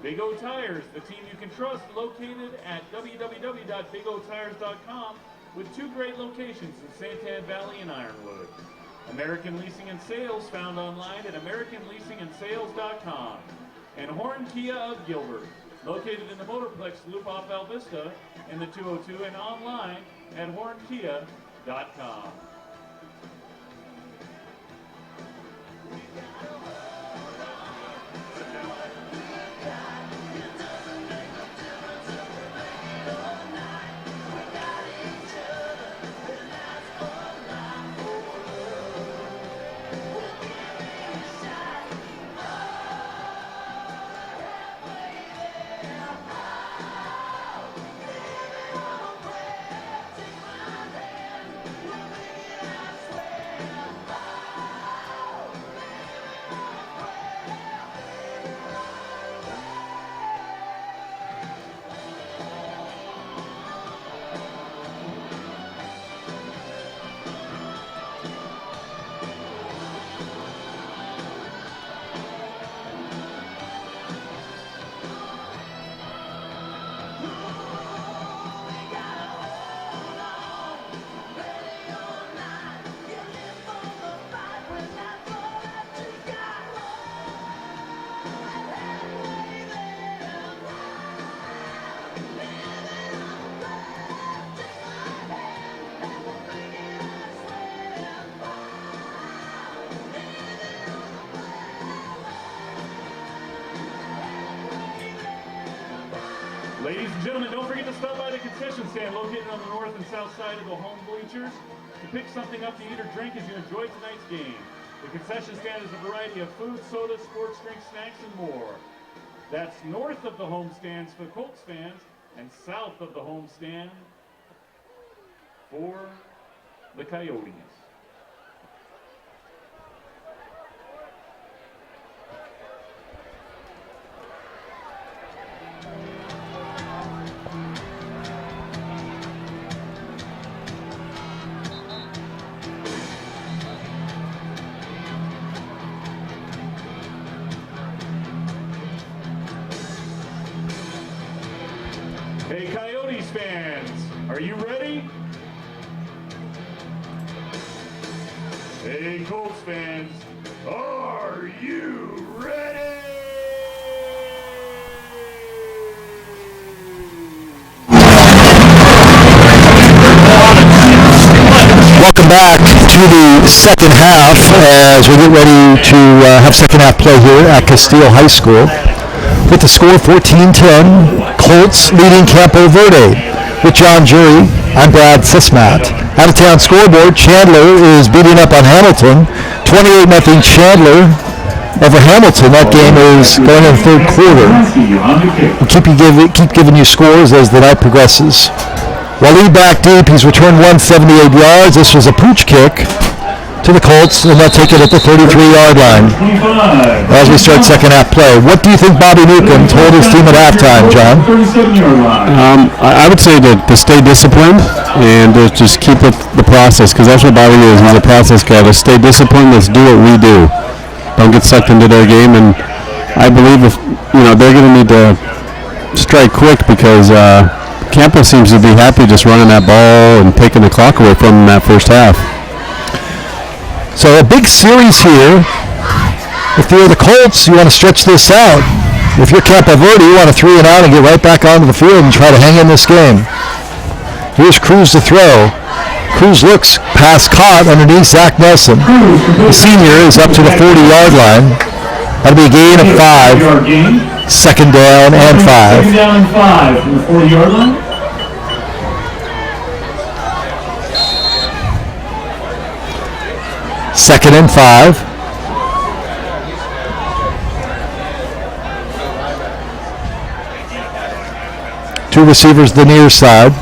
Big O Tires, the team you can trust, located at www.bigotires.com with two great locations in Santan Valley and Ironwood. American Leasing and Sales, found online at americanleasingandsales.com. And Horn Kia of Gilbert, located in the Motorplex Loop off El Vista in the 202 and online at hornkia.com. Ladies and gentlemen, don't forget to stop by the concession stand located on the north and south side of the home bleachers to pick something up to eat or drink as you enjoy tonight's game. The concession stand is a variety of food, soda, sports drinks, snacks, and more. That's north of the home stands for Colts fans and south of the home stand for the Coyotes. Hey, Coyotes fans, are you ready? Hey, Colts fans, are you ready? Welcome back to the second half as we get ready to have second half play here at Casteel High School. With the score 14-10, Colts leading Campo Verde. With John Jury, I'm Brad Sismat. Out of town scoreboard, Chandler is beating up on Hamilton. 28-0 Chandler over Hamilton. That game is going in the third quarter. We'll keep giving you scores as the night progresses. Waleed back deep. He's returned 178 yards. This was a pooch kick to the Colts, and they'll take it at the 33-yard line as we start second half play. What do you think Bobby Newcomb told his team at halftime, John? I would say to stay disciplined and to just keep with the process, because that's what Bobby is. He's a process guy. To stay disciplined, let's do what we do. Don't get sucked into their game, and I believe if they're going to need to strike quick because Campo seems to be happy just running that ball and taking the clock away from them in that first half. So a big series here. If you're the Colts, you want to stretch this out. If you're Campo Verde, you want to 3 and out and get right back onto the field and try to hang in this game. Here's Cruz to throw. Cruz looks, pass caught underneath Zach Nelson. The senior is up to the 40-yard line. That'll be a gain of 5. Second down and 5. Second down and 5 from the 40-yard line. Second and 5. Two receivers the near side.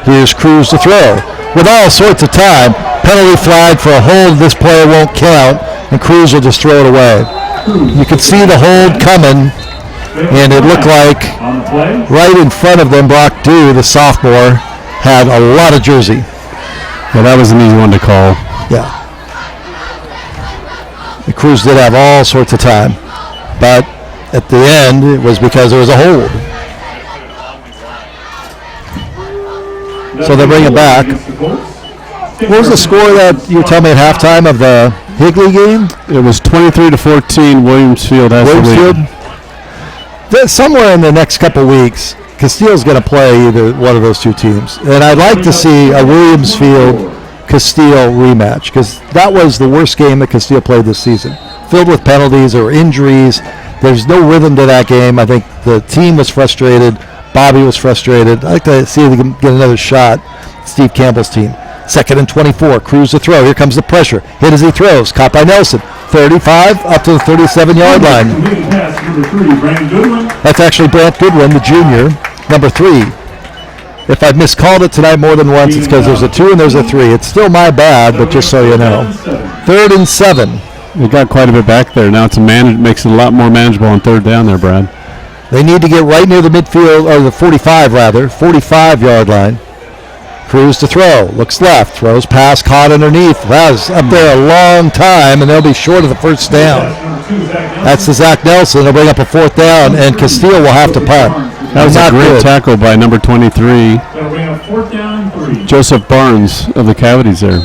Here's Cruz to throw. With all sorts of time, penalty flag for a hold. This player won't count, and Cruz will just throw it away. You could see the hold coming, and it looked like right in front of them, Brock Dew, the sophomore, had a lot of jersey. Yeah, that was an easy one to call. Yeah. The Cruz did have all sorts of time, but at the end, it was because there was a hold. So they bring it back. What was the score that you told me at halftime of the Higley game? It was 23-14. Williamsfield has the lead. Somewhere in the next couple weeks, Casteel's going to play either one of those two teams, and I'd like to see a Williamsfield-Casteel rematch because that was the worst game that Casteel played this season, filled with penalties or injuries. There's no rhythm to that game. I think the team was frustrated. Bobby was frustrated. I'd like to see if they can get another shot. Steve Campbell's team. Second and 24. Cruz to throw. Here comes the pressure. Hit as he throws. Caught by Nelson. 35 up to the 37-yard line. That's actually Brant Goodwin, the junior, number 3. If I've miscalled it tonight more than once, it's because there's a 2 and there's a 3. It's still my bad, but just so you know. 3rd and 7. We got quite a bit back there. Now makes it a lot more manageable on 3rd down there, Brad. They need to get right near the midfield, or the 45-yard line. Cruz to throw. Looks left. Throws pass. Caught underneath. Was up there a long time, and they'll be short of the first down. That's the Zach Nelson. They'll bring up a 4th down, and Casteel will have to punt. That was a great tackle by number 23. Joseph Barnes of the Coyotes there.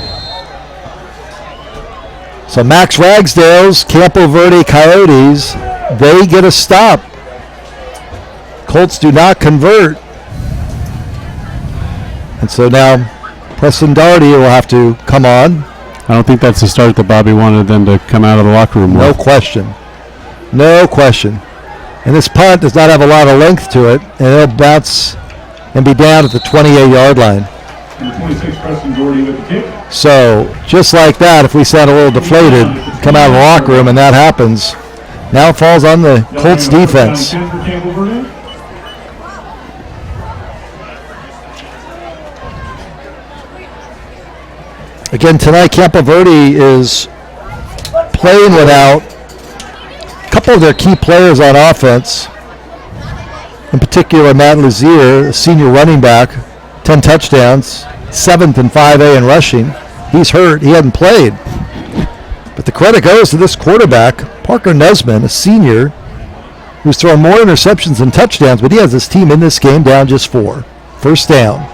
So Max Ragsdale's Campo Verde Coyotes, they get a stop. Colts do not convert. And so now Preston Doherty will have to come on. I don't think that's the start that Bobby wanted them to come out of the locker room with. No question. No question. And this punt does not have a lot of length to it, and it'll bounce and be down at the 28-yard line. Number 26, Preston Gordy with the kick. So just like that, if we sound a little deflated, come out of the locker room and that happens, now it falls on the Colts defense. Again, tonight, Campo Verde is playing without a couple of their key players on offense. In particular, Matt Lazier, a senior running back, 10 touchdowns, 7th in 5A in rushing. He's hurt. He hadn't played. But the credit goes to this quarterback, Parker Nesman, a senior, who's thrown more interceptions than touchdowns, but he has his team in this game down just 4. First down.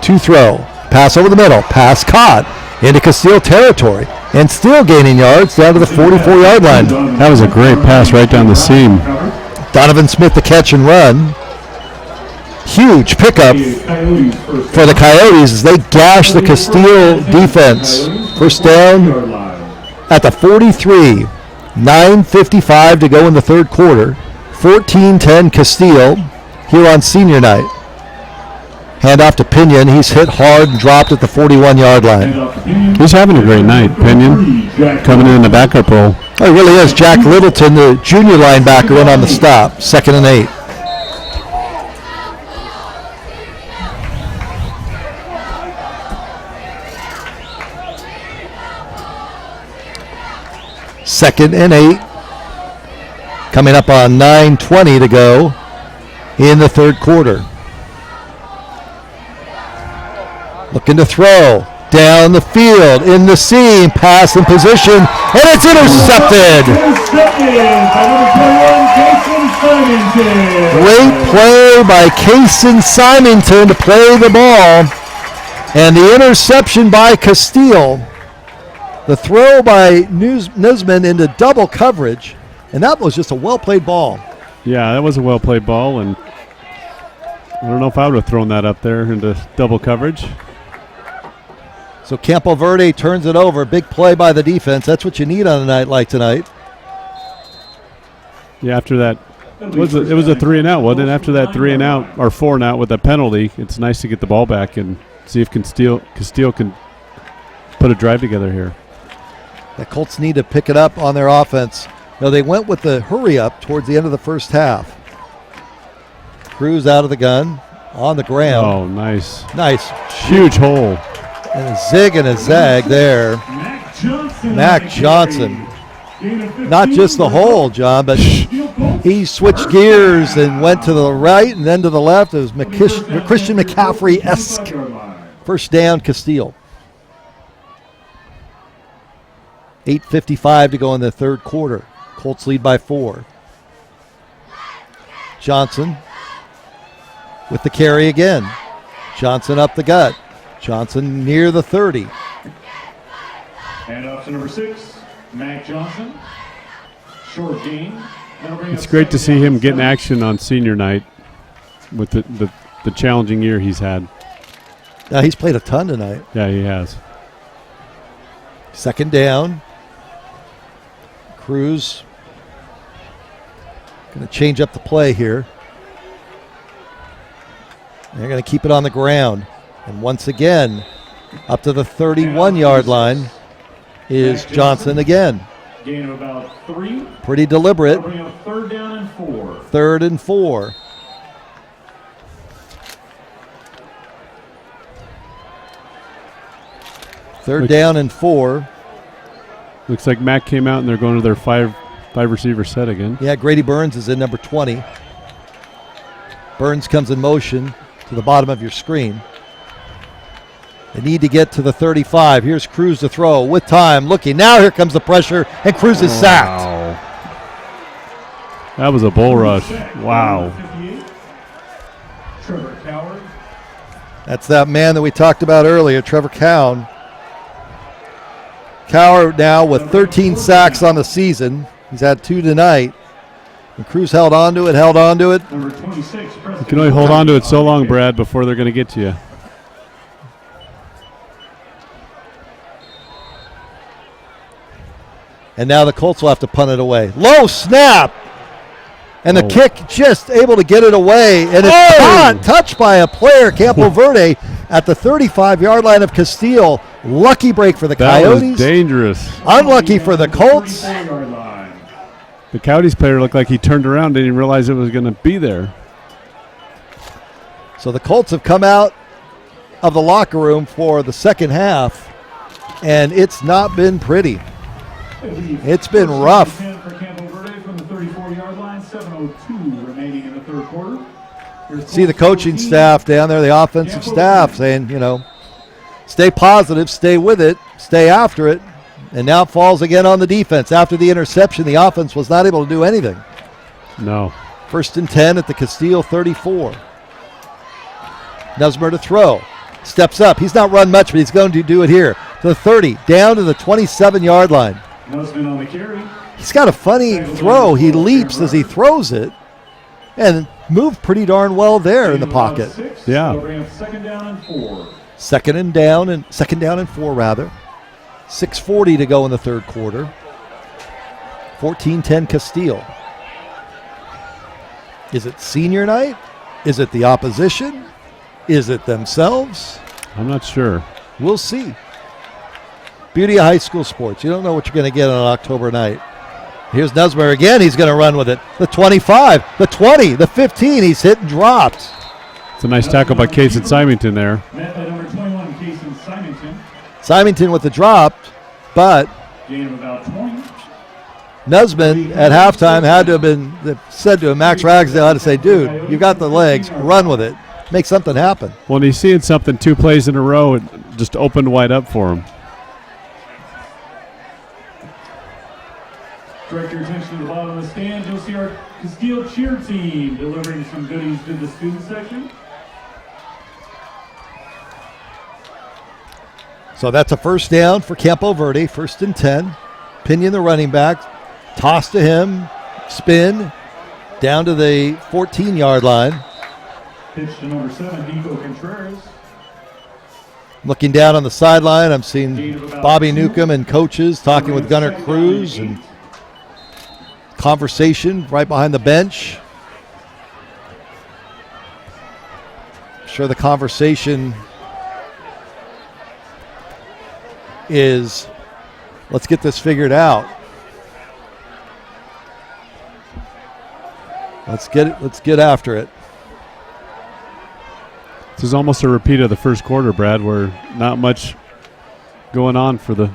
2 throw. Pass over the middle. Pass caught into Casteel territory. And still gaining yards down to the 44-yard line. That was a great pass right down the seam. Donovan Smith the catch and run. Huge pickup for the Coyotes as they gash the Casteel defense. First down at the 43. 9:55 to go in the third quarter. 14-10 Casteel here on senior night. Handoff to Pinion. He's hit hard and dropped at the 41-yard line. He's having a great night, Pinion, coming in the backup role. Oh, he really is. Jack Littleton, the junior linebacker, in on the stop. 2nd and 8. Second and 8. Coming up on 9:20 to go in the third quarter. Looking to throw down the field in the seam, pass in position, and it's intercepted. Great play by Kaysen Symington to play the ball, and the interception by Casteel. The throw by Nesman into double coverage, and that was just a well-played ball. Yeah, that was a well-played ball, and I don't know if I would have thrown that up there into double coverage. So Campo Verde turns it over. Big play by the defense. That's what you need on a night like tonight. Yeah, after that, it was a 3-and-out, wasn't it? After that 3-and-out, or 4-and-out with that penalty, it's nice to get the ball back and see if Casteel can put a drive together here. The Colts need to pick it up on their offense. No, they went with the hurry-up towards the end of the first half. Cruz out of the gun, on the ground. Oh, nice. Nice. Huge hole. And a zig and a zag there. Mac Johnson. Not just the hole, John, but he switched gears and went to the right and then to the left. It was Christian McCaffrey-esque. First down, Casteel. 8:55 to go in the third quarter. Colts lead by 4. Johnson with the carry again. Johnson up the gut. Johnson near the 30. And off to number 6, Mac Johnson. Short gain. It's great to see him getting action on senior night with the challenging year he's had. Now he's played a ton tonight. Yeah, he has. Second down. Cruz going to change up the play here. They're going to keep it on the ground. And once again, up to the 31-yard line is Johnson again. Gain of about 3. Pretty deliberate. Bring up 3rd down and 4. 3rd and 4. Third down and 4. Looks like Mac came out and they're going to their five receiver set again. Yeah, Grady Burns is in number 20. Burns comes in motion to the bottom of your screen. They need to get to the 35. Here's Cruz to throw with time. Looking. Now here comes the pressure, and Cruz is sacked. Wow. That was a bull rush. Wow. Trevor Coward. That's that man that we talked about earlier, Trevor Cowan. Coward now with 13 sacks on the season. He's had 2 tonight. And Cruz held on to it. Number 26, You can only hold on to it so long, Brad, before they're going to get to you. And now the Colts will have to punt it away. Low snap. And the kick just able to get it away. And it's caught, touched by a player, Campo Verde, at the 35-yard line of Casteel. Lucky break for the Coyotes. That was dangerous. Unlucky for the Colts. The Coyotes player looked like he turned around, didn't even realize it was going to be there. So the Colts have come out of the locker room for the second half, and it's not been pretty. It's been rough. For Campo Verde from the 34-yard line, 7:02 remaining in the third quarter. See the coaching staff down there, the offensive staff saying, stay positive, stay with it, stay after it. And now it falls again on the defense. After the interception, the offense was not able to do anything. No. 1st and 10 at the Casteel 34. Nesmer to throw. Steps up. He's not run much, but he's going to do it here. To the 30, down to the 27-yard line. Nesman on the carry. He's got a funny throw. He leaps as he throws it and moved pretty darn well there in the pocket. Yeah. Second down and 4. Second down and 4 rather. 6:40 to go in the third quarter. 14-10 Casteel. Is it senior night? Is it the opposition? Is it themselves? I'm not sure. We'll see. Beauty of high school sports. You don't know what you're going to get on an October night. Here's Nesmer again. He's going to run with it. The 25, the 20, the 15. He's hit and dropped. It's a nice tackle by Cason Symington there. Met by number 21, Cason Symington. Symington with the drop, but Gain of about 20. Nesman at halftime had to have been said to him, Max Ragsdale had to say, dude, you got the legs, run with it. Make something happen. Well, and he's seeing something 2 plays in a row. It just opened wide up for him. Direct your attention to the bottom of the stand. You'll see our Casteel cheer team delivering some goodies to the student section. So that's a first down for Campo Verde, 1st and 10. Pinion the running back, toss to him, spin, down to the 14-yard line. Pitch to number 7, Nico Contreras. Looking down on the sideline, I'm seeing Bobby Newcomb and coaches talking with Gunnar Cruz and conversation right behind the bench. I'm sure the conversation is, let's get this figured out. Let's get after it. This is almost a repeat of the first quarter, Brad, where not much going on for the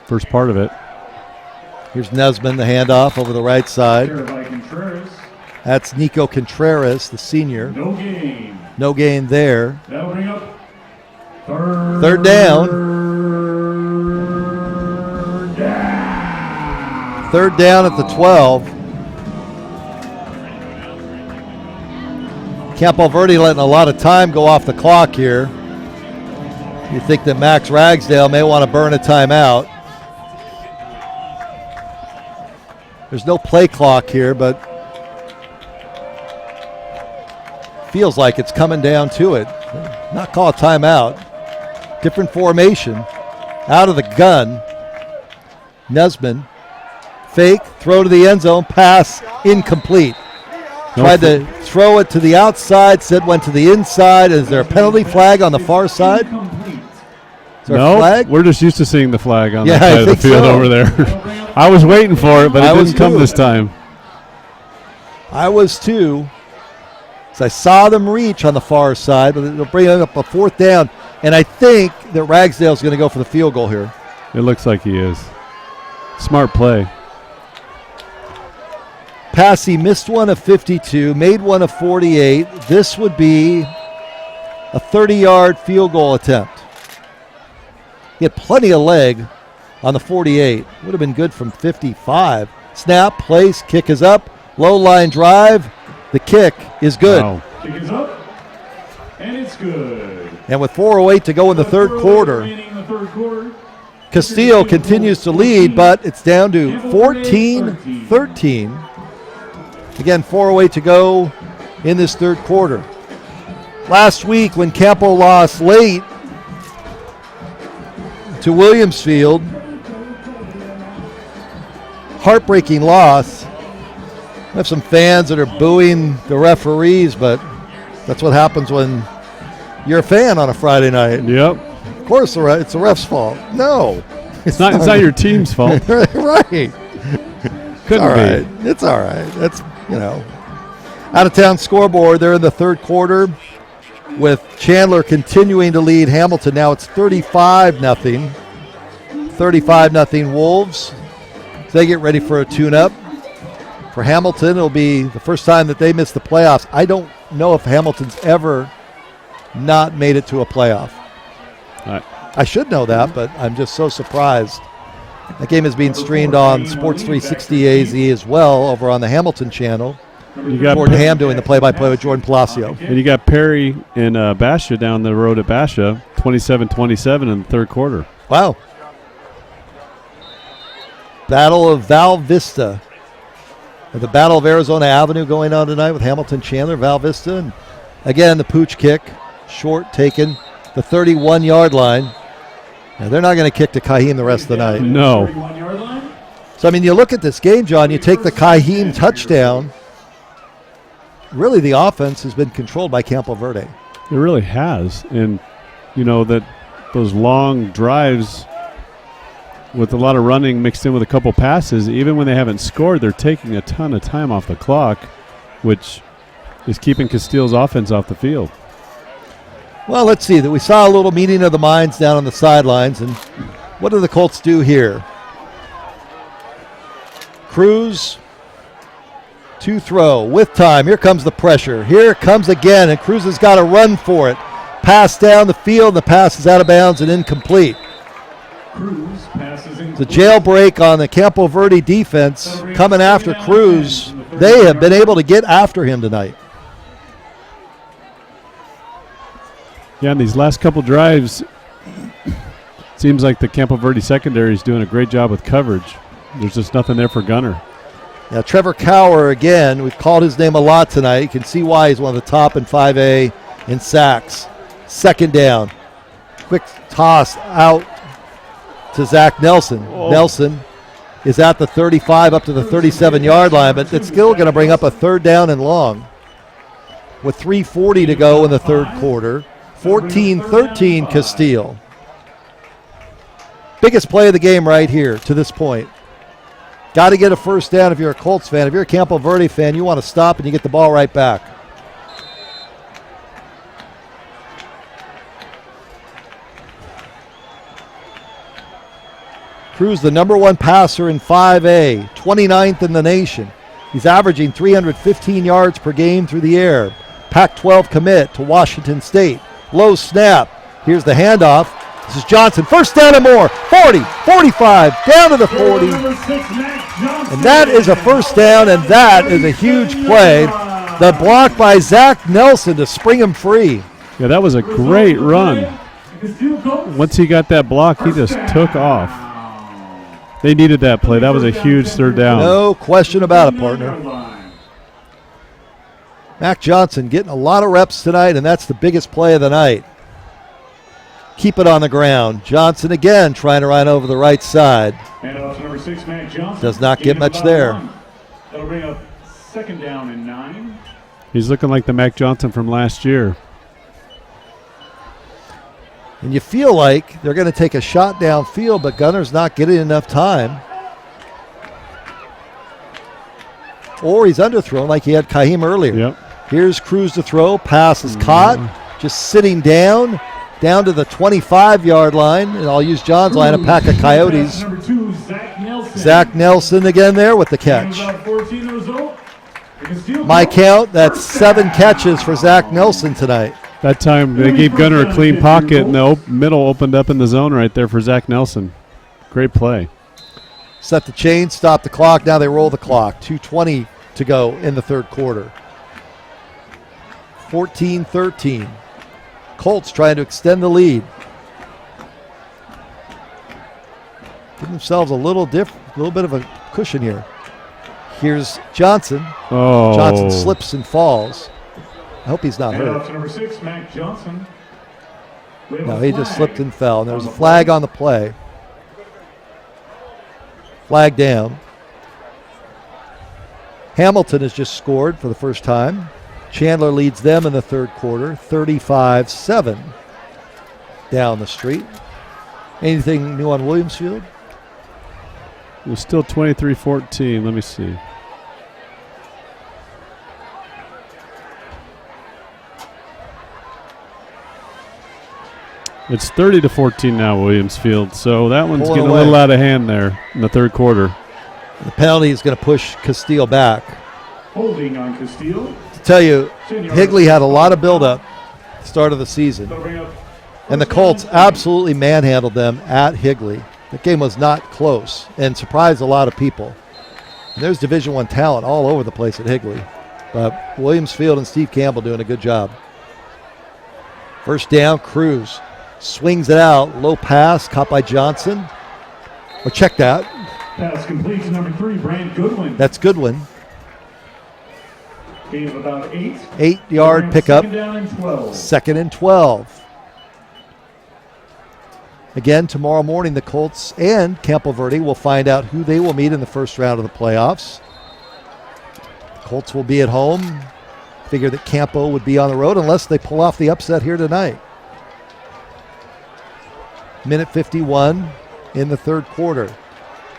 first part of it. Here's Nesman, the handoff over the right side. That's Nico Contreras, the senior. No gain. No gain there. That'll bring up third down. Third down at the 12. Campo Verde letting a lot of time go off the clock here. You think that Max Ragsdale may want to burn a timeout. There's no play clock here, but feels like it's coming down to it. Not call a timeout. Different formation. Out of the gun. Nesman. Fake, throw to the end zone, pass incomplete. Tried to throw it to the outside, said went to the inside. Is there a penalty flag on the far side? Is there a flag? We're just used to seeing the flag on that I side of the think field so. over there. I was waiting for it, but it didn't come too. this time. I was too. So I saw them reach on the far side, but it'll bring up a fourth down. And I think that Ragsdale's going to go for the field goal here. It looks like he is. Smart play. Passy missed one of 52, made one of 48. This would be a 30-yard field goal attempt. He had plenty of leg on the 48. Would have been good from 55. Snap, place, kick is up. Low line drive. The kick is good. Wow. Kick is up, and it's good. And with 4:08 to go in the third quarter, Casteel continues to lead, but it's down to 14-13. Again, 4:08 to go in this third quarter. Last week when Campo lost late to Williamsfield, heartbreaking loss. I have some fans that are booing the referees, but that's what happens when you're a fan on a Friday night. Yep. Of course, it's the ref's fault. No. It's not your team's fault. Right. Couldn't be. It's all right. That's, out of town scoreboard. They're in the third quarter with Chandler continuing to lead Hamilton. Now it's 35-0. 35-0 Wolves. They get ready for a tune-up. For Hamilton, it'll be the first time that they miss the playoffs. I don't know if Hamilton's ever not made it to a playoff. I should know that, but I'm just so surprised. That game is being streamed on Sports 360 AZ as well over on the Hamilton channel. You got Gordon Ham doing the play-by-play with Jordan Palacio. And you got Perry and Basha down the road at Basha, 27-27 in the third quarter. Wow. Battle of Val Vista. The Battle of Arizona Avenue going on tonight with Hamilton Chandler, Val Vista. And again, the pooch kick, short taken, the 31-yard line. Now, they're not going to kick to Kaheem the rest of the night. No. So, you look at this game, John, you take the Kaheem touchdown. Really, the offense has been controlled by Campo Verde. It really has. And, that those long drives with a lot of running mixed in with a couple passes, even when they haven't scored, they're taking a ton of time off the clock, which is keeping Casteel's offense off the field. Well, let's see. We saw a little meeting of the minds down on the sidelines, and what do the Colts do here? Cruz to throw with time. Here comes the pressure. Here it comes again, and Cruz has got to run for it. Pass down the field, the pass is out of bounds and incomplete. The jailbreak on the Campo Verde defense coming after Cruz. They have been able to get after him tonight. Yeah, in these last couple drives, seems like the Campo Verde secondary is doing a great job with coverage. There's just nothing there for Gunner. Now, Trevor Cower, again, we've called his name a lot tonight. You can see why he's one of the top in 5A in sacks. Second down. Quick toss out to Zach Nelson. Nelson is at the 35 up to the 37-yard line, but it's still going to bring up a third down and long with 3:40 to go in the third quarter. 14-13 Casteel. Biggest play of the game right here to this point. Got to get a first down if you're a Colts fan. If you're a Campo Verde fan, you want to stop and you get the ball right back. Cruz, the number one passer in 5A, 29th in the nation. He's averaging 315 yards per game through the air. Pac-12 commit to Washington State. Low snap. Here's the handoff. This is Johnson. First down and more. 40, 45, down to the 40. And that is a first down, and that is a huge play. The block by Zach Nelson to spring him free. Yeah, that was a great run. Once he got that block, he just took off. They needed that play. That was a huge third down. No question about it, partner. Mac Johnson getting a lot of reps tonight, and that's the biggest play of the night. Keep it on the ground. Johnson again trying to run over the right side. Number 6, Mac Johnson. Does not get much there. That'll bring up second down and 9. He's looking like the Mac Johnson from last year. And you feel like they're going to take a shot downfield, but Gunner's not getting enough time. Or he's underthrown like he had Kaheem earlier. Yep. Here's Cruz to throw. Pass is caught. Just sitting down to the 25-yard line. And I'll use John's line, a pack of Coyotes. Number 2, Zach Nelson. Zach Nelson again there with the catch. My count, that's 7 catches for Zach Nelson tonight. That time they gave Gunner a clean pocket, and the middle opened up in the zone right there for Zach Nelson. Great play. Set the chain, stop the clock. Now they roll the clock. 2:20 to go in the third quarter. 14-13. Colts trying to extend the lead. Give themselves a little bit of a cushion here. Here's Johnson. Oh. Johnson slips and falls. I hope he's not hurt. Number 6, Mac Johnson. No, he just slipped and fell. And there was a flag on the play. Flag down. Hamilton has just scored for the first time. Chandler leads them in the third quarter, 35-7 down the street. Anything new on Williamsfield? It was still 23-14. Let me see. It's 30-14 now, Williamsfield. So that one's Pulling getting away. a little out of hand there in the third quarter. The penalty is going to push Casteel back. Holding on Casteel. To tell you, Higley had a lot of buildup at the start of the season. They'll bring up And the Colts absolutely manhandled them at Higley. The game was not close and surprised a lot of people. And there's Division I talent all over the place at Higley. But Williamsfield and Steve Campbell doing a good job. First down, Cruz swings it out. Low pass, caught by Johnson. Or check that. pass complete to number 3, Brant Goodwin. That's Goodwin. Gain of about 8. 8-yard pickup. Second down and 12. Second and 12. Again, tomorrow morning, the Colts and Campo Verde will find out who they will meet in the first round of the playoffs. The Colts will be at home. Figure that Campo would be on the road unless they pull off the upset here tonight. Minute 51 in the third quarter.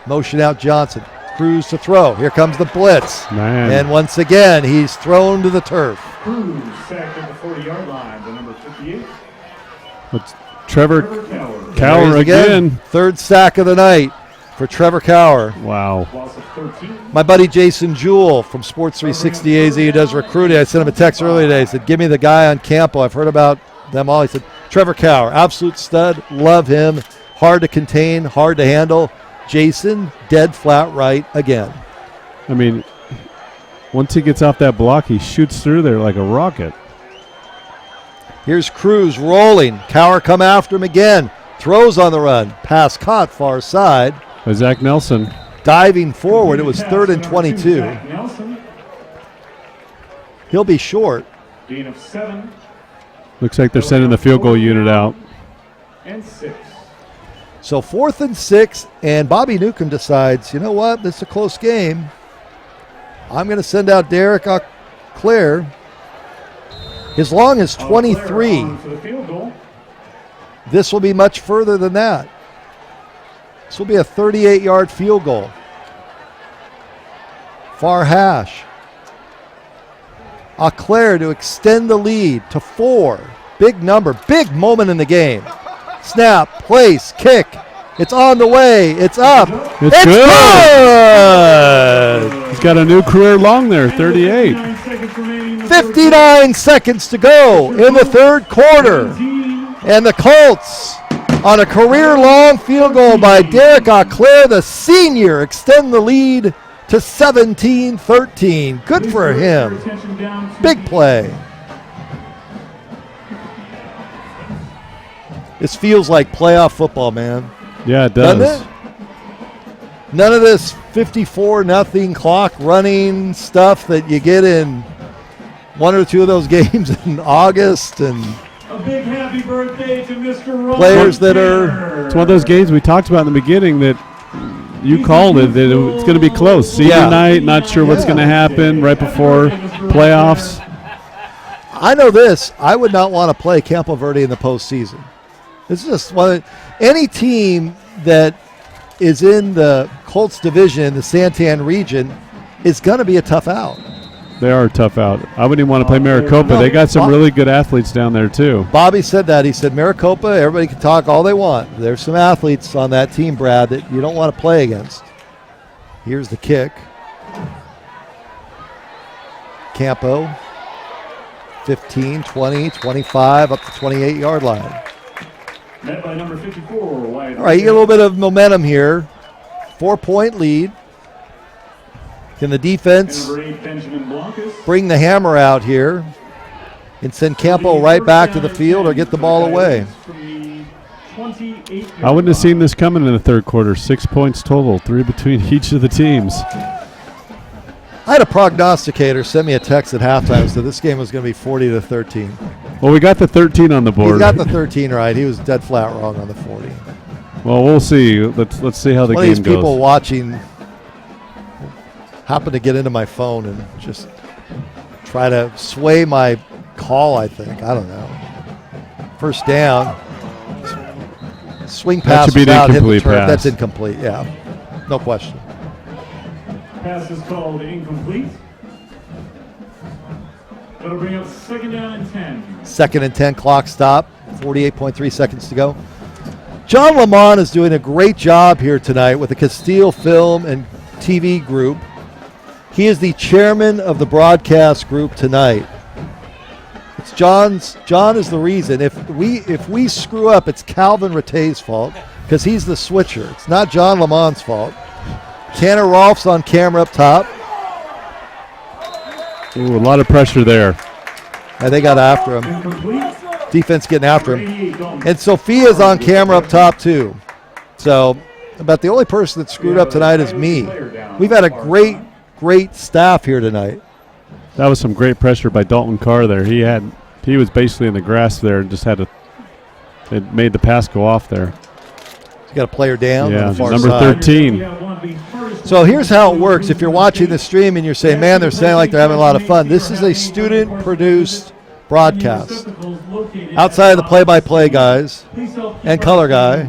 Motion out Johnson. Cruz to throw. Here comes the blitz. Man. And once again, he's thrown to the turf. Cruz sacked at the 40-yard line, the number 58. It's Trevor Cower. Cower There he is again. Third sack of the night for Trevor Cower. Wow. Loss of 13. My buddy Jason Jewell from Sports 360 AZ who does recruiting, I sent him a text earlier today. He said, give me the guy on Campo. I've heard about them all. He said, Trevor Cower, absolute stud. Love him. Hard to contain, hard to handle. Jason, dead flat right again. I mean, once he gets off that block, he shoots through there like a rocket. Here's Cruz rolling. Cower come after him again. Throws on the run. Pass caught far side. By Zach Nelson. Diving forward. It was third and 22. Zach Nelson. He'll be short. Gain of 7 Looks like they're sending the field goal unit out. and 6. So 4th and 6, and Bobby Newcomb decides, you know what, this is a close game. I'm going to send out Derek Auclair as long as 23. On for the field goal. This will be much further than that. This will be a 38-yard field goal. Far hash. Auclair to extend the lead to 4. Big number, big moment in the game. Snap, place, kick. It's on the way. It's up. It's good. He's got a new career long there, 38. 59 seconds remaining in the 59 seconds to go in the third quarter. And the Colts on a career-long field goal by Derek Auclair, the senior, extend the lead to 17-13. Good for him. Big play. This feels like playoff football, man. Yeah, it does. Doesn't it? None of this 54-0 clock running stuff that you get in one or two of those games in August, and A big happy birthday to Mr. Ron players that are. Tanner. It's one of those games we talked about in the beginning that you called it, that it's going to be close. Senior Yeah. night, not sure what's going to happen right before playoffs. I know this. I would not want to play Campo Verde in the postseason. It's just any team that is in the Colts division in the Santan region is going to be a tough out. They are tough out. I wouldn't even want to play Maricopa. They got some really good athletes down there, too. Bobby said that. He said, Maricopa, everybody can talk all they want. There's some athletes on that team, Brad, that you don't want to play against. Here's the kick. Campo, 15, 20, 25, up to 28-yard line. Met by number 54, wide. All right, you get a little bit of momentum here. 4-point lead. Can the defense Number 8, Benjamin Blancas. bring the hammer out here and send Campo right back to the field or get the ball away? I wouldn't have seen this coming in the third quarter. 6 points total, 3 between each of the teams. I had a prognosticator send me a text at halftime, said this game was going to be 40-13. Well, we got the 13 on the board. He got the 13 right. He was dead flat wrong on the 40. Well, we'll see. Let's see how the One game of these people goes. watching happened to get into my phone and just try to sway my call, I think. I don't know. First down. Swing pass should be an without hitting the incomplete turf. pass. That's incomplete, yeah. No question. Pass is called incomplete. That'll bring up 2nd down and 10. 2nd and 10, clock stop. 48.3 seconds to go. John Lamont is doing a great job here tonight with the Casteel Film and TV Group. He is the chairman of the broadcast group tonight. It's John is the reason. If we screw up, it's Calvin Rattay's fault because he's the switcher. It's not John Lamont's fault. Tanner Rolfe's on camera up top. Ooh, a lot of pressure there. And they got after him. Incomplete. Defense getting after him. 88 Dalton. And Sophia's on camera up top too. So about the only person that screwed up tonight is me. We've had a great staff here tonight. That was some great pressure by Dalton Carr there. He was basically in the grass there and just it made the pass go off there. You got a player down on the far number side. 13. So here's how it works. If you're watching the stream and you're saying, man, they're saying like they're having a lot of fun, this is a student-produced broadcast. Outside of the play-by-play guys and color guy,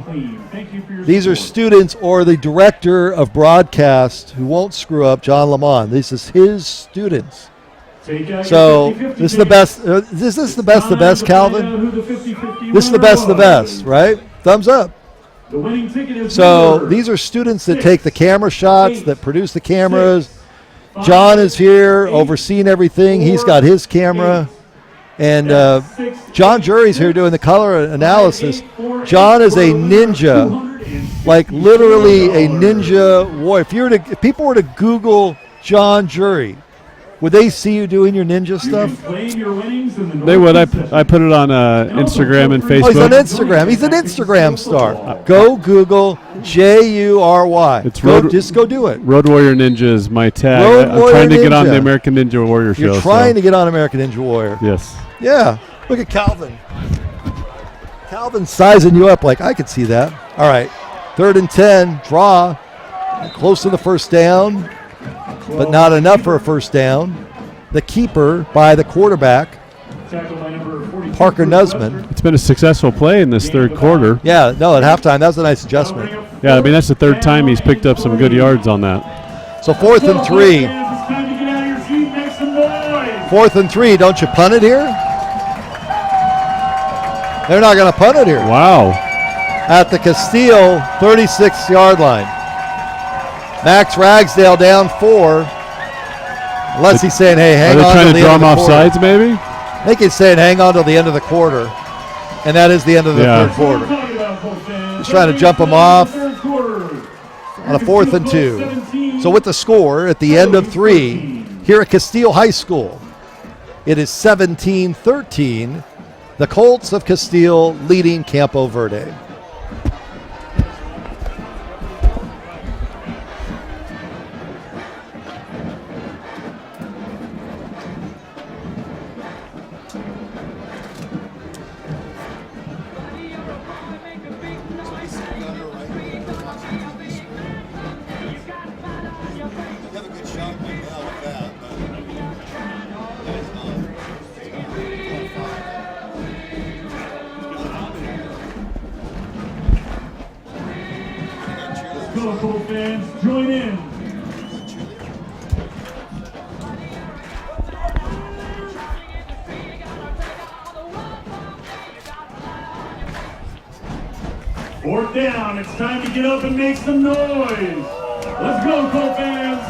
these are students or the director of broadcast who won't screw up, John Lamont. This is his students. So this is the best. Is this the best, Calvin? This is the best, right? Thumbs up. So these are students that take the camera shots, that produce the cameras. John is here overseeing everything. He's got his camera. And John Jury's here doing the color analysis. John is a ninja, like literally a ninja warrior. If people were to Google John Jury, would they see you doing your ninja stuff? They would. I put it on Instagram and Facebook. Oh, he's on Instagram. He's an Instagram star. Go Google Jury. Just go do it. Road Warrior Ninja is my tag. I'm trying to get on the American Ninja Warrior show. You're trying to get on American Ninja Warrior. Yes. Yeah. Look at Calvin. Calvin's sizing you up like I could see that. All right. 3rd and 10. Draw. Close to the first down, but not enough for a first down. The keeper by the quarterback, Parker Nussman. It's been a successful play in this third quarter. Yeah, no, at halftime, that was a nice adjustment. Yeah, I mean, that's the third time he's picked up some good yards on that. So 4th and 3. 4th and 3. Don't you punt it here? They're not going to punt it here. Wow. At the Casteel 36-yard line. Max Ragsdale down 4. Unless he's saying, hey, hang on. Are they trying to draw him off sides, maybe? I think he's saying hang on till the end of the quarter. And that is the end of the third quarter. He's trying to jump him off on a 4th and 2. So with the score at the end of 3 here at Casteel High School, it is 17-13. The Colts of Casteel leading Campo Verde. Colts fans, join in. Fourth down, it's time to get up and make some noise. Let's go, Colts fans.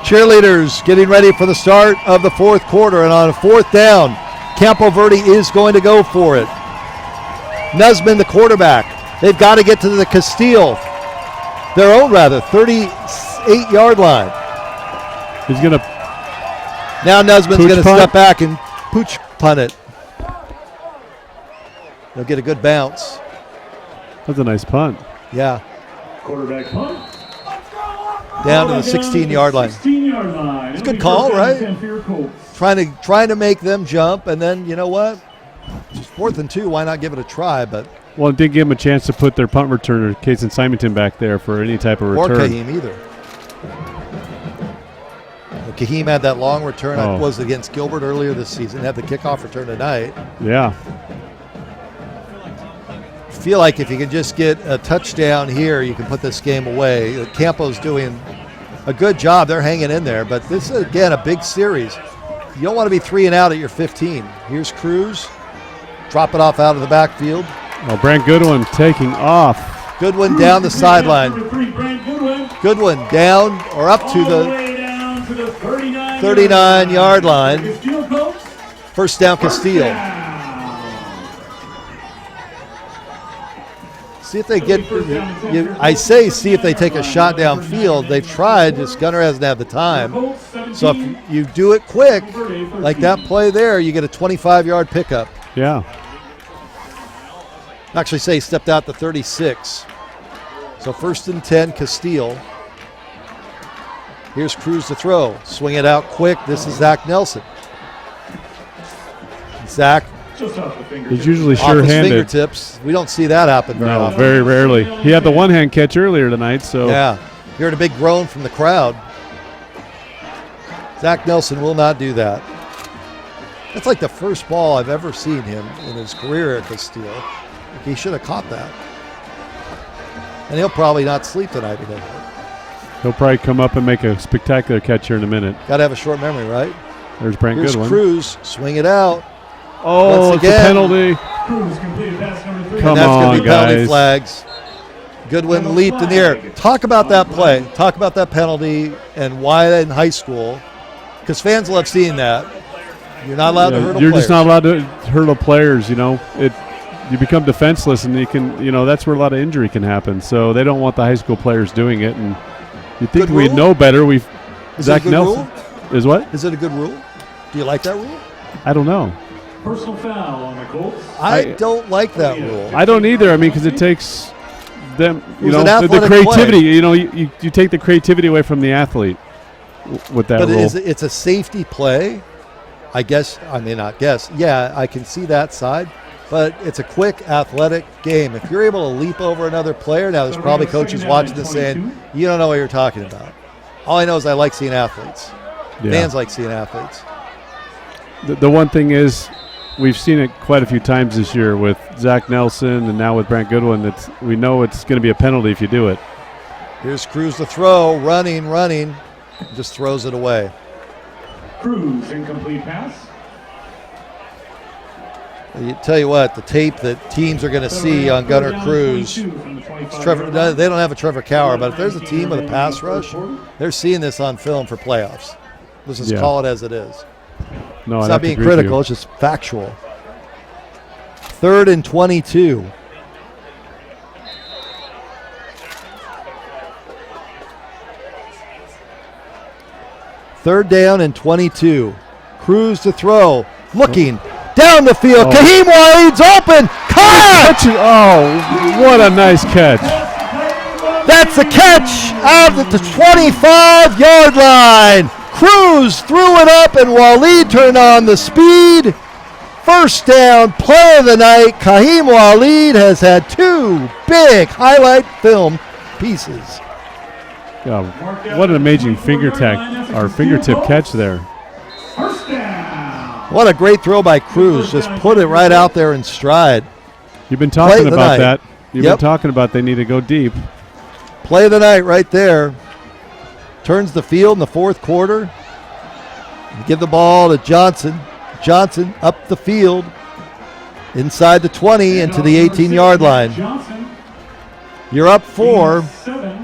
Cheerleaders getting ready for the start of the fourth quarter, and on a 4th down, Campo Verde is going to go for it. Nussman, the quarterback. They've got to get to the Casteel, their own 38-yard line. He's going to. Now Nussman's going to step back and pooch punt it. They'll get a good bounce. That's a nice punt. Yeah. Quarterback punt. Down to the 16-yard line. 16-yard line. It's a good call, right? Trying to make them jump, and then you know what? It's 4th and 2. Why not give it a try? But well, it did give them a chance to put their punt returner, Cason Simonton, back there for any type of return. Or Kahim either. Kahim had that long return. Oh. Was against Gilbert earlier this season. Had the kickoff return tonight. Yeah. Feel like if you can just get a touchdown here, you can put this game away. Campo's doing a good job. They're hanging in there, but this is, again, a big series. You don't want to be 3 and out at your 15. Here's Cruz. Drop it off out of the backfield. Oh, Brant Goodwin taking off. Goodwin down the sideline. Goodwin down or up to the 39-yard line. First down, Casteel. See if they get, I say see if they take a shot downfield. They've tried, this Gunner hasn't had the time. So if you do it quick, like that play there, you get a 25-yard pickup. Yeah. Actually say he stepped out to 36. So 1st and 10, Casteel. Here's Cruz to throw. Swing it out quick. This is Zach Nelson. Zach. He's usually off his sure-handed. fingertips. We don't see that happen very often. Very rarely. He had the one-hand catch earlier tonight, so. Yeah. You heard a big groan from the crowd. Zach Nelson will not do that. That's like the first ball I've ever seen him in his career at Casteel. He should have caught that. And he'll probably not sleep tonight because of it. He'll probably come up and make a spectacular catch here in a minute. Got to have a short memory, right? There's Brant Here's Goodwin. Cruz. Swing it out. Oh, once it's again. a penalty. Come and that's on, going to be penalty guys. flags. Goodwin leaped in the air. Talk about that play. Talk about that penalty and why in high school. Because fans love seeing that. You're not allowed to hurdle You're players. just not allowed to hurdle players, you know. You become defenseless, and you can, that's where a lot of injury can happen. So they don't want the high school players doing it. And you think Good we'd rule? know better. Is Zach it a good Nelson rule? is what? Is it a good rule? Do you like that rule? I don't know. Personal foul on the Colts. I don't like that rule. I don't either. I mean, because it takes them, It was an the athletic creativity. play. You take the creativity away from the athlete with that But rule. it's a safety play. I guess, I may not guess. Yeah, I can see that side. But it's a quick, athletic game. If you're able to leap over another player, now there's probably coaches watching this saying, you don't know what you're talking about. All I know is I like seeing athletes. Yeah. Fans like seeing athletes. The one thing is, we've seen it quite a few times this year with Zach Nelson and now with Brant Goodwin. We know it's going to be a penalty if you do it. Here's Cruz to throw, running, just throws it away. Cruz, incomplete pass. I tell you what, the tape that teams are going to see on Gunner Cruz, Trevor, they don't have a Trevor Cower, but if there's a team with a pass rush, they're seeing this on film for playoffs. Let's just call it as it is. No, it's I'd not have to being agree with critical, you. it's just factual. 3rd and 22. Third down and 22. Cruz to throw. Looking down the field. Kahim Wade's open. Caught! Oh, what a nice catch. That's a catch out at the 25-yard line. Cruz threw it up and Waleed turned on the speed. First down, play of the night. Kahim Waleed has had 2 big highlight film pieces. God, what an amazing fingertip catch there. What a great throw by Cruz. Just put it right out there in stride. You've been talking about night. that. You've been talking about they need to go deep. Play of the night right there. Turns the field in the fourth quarter. Give the ball to Johnson. Johnson up the field. Inside the 20 into the 18-yard line. You're up 4.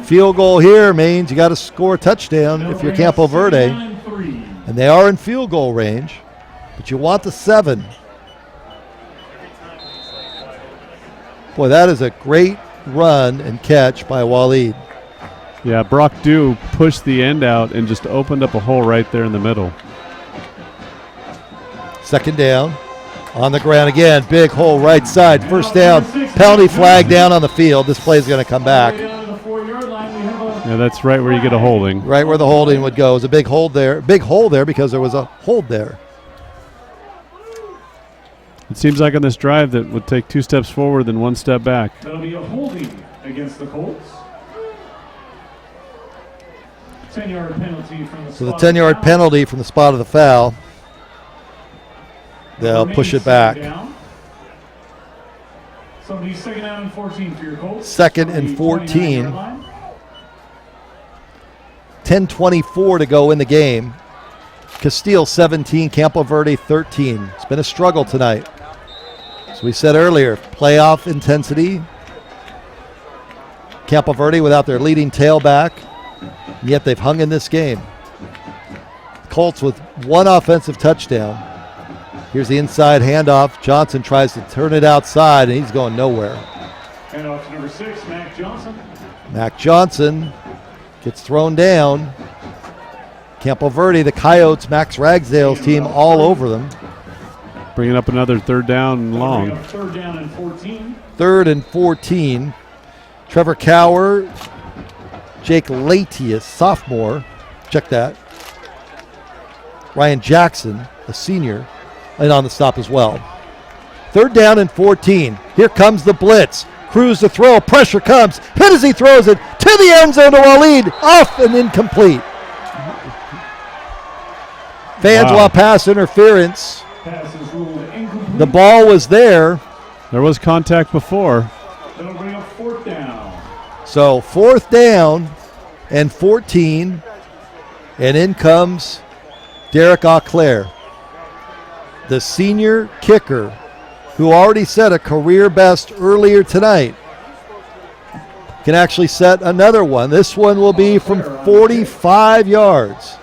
Field goal here means you got to score a touchdown if you're Campo Verde. And they are in field goal range. But you want the 7. Boy, that is a great run and catch by Waleed. Yeah, Brock Dew pushed the end out and just opened up a hole right there in the middle. Second down. On the ground again. Big hole right side. First down. Penalty flag down on the field. This play is going to come back. Yeah, that's right where you get a holding. Right where the holding would go. It was a big hold there. Big hole there because there was a hold there. It seems like on this drive that would take 2 steps forward and 1 step back. That'll be a holding against the Colts. 10-yard penalty from the So the spot of 10-yard foul. penalty from the spot of the foul. They'll Remains push it second back. down. So it'll be second down and 14 for your Colts. Second From and the 14. 29-yard line. 10:24 to go in the game. Casteel 17, Campo Verde 13. It's been a struggle tonight. As we said earlier, playoff intensity. Campo Verde without their leading tailback, and yet they've hung in this game. Colts with one offensive touchdown. Here's the inside handoff. Johnson tries to turn it outside, and he's going nowhere. Handoff to number 6, Mac Johnson. Mac Johnson gets thrown down. Campo Verde, the Coyotes, Max Ragsdale's team all over them. Bringing up another third down and long. Third down and 14. Third and 14. Trevor Cower, Jake Latius, sophomore. Check that. Ryan Jackson, a senior, and on the stop as well. Third down and 14. Here comes the blitz. Cruz to throw. Pressure comes. Hit as he throws it to the end zone to Waleed. Off and incomplete. Fans want pass interference. Pass is ruled incomplete. The ball was there. There was contact before. That'll bring up fourth down. So fourth down and 14. And in comes Derek Auclair, the senior kicker, who already set a career best earlier tonight. Can actually set another one. This one will be from 45 yards.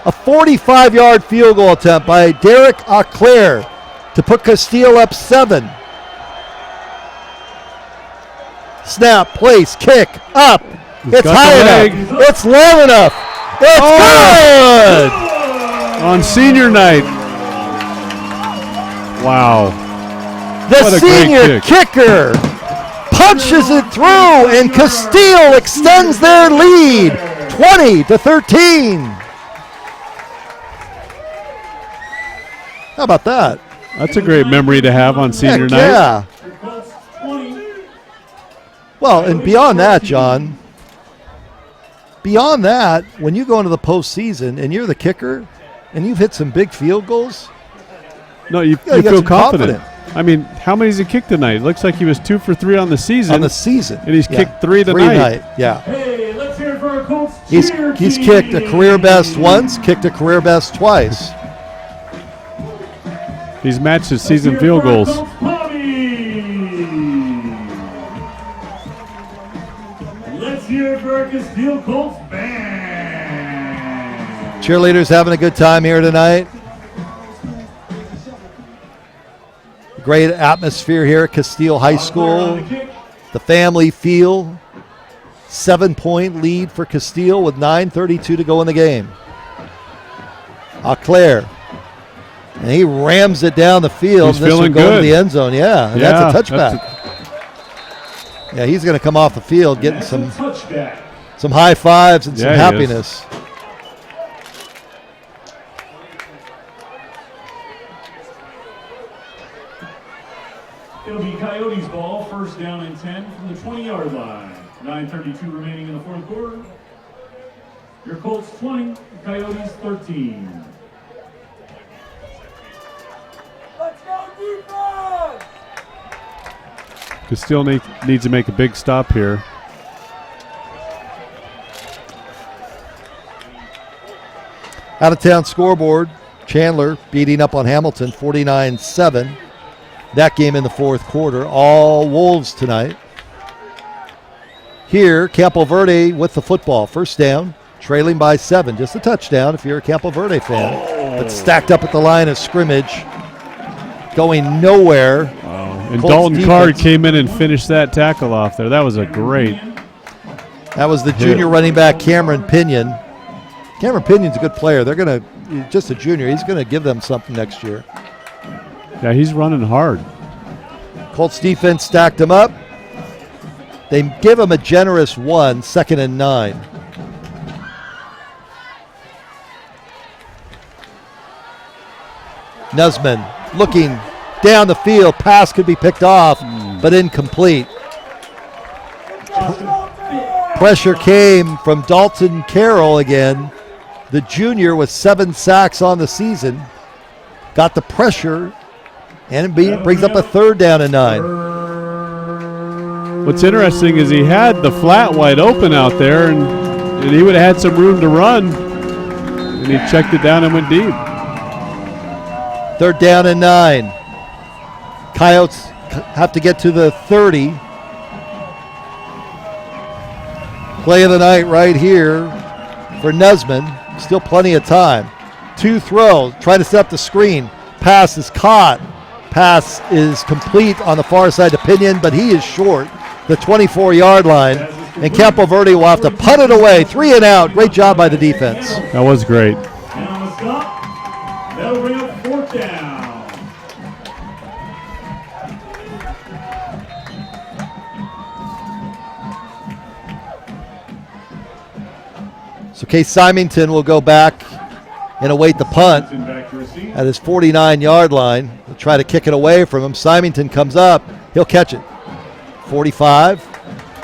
A 45-yard field goal attempt by Derek Auclair to put Casteel up 7. Snap, place, kick, up. It's high enough. It's long enough. It's good! On senior night. Wow. The What a great senior kicker punches it through, and Casteel extends their lead 20-13. How about that? That's a great memory to have on senior Heck night. yeah. Well, and beyond that, John, beyond that, when you go into the postseason and you're the kicker and you've hit some big field goals, No, you you got feel some confident. I mean, how many has he kicked tonight? Looks like he was 2 for 3 on the season. on the season. And he's Yeah. kicked 3 tonight. Yeah. Hey, let's hear it for our Colts. He's kicked a career best once, kicked a career best twice. He's matched his season field goals. Let's hear it for our Casteel Colts band. Cheerleaders having a good time here tonight. Great atmosphere here at Casteel High School. The family feel. 7-point lead for Casteel with 9:32 to go in the game. Auclair. And he rams it down the field. He's and this will feeling go into good. the end zone. Yeah, and Yeah, that's a touchback. Yeah, he's going to come off the field getting some high fives and some Yeah, he is. happiness. It'll be Coyotes ball, first down and 10 from the 20-yard line. 9:32 remaining in the fourth quarter. Your Colts 20, Coyotes 13. Let's go defense! Casteel needs to make a big stop here. Out of town scoreboard, Chandler beating up on Hamilton 49-7. That game in the fourth quarter, all Wolves tonight. Here, Campo Verde with the football. First down, trailing by 7. Just a touchdown if you're a Campo Verde fan. But stacked up at the line of scrimmage, going nowhere. Wow. And Colts Dalton defense. Card came in and finished that tackle off there. That was a great. That was the junior running back, Cameron Pinion. Cameron Pinion's a good player. They're going to, just a junior, he's going to give them something next year. Yeah, he's running hard. Colts defense stacked him up. They give him a generous 1, 2nd and 9. Nusman looking down the field. Pass could be picked off, but incomplete. pressure came from Dalton Carroll again, the junior with 7 sacks on the season. Got the pressure, and it brings up a 3rd down and 9. What's interesting is he had the flat wide open out there, and he would have had some room to run, and he checked it down and went deep. 3rd down and 9. Coyotes have to get to the 30. Play of the night right here for Nesman. Still plenty of time. 2 throws, trying to set up the screen. Pass is caught. Pass is complete on the far side to Pinion, but he is short, the 24-yard line. And Campo Verde will have to punt it away. 3 and out. Great job by the defense. That was great. And on the stop, that'll bring up 4th down. So Case Symington will go back and await the punt at his 49-yard line. They'll try to kick it away from him. Symington comes up. He'll catch it. 45.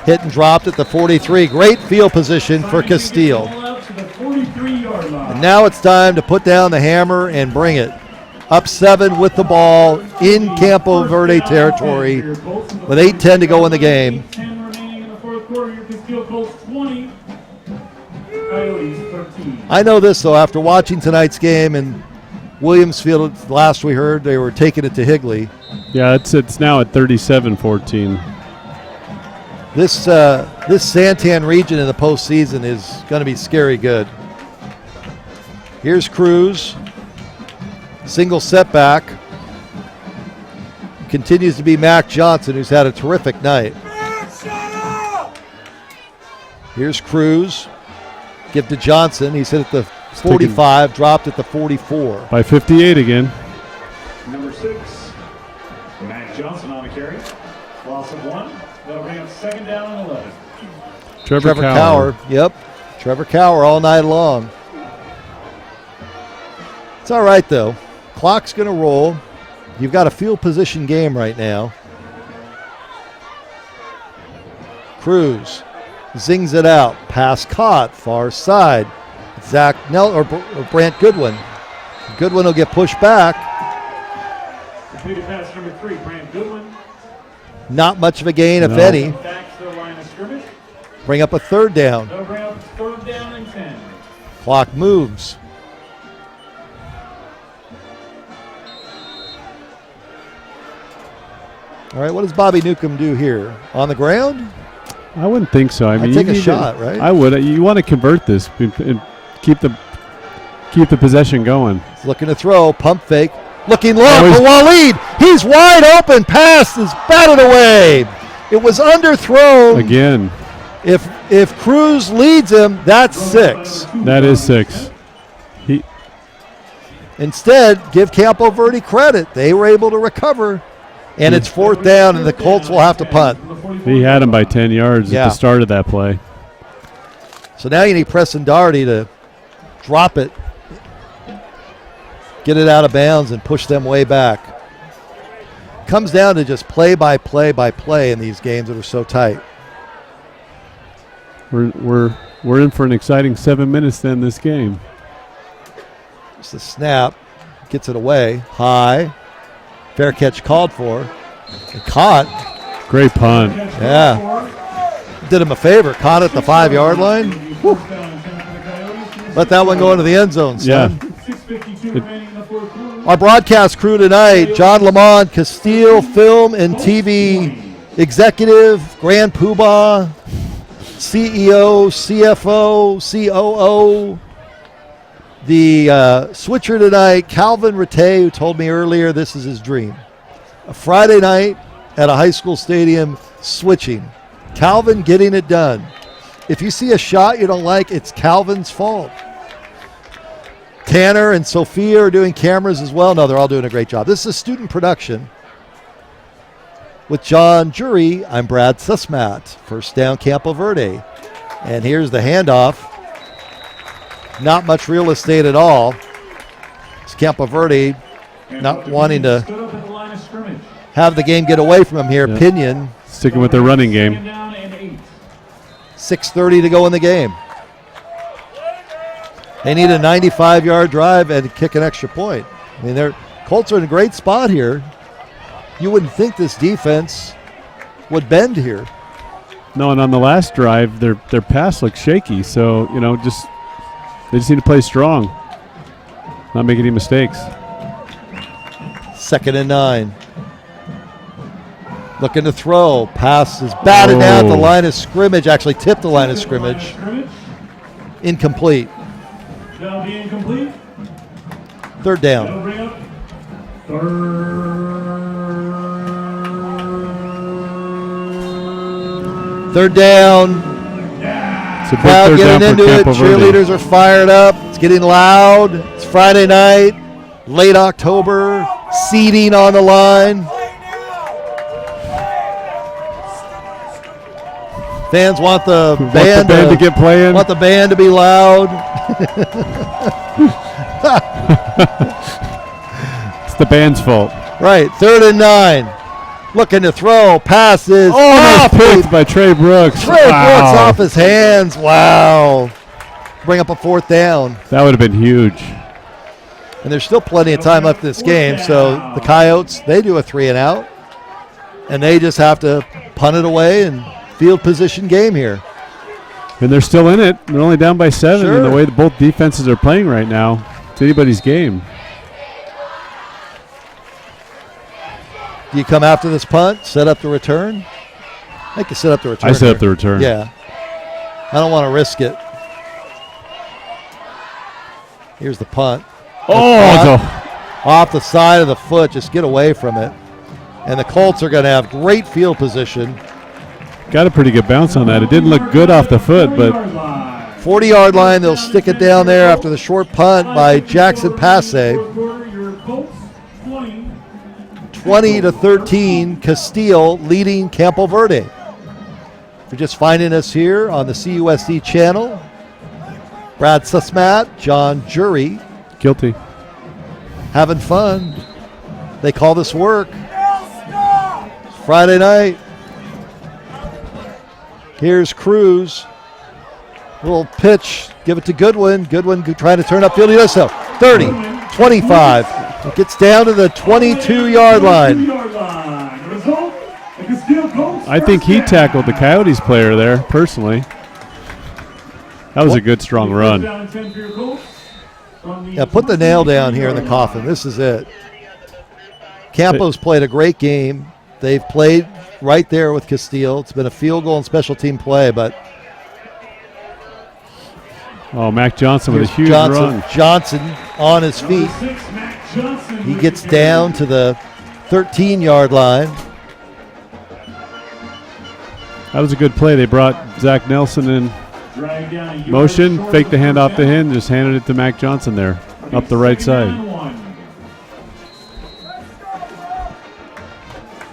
Hit and dropped at the 43. Great field position for Casteel. And now it's time to put down the hammer and bring it. Up 7 with the ball in Campo Verde territory with 8:10 to go in the game. 10 remaining in the 4th quarter. Your Casteel Colts 20. Coyotes 13. I know this, though, after watching tonight's game in Williamsfield, last we heard they were taking it to Higley. Yeah, it's now at 37-14. This Santan region in the postseason is going to be scary good. Here's Cruz. Single setback. Continues to be Mac Johnson, who's had a terrific night. Here's Cruz. Give to Johnson. He's hit at the 45, dropped at the 44. By 58 again. Number 6, Matt Johnson on the carry. Loss of 1. That'll bring up 2nd down and 11. Trevor Cower. Yep. Trevor Cower all night long. It's all right, though. Clock's going to roll. You've got a field position game right now. Cruz zings it out. Pass caught. Far side. or Brant Goodwin. Goodwin will get pushed back. Completed pass number 3, Brant Goodwin. Not much of a gain, if any. Back to the line of scrimmage. Bring up a 3rd down. They'll bring up 3rd down and 10. Clock moves. All right, what does Bobby Newcomb do here? On the ground? I wouldn't think so. I mean, I'd take a shot, right? I would. You want to convert this and keep the possession going. He's looking to throw, pump fake, looking low for Waleed. He's wide open. Pass is batted away. It was underthrown. Again. If Cruz leads him, that's 6. That is 6. Instead, give Campo Verde credit. They were able to recover. And it's 4th down, and the Colts will have to punt. He had him by 10 yards at the start of that play. So now you need Preston Doherty to drop it, get it out of bounds, and push them way back. Comes down to just play by play in these games that are so tight. We're in for an exciting 7 minutes then this game. It's the snap, gets it away, high. Fair catch called for. And caught. Great punt. Yeah. Did him a favor. Caught at the 5-yard line. Whew. Let that one go into the end zone, son. Yeah. Our broadcast crew tonight, John Lamont, Casteel Film and TV Executive, Grand Poobah, CEO, CFO, COO. The switcher tonight, Calvin Rattay, who told me earlier this is his dream. A Friday night at a high school stadium, switching. Calvin getting it done. If you see a shot you don't like, it's Calvin's fault. Tanner and Sophia are doing cameras as well. No, they're all doing a great job. This is a student production. With John Jury, I'm Brad Sussmat. First down, Campo Verde. And here's the handoff. Not much real estate at all. It's Campo Verde not wanting to have the game get away from him here. Yeah. Pinion sticking with their running game. 6:30 to go in the game. They need a 95-yard drive and kick an extra point. I mean, Colts are in a great spot here. You wouldn't think this defense would bend here. No, and on the last drive, their pass looked shaky. So, they just need to play strong. Not make any mistakes. 2nd and 9. Looking to throw. Pass is batted down at the line of scrimmage. Actually tipped the line of scrimmage. Incomplete. That'll be incomplete. 3rd down. That'll bring up 3rd down. It's a big Crowd third down getting for into it. Campo Verde. Cheerleaders are fired up. It's getting loud. It's Friday night, late October. Seating on the line. Fans want the band to get playing. Want the band to be loud. It's the band's fault. Right, 3rd and 9. Looking to throw. Passes. Nice pick by Trey Brooks. Trey Brooks off his hands. Wow. Bring up a 4th down. That would have been huge. And there's still plenty of time left in this game, so the Coyotes, they do a 3 and out, and they just have to punt it away and field position game here. And they're still in it. They're only down by 7. Sure. And the way that both defenses are playing right now, it's anybody's game. Do you come after this punt, set up the return? I can set up the return. I set here. up the return. Yeah. I don't want to risk it. Here's the punt. Off the side of the foot. Just get away from it. And the Colts are going to have great field position. Got a pretty good bounce on that. It didn't look good off the foot, but 40-yard line. They'll stick it down there after the short punt by Jackson Passe. 20-13, Casteel leading Campo Verde. If you're just finding us here on the CUSD channel, Brad Susmat, John Jury. Guilty. Having fun. They call this work. It's Friday night. Here's Cruz. Little pitch. Give it to Goodwin. Goodwin trying to turn upfield. He does so. 30, 25. It gets down to the 22-yard line. I think he tackled the Coyotes player there, personally. That was a good, strong run. Yeah, put the nail down here in the coffin. This is it. Campo's played a great game. They've played right there with Casteel. It's been a field goal and special team play, but Mac Johnson with a huge run. Johnson on his feet. He gets down to the 13-yard line. That was a good play. They brought Zach Nelson in motion, faked the handoff to him, just handed it to Mac Johnson there, up the right side.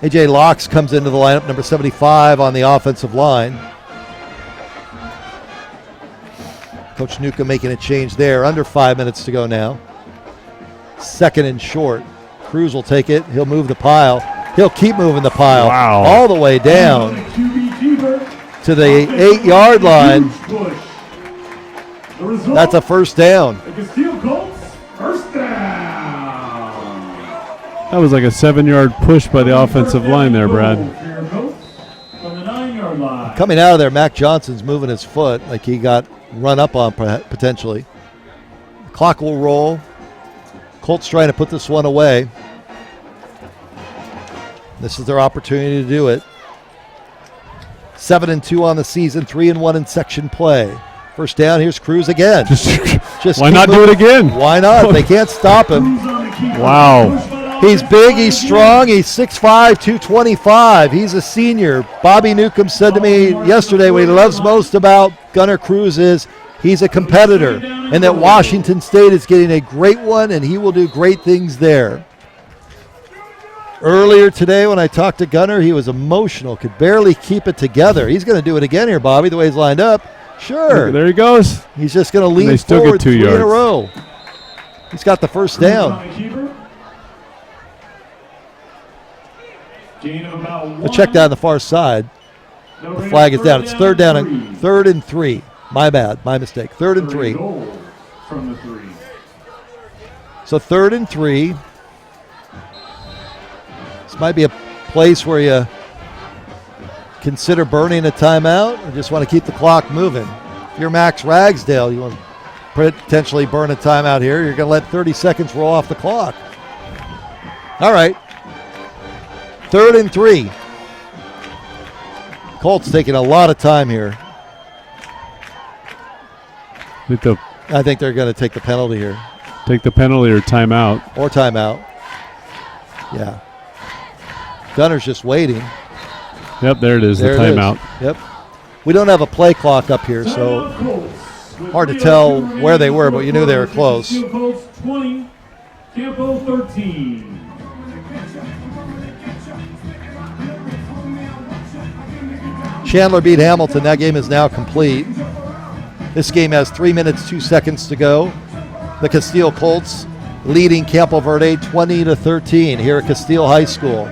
A.J. Locks comes into the lineup, number 75 on the offensive line. Coach Nuka making a change there. Under 5 minutes to go now. 2nd and short. Cruz will take it. He'll move the pile. He'll keep moving the pile. Wow. All the way down to the 8-yard line. That's a 1st down. That was like a 7-yard push by the offensive line there, Brad. Coming out of there, Mac Johnson's moving his foot like he got run up on potentially. The clock will roll. Colts trying to put this one away. This is their opportunity to do it. 7-2 on the season, 3-1 in section play. 1st down, here's Cruz again. Just why not do it again? Why not? They can't stop him. Wow. He's big, he's strong, he's 6'5", 225. He's a senior. Bobby Newcomb said to me yesterday what he loves most about Gunnar Cruz is he's a competitor, and that Washington State is getting a great one, and he will do great things there. Earlier today when I talked to Gunnar, he was emotional, could barely keep it together. He's going to do it again here, Bobby, the way he's lined up. Sure. There he goes. He's just going to lean still forward get 2 3 in a yards. row. He's got the 1st down. Gain of about A check down the far side. The flag is down. It's third and 3. My bad. My mistake. Third and 3. Goal from the 3. So 3rd and 3. This might be a place where you consider burning a timeout or just want to keep the clock moving. If you're Max Ragsdale, you want to potentially burn a timeout here. You're going to let 30 seconds roll off the clock. All right. 3rd and 3. Colts taking a lot of time here. I think they're going to take the penalty here. Take the penalty or timeout. Or timeout. Yeah. Gunner's just waiting. Yep, there it is, the timeout. Yep. We don't have a play clock up here, so hard to tell where they were, but you knew they were close. Colts 20, Campo 13. Chandler beat Hamilton. That game is now complete. This game has 3 minutes, 2 seconds to go. The Casteel Colts leading Campo Verde 20-13 here at Casteel High School.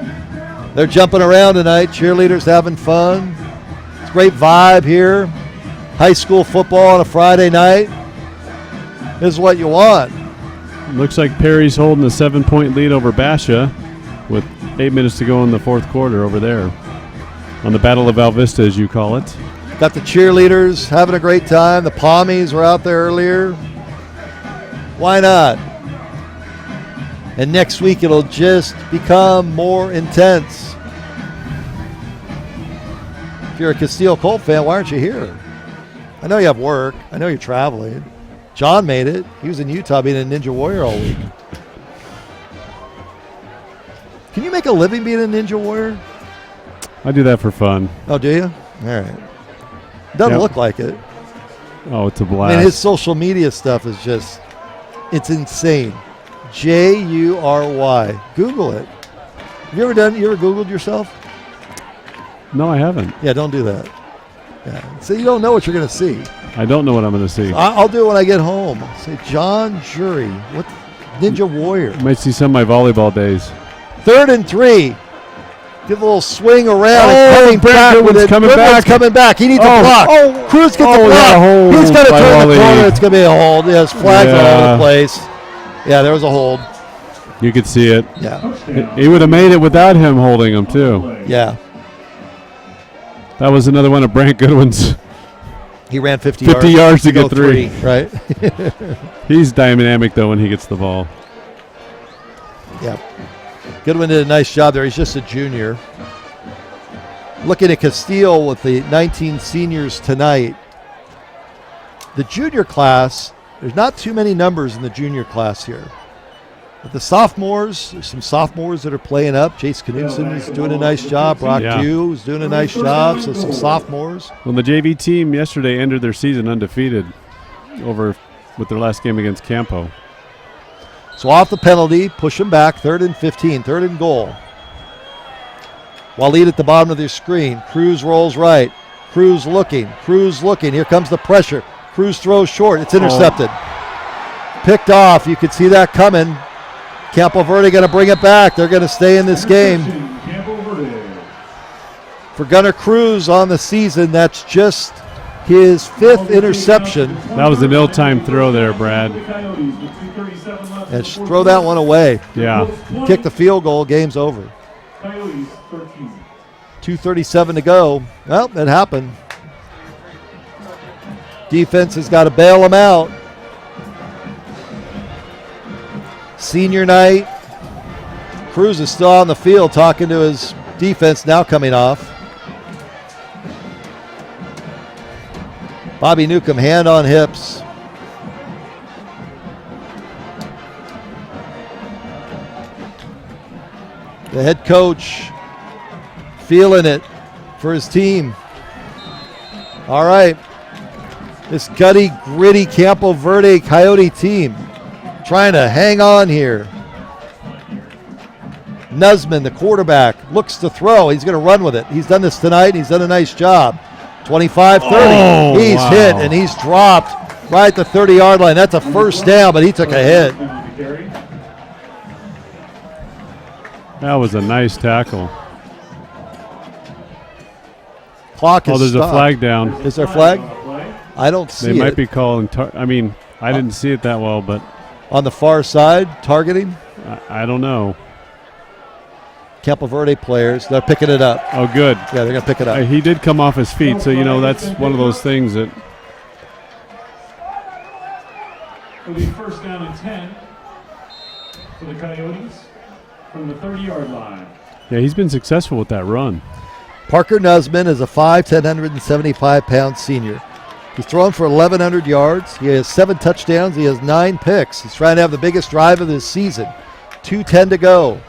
They're jumping around tonight. Cheerleaders having fun. It's a great vibe here. High school football on a Friday night. This is what you want. Looks like Perry's holding a 7-point lead over Basha with 8 minutes to go in the fourth quarter over there on the Battle of Val Vista, as you call it. Got the cheerleaders having a great time. The Pommies were out there earlier. Why not? And next week it'll just become more intense. If you're a Casteel Colt fan, why aren't you here? I know you have work. I know you're traveling. John made it. He was in Utah being a Ninja Warrior all week. Can you make a living being a Ninja Warrior? I do that for fun. Oh, do you? All right. Doesn't look like it. Oh, it's a blast. I mean, his social media stuff is just, it's insane. Jury. Google it. You ever Googled yourself? No, I haven't. Yeah, don't do that. Yeah. So you don't know what you're going to see. I don't know what I'm going to see. I'll do it when I get home. Say John Jury. What? Ninja Warrior. You might see some of my volleyball days. 3rd and 3. Give a little swing around and coming back with it. Goodwin's coming back. He needs a block. Cruz gets a block. Yeah, he's going to turn the corner. It's going to be a hold. Yes, flags all over the place. Yeah, there was a hold. You could see it. Yeah. He would have made it without him holding him, too. Yeah. That was another one of Brant Goodwin's. He ran 50 yards to get 3. Right. He's dynamic, though, when he gets the ball. Yeah. Goodwin did a nice job there. He's just a junior. Looking at Casteel with the 19 seniors tonight. The junior class, there's not too many numbers in the junior class here. But the sophomores, there's some sophomores that are playing up. Chase Knudsen is doing a nice job. Brock Dew is doing a nice job. So some sophomores. Well, the JV team yesterday ended their season undefeated with their last game against Campo. So off the penalty, push them back, 3rd and 15, 3rd and goal. Waleed at the bottom of their screen. Cruz rolls right. Cruz looking. Here comes the pressure. Cruz throws short. It's intercepted. Picked off. You could see that coming. Campo Verde going to bring it back. They're going to stay in this game. For Gunnar Cruz on the season, that's just his 5th interception. That was an ill-timed throw there, Brad. And throw that one away. Yeah. Kick the field goal, game's over. 2:37 to go. Well, it happened. Defense has got to bail them out. Senior night. Cruz is still on the field talking to his defense, now coming off. Bobby Newcomb, hand on hips. The head coach feeling it for his team. All right. This gutty, gritty Campo Verde Coyote team trying to hang on here. Nuzman, the quarterback, looks to throw. He's going to run with it. He's done this tonight, and he's done a nice job. 25-30. He's hit, and he's dropped right at the 30-yard line. That's a first down, but he took a hit. That was a nice tackle. Clock is there's stopped. a flag down. Is there a flag? I don't see They it. might be calling. I didn't see it that well, but On the far side, targeting. I don't know. Campo Verde players, they're picking it up. Oh, good. Yeah, they're going to pick it up. He did come off his feet, so that's one of those things that. It'll be first down and 10 for the Coyotes from the 30-yard line. Yeah, he's been successful with that run. Parker Nussman is a 5'10", 175-pound senior. He's thrown for 1,100 yards. He has 7 touchdowns. He has 9 picks. He's trying to have the biggest drive of this season. 2:10 to go.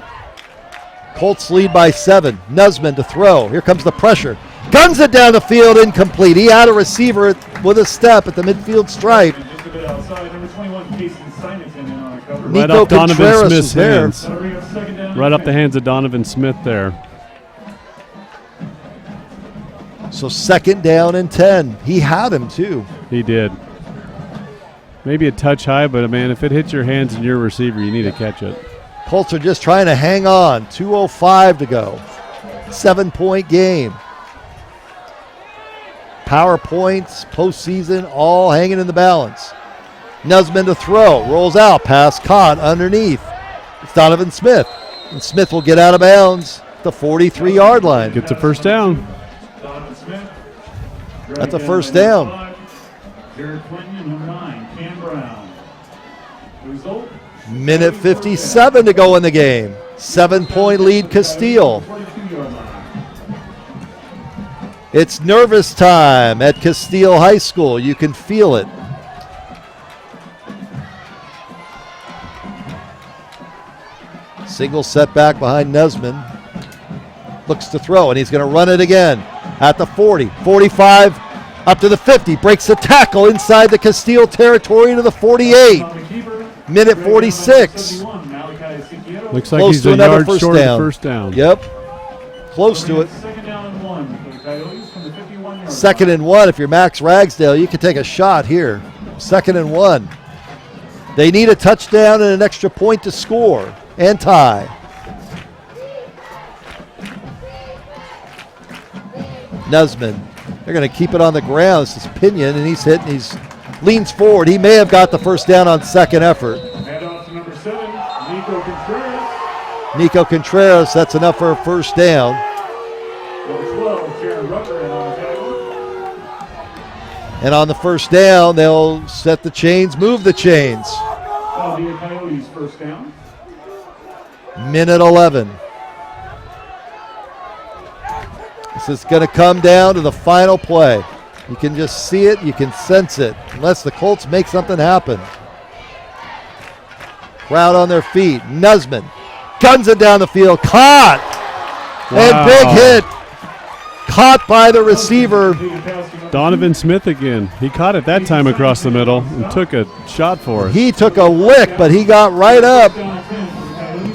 Colts lead by 7. Nussman to throw. Here comes the pressure. Guns it down the field, incomplete. He had a receiver with a step at the midfield stripe. Just a bit outside, number 21, Casey Simonton in on a cover. Right Nico off Donovan Contreras Smith's is there. hands. That'll bring up second down and Right off the 10. hands of Donovan Smith there. So second down and 10. He had him too. He did. Maybe a touch high, but man, if it hits your hands and you're a receiver, you need to catch it. Colts are just trying to hang on. 2:05 to go. 7-point game. Power points, postseason, all hanging in the balance. Nussman to throw. Rolls out. Pass caught underneath. It's Donovan Smith. And Smith will get out of bounds at the 43-yard line. Gets a first down. Donovan Smith. That's a first down. Jared Clinton and number 9, Cam Brown. The result? Minute 57 to go in the game. 7-point lead, Casteel. 42-yard line. It's nervous time at Casteel High School. You can feel it. Single setback behind Nussman. Looks to throw, and he's going to run it again at the 40, 45, up to the 50. Breaks the tackle inside the Casteel territory to the 48. Minute 46. Looks like Close he's to a another yard first short down. of first down. Yep. Close to it. Second down and 1 for the Coyotes from the 51-yard Second and 1. If you're Max Ragsdale, you can take a shot here. Second and 1. They need a touchdown and an extra point to score and tie. Nussman. They're going to keep it on the ground. This is Pinion, and he's hitting. He leans forward. He may have got the first down on second effort. Hand off to number 7, Nico Contreras. Nico Contreras, that's enough for a first down. Number 12, Jared Rucker in on the tackle. And on the first down, they'll set the chains, move the chains. That'll be a Coyotes first down. Minute 11. This is going to come down to the final play. You can just see it, you can sense it, unless the Colts make something happen. Crowd on their feet. Nussman guns it down the field. Caught! And big hit. Caught by the receiver. Donovan Smith again. He caught it that time across the middle and took a shot for it. He took a lick, but he got right up.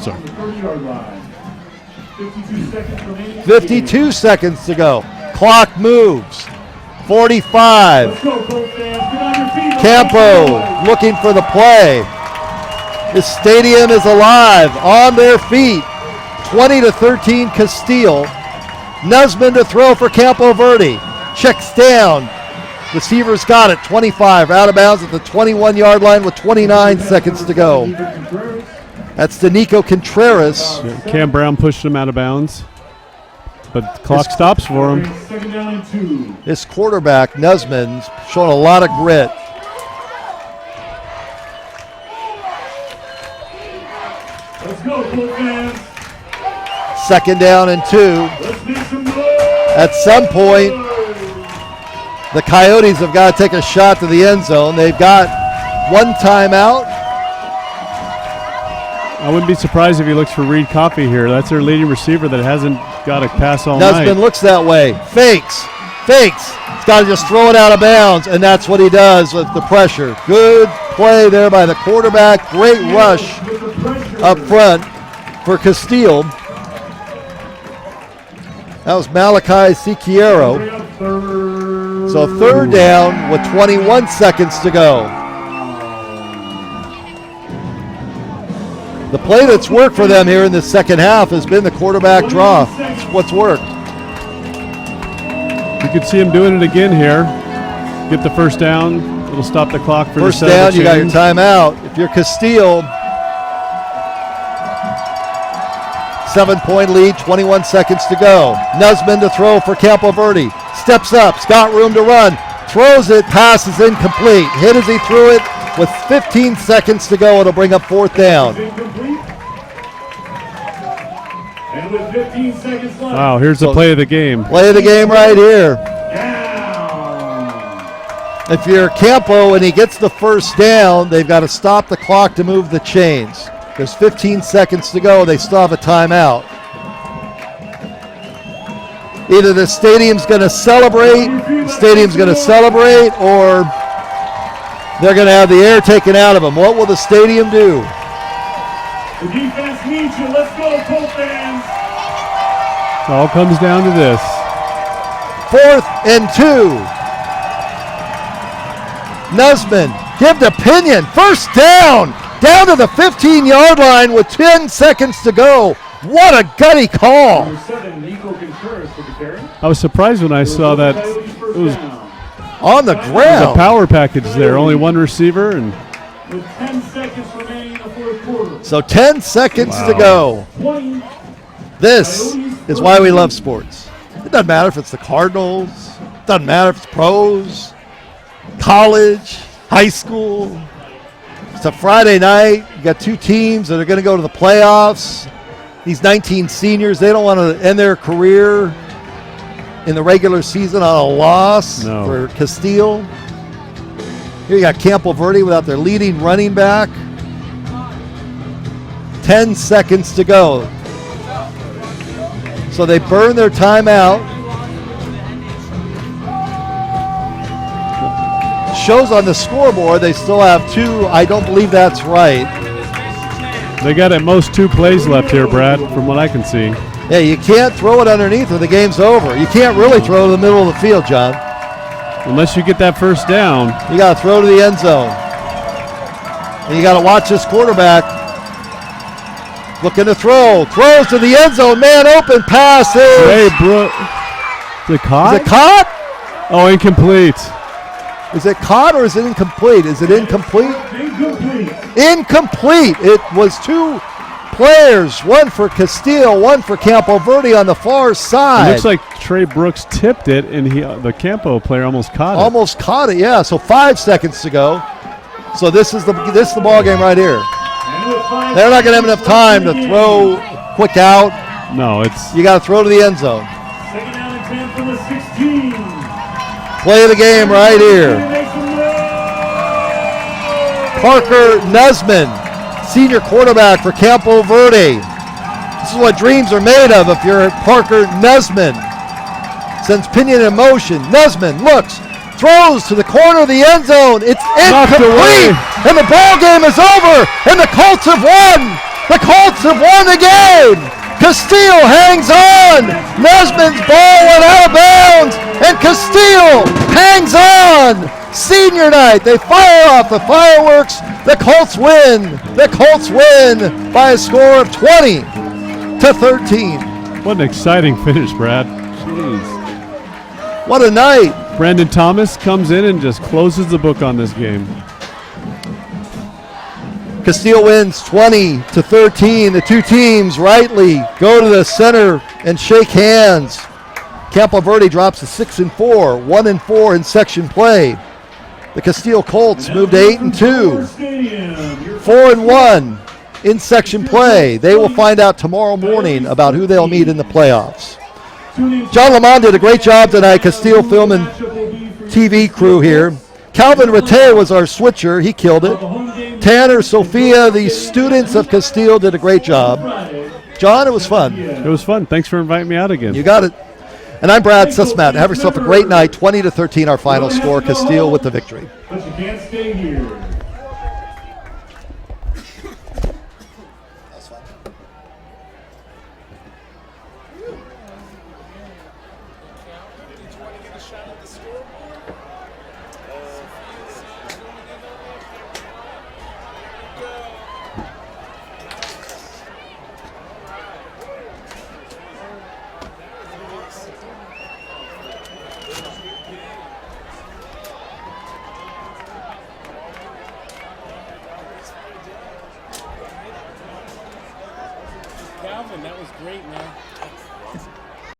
Sorry. 30-yard line. 52 seconds remaining. 52 seconds to go. Clock moves. 45. Let's go, Colts fans. Get on your feet. Campo looking for the play. The stadium is alive, on their feet. 20-13 Casteel. Nussman to throw for Campo Verde. Checks down. Receivers got it. 25 out of bounds at the 21-yard line with 29 seconds to go. That's to Nico Contreras. Yeah, Cam Brown pushed him out of bounds, but the clock stops for him. Second down and 2. This quarterback, Nussman's showing a lot of grit. Let's go, Colts fans. Second down and 2. Let's make some noise. At some point, the Coyotes have got to take a shot to the end zone. They've got one timeout. I wouldn't be surprised if he looks for Reed Coffey here. That's their leading receiver that hasn't got a pass all night. Nussman looks that way. Fakes. He's got to just throw it out of bounds, and that's what he does with the pressure. Good play there by the quarterback. Great rush up front for Casteel. That was Malachi Siquiero. So third down with 21 seconds to go. The play that's worked for them here in the second half has been the quarterback draw. It's what's worked. He could see him doing it again here. Get the first down. It'll stop the clock for First the set of down, the you got your chains. timeout. If you're Casteel, 7-point lead, 21 seconds to go. Nusman to throw for Campo Verde. Steps up, has got room to run. Throws it, pass is incomplete. Hit as he threw it with 15 seconds to go. It'll bring up fourth down. And with 15 seconds left. Wow, here's the play of the game. Play of the game right here. Down. If you're Campo and he gets the first down, they've got to stop the clock to move the chains. There's 15 seconds to go. They still have a timeout. Either the stadium's going to celebrate, or they're going to have the air taken out of them. What will the stadium do? The defense needs you. Let's go, Colt fans. It all comes down to this. 4th and 2. Nusman, give the pinion. First down to the 15-yard line with 10 seconds to go. What a gutty call. Number 7, Nico Contreras for the carry. I was surprised when I saw that it was On the a ground. power package there. Only one receiver, and With 10 seconds remaining in the fourth quarter. So 10 seconds to go. 20. This is why we love sports. It doesn't matter if it's the Cardinals. It doesn't matter if it's pros, college, high school. It's a Friday night. You got two teams that are going to go to the playoffs. These 19 seniors, they don't want to end their career in the regular season on a loss for Casteel. Here you got Campo Verde without their leading running back. 10 seconds to go. So they burn their timeout. Shows on the scoreboard they still have 2. I don't believe that's right. they got at most 2 plays left here, Brad, from what I can see. Yeah, you can't throw it underneath or the game's over. You can't really throw to the middle of the field, John. Unless you get that first down. You got to throw to the end zone. And you got to watch this quarterback. Looking to throw. Throws to the end zone. Man open. Passes. Hey, bro. Is it caught? Is it caught? Oh, incomplete. Is it caught or is it incomplete? Is it incomplete? Incomplete. It was 2 players, one for Casteel, one for Campo Verde on the far side. It looks like Trey Brooks tipped it, and the Campo player almost caught it. Almost caught it, yeah. So 5 seconds to go. So this is the ball game right here. They're not going to have enough time to throw quick out. No, you got to throw to the end zone. Second down and 10 from the 16. Play of the game right here. Parker Nusman, senior quarterback for Campo Verde. This is what dreams are made of if you're Parker Nusman. Sends pinion in motion. Nusman looks, throws to the corner of the end zone. It's incomplete, and the ball game is over, and the Colts have won. The Colts have won the game. Casteel hangs on. Nusman's ball went out of bounds, and Casteel hangs on. Senior night, they fire off the fireworks. The Colts win. The Colts win by a score of 20-13. What an exciting finish, Brad. Jeez. What a night. Brandon Thomas comes in and just closes the book on this game. Casteel wins 20-13. The two teams rightly go to the center and shake hands. Campo Verde drops to 6-4, 1-4 in section play. The Casteel Colts moved to 8-2, 4-1 in section play. They will find out tomorrow morning about who they'll meet in the playoffs. John Lamont did a great job tonight. Casteel Film and TV crew here. Calvin Rattay was our switcher. He killed it. Tanner, Sophia, the students of Casteel did a great job. John, it was fun. It was fun. Thanks for inviting me out again. You got it. And I'm Brad Sussman. Have yourself a great night. 20-13 our final score. Casteel with the victory. But you can't stay here. Calvin, that was great, man.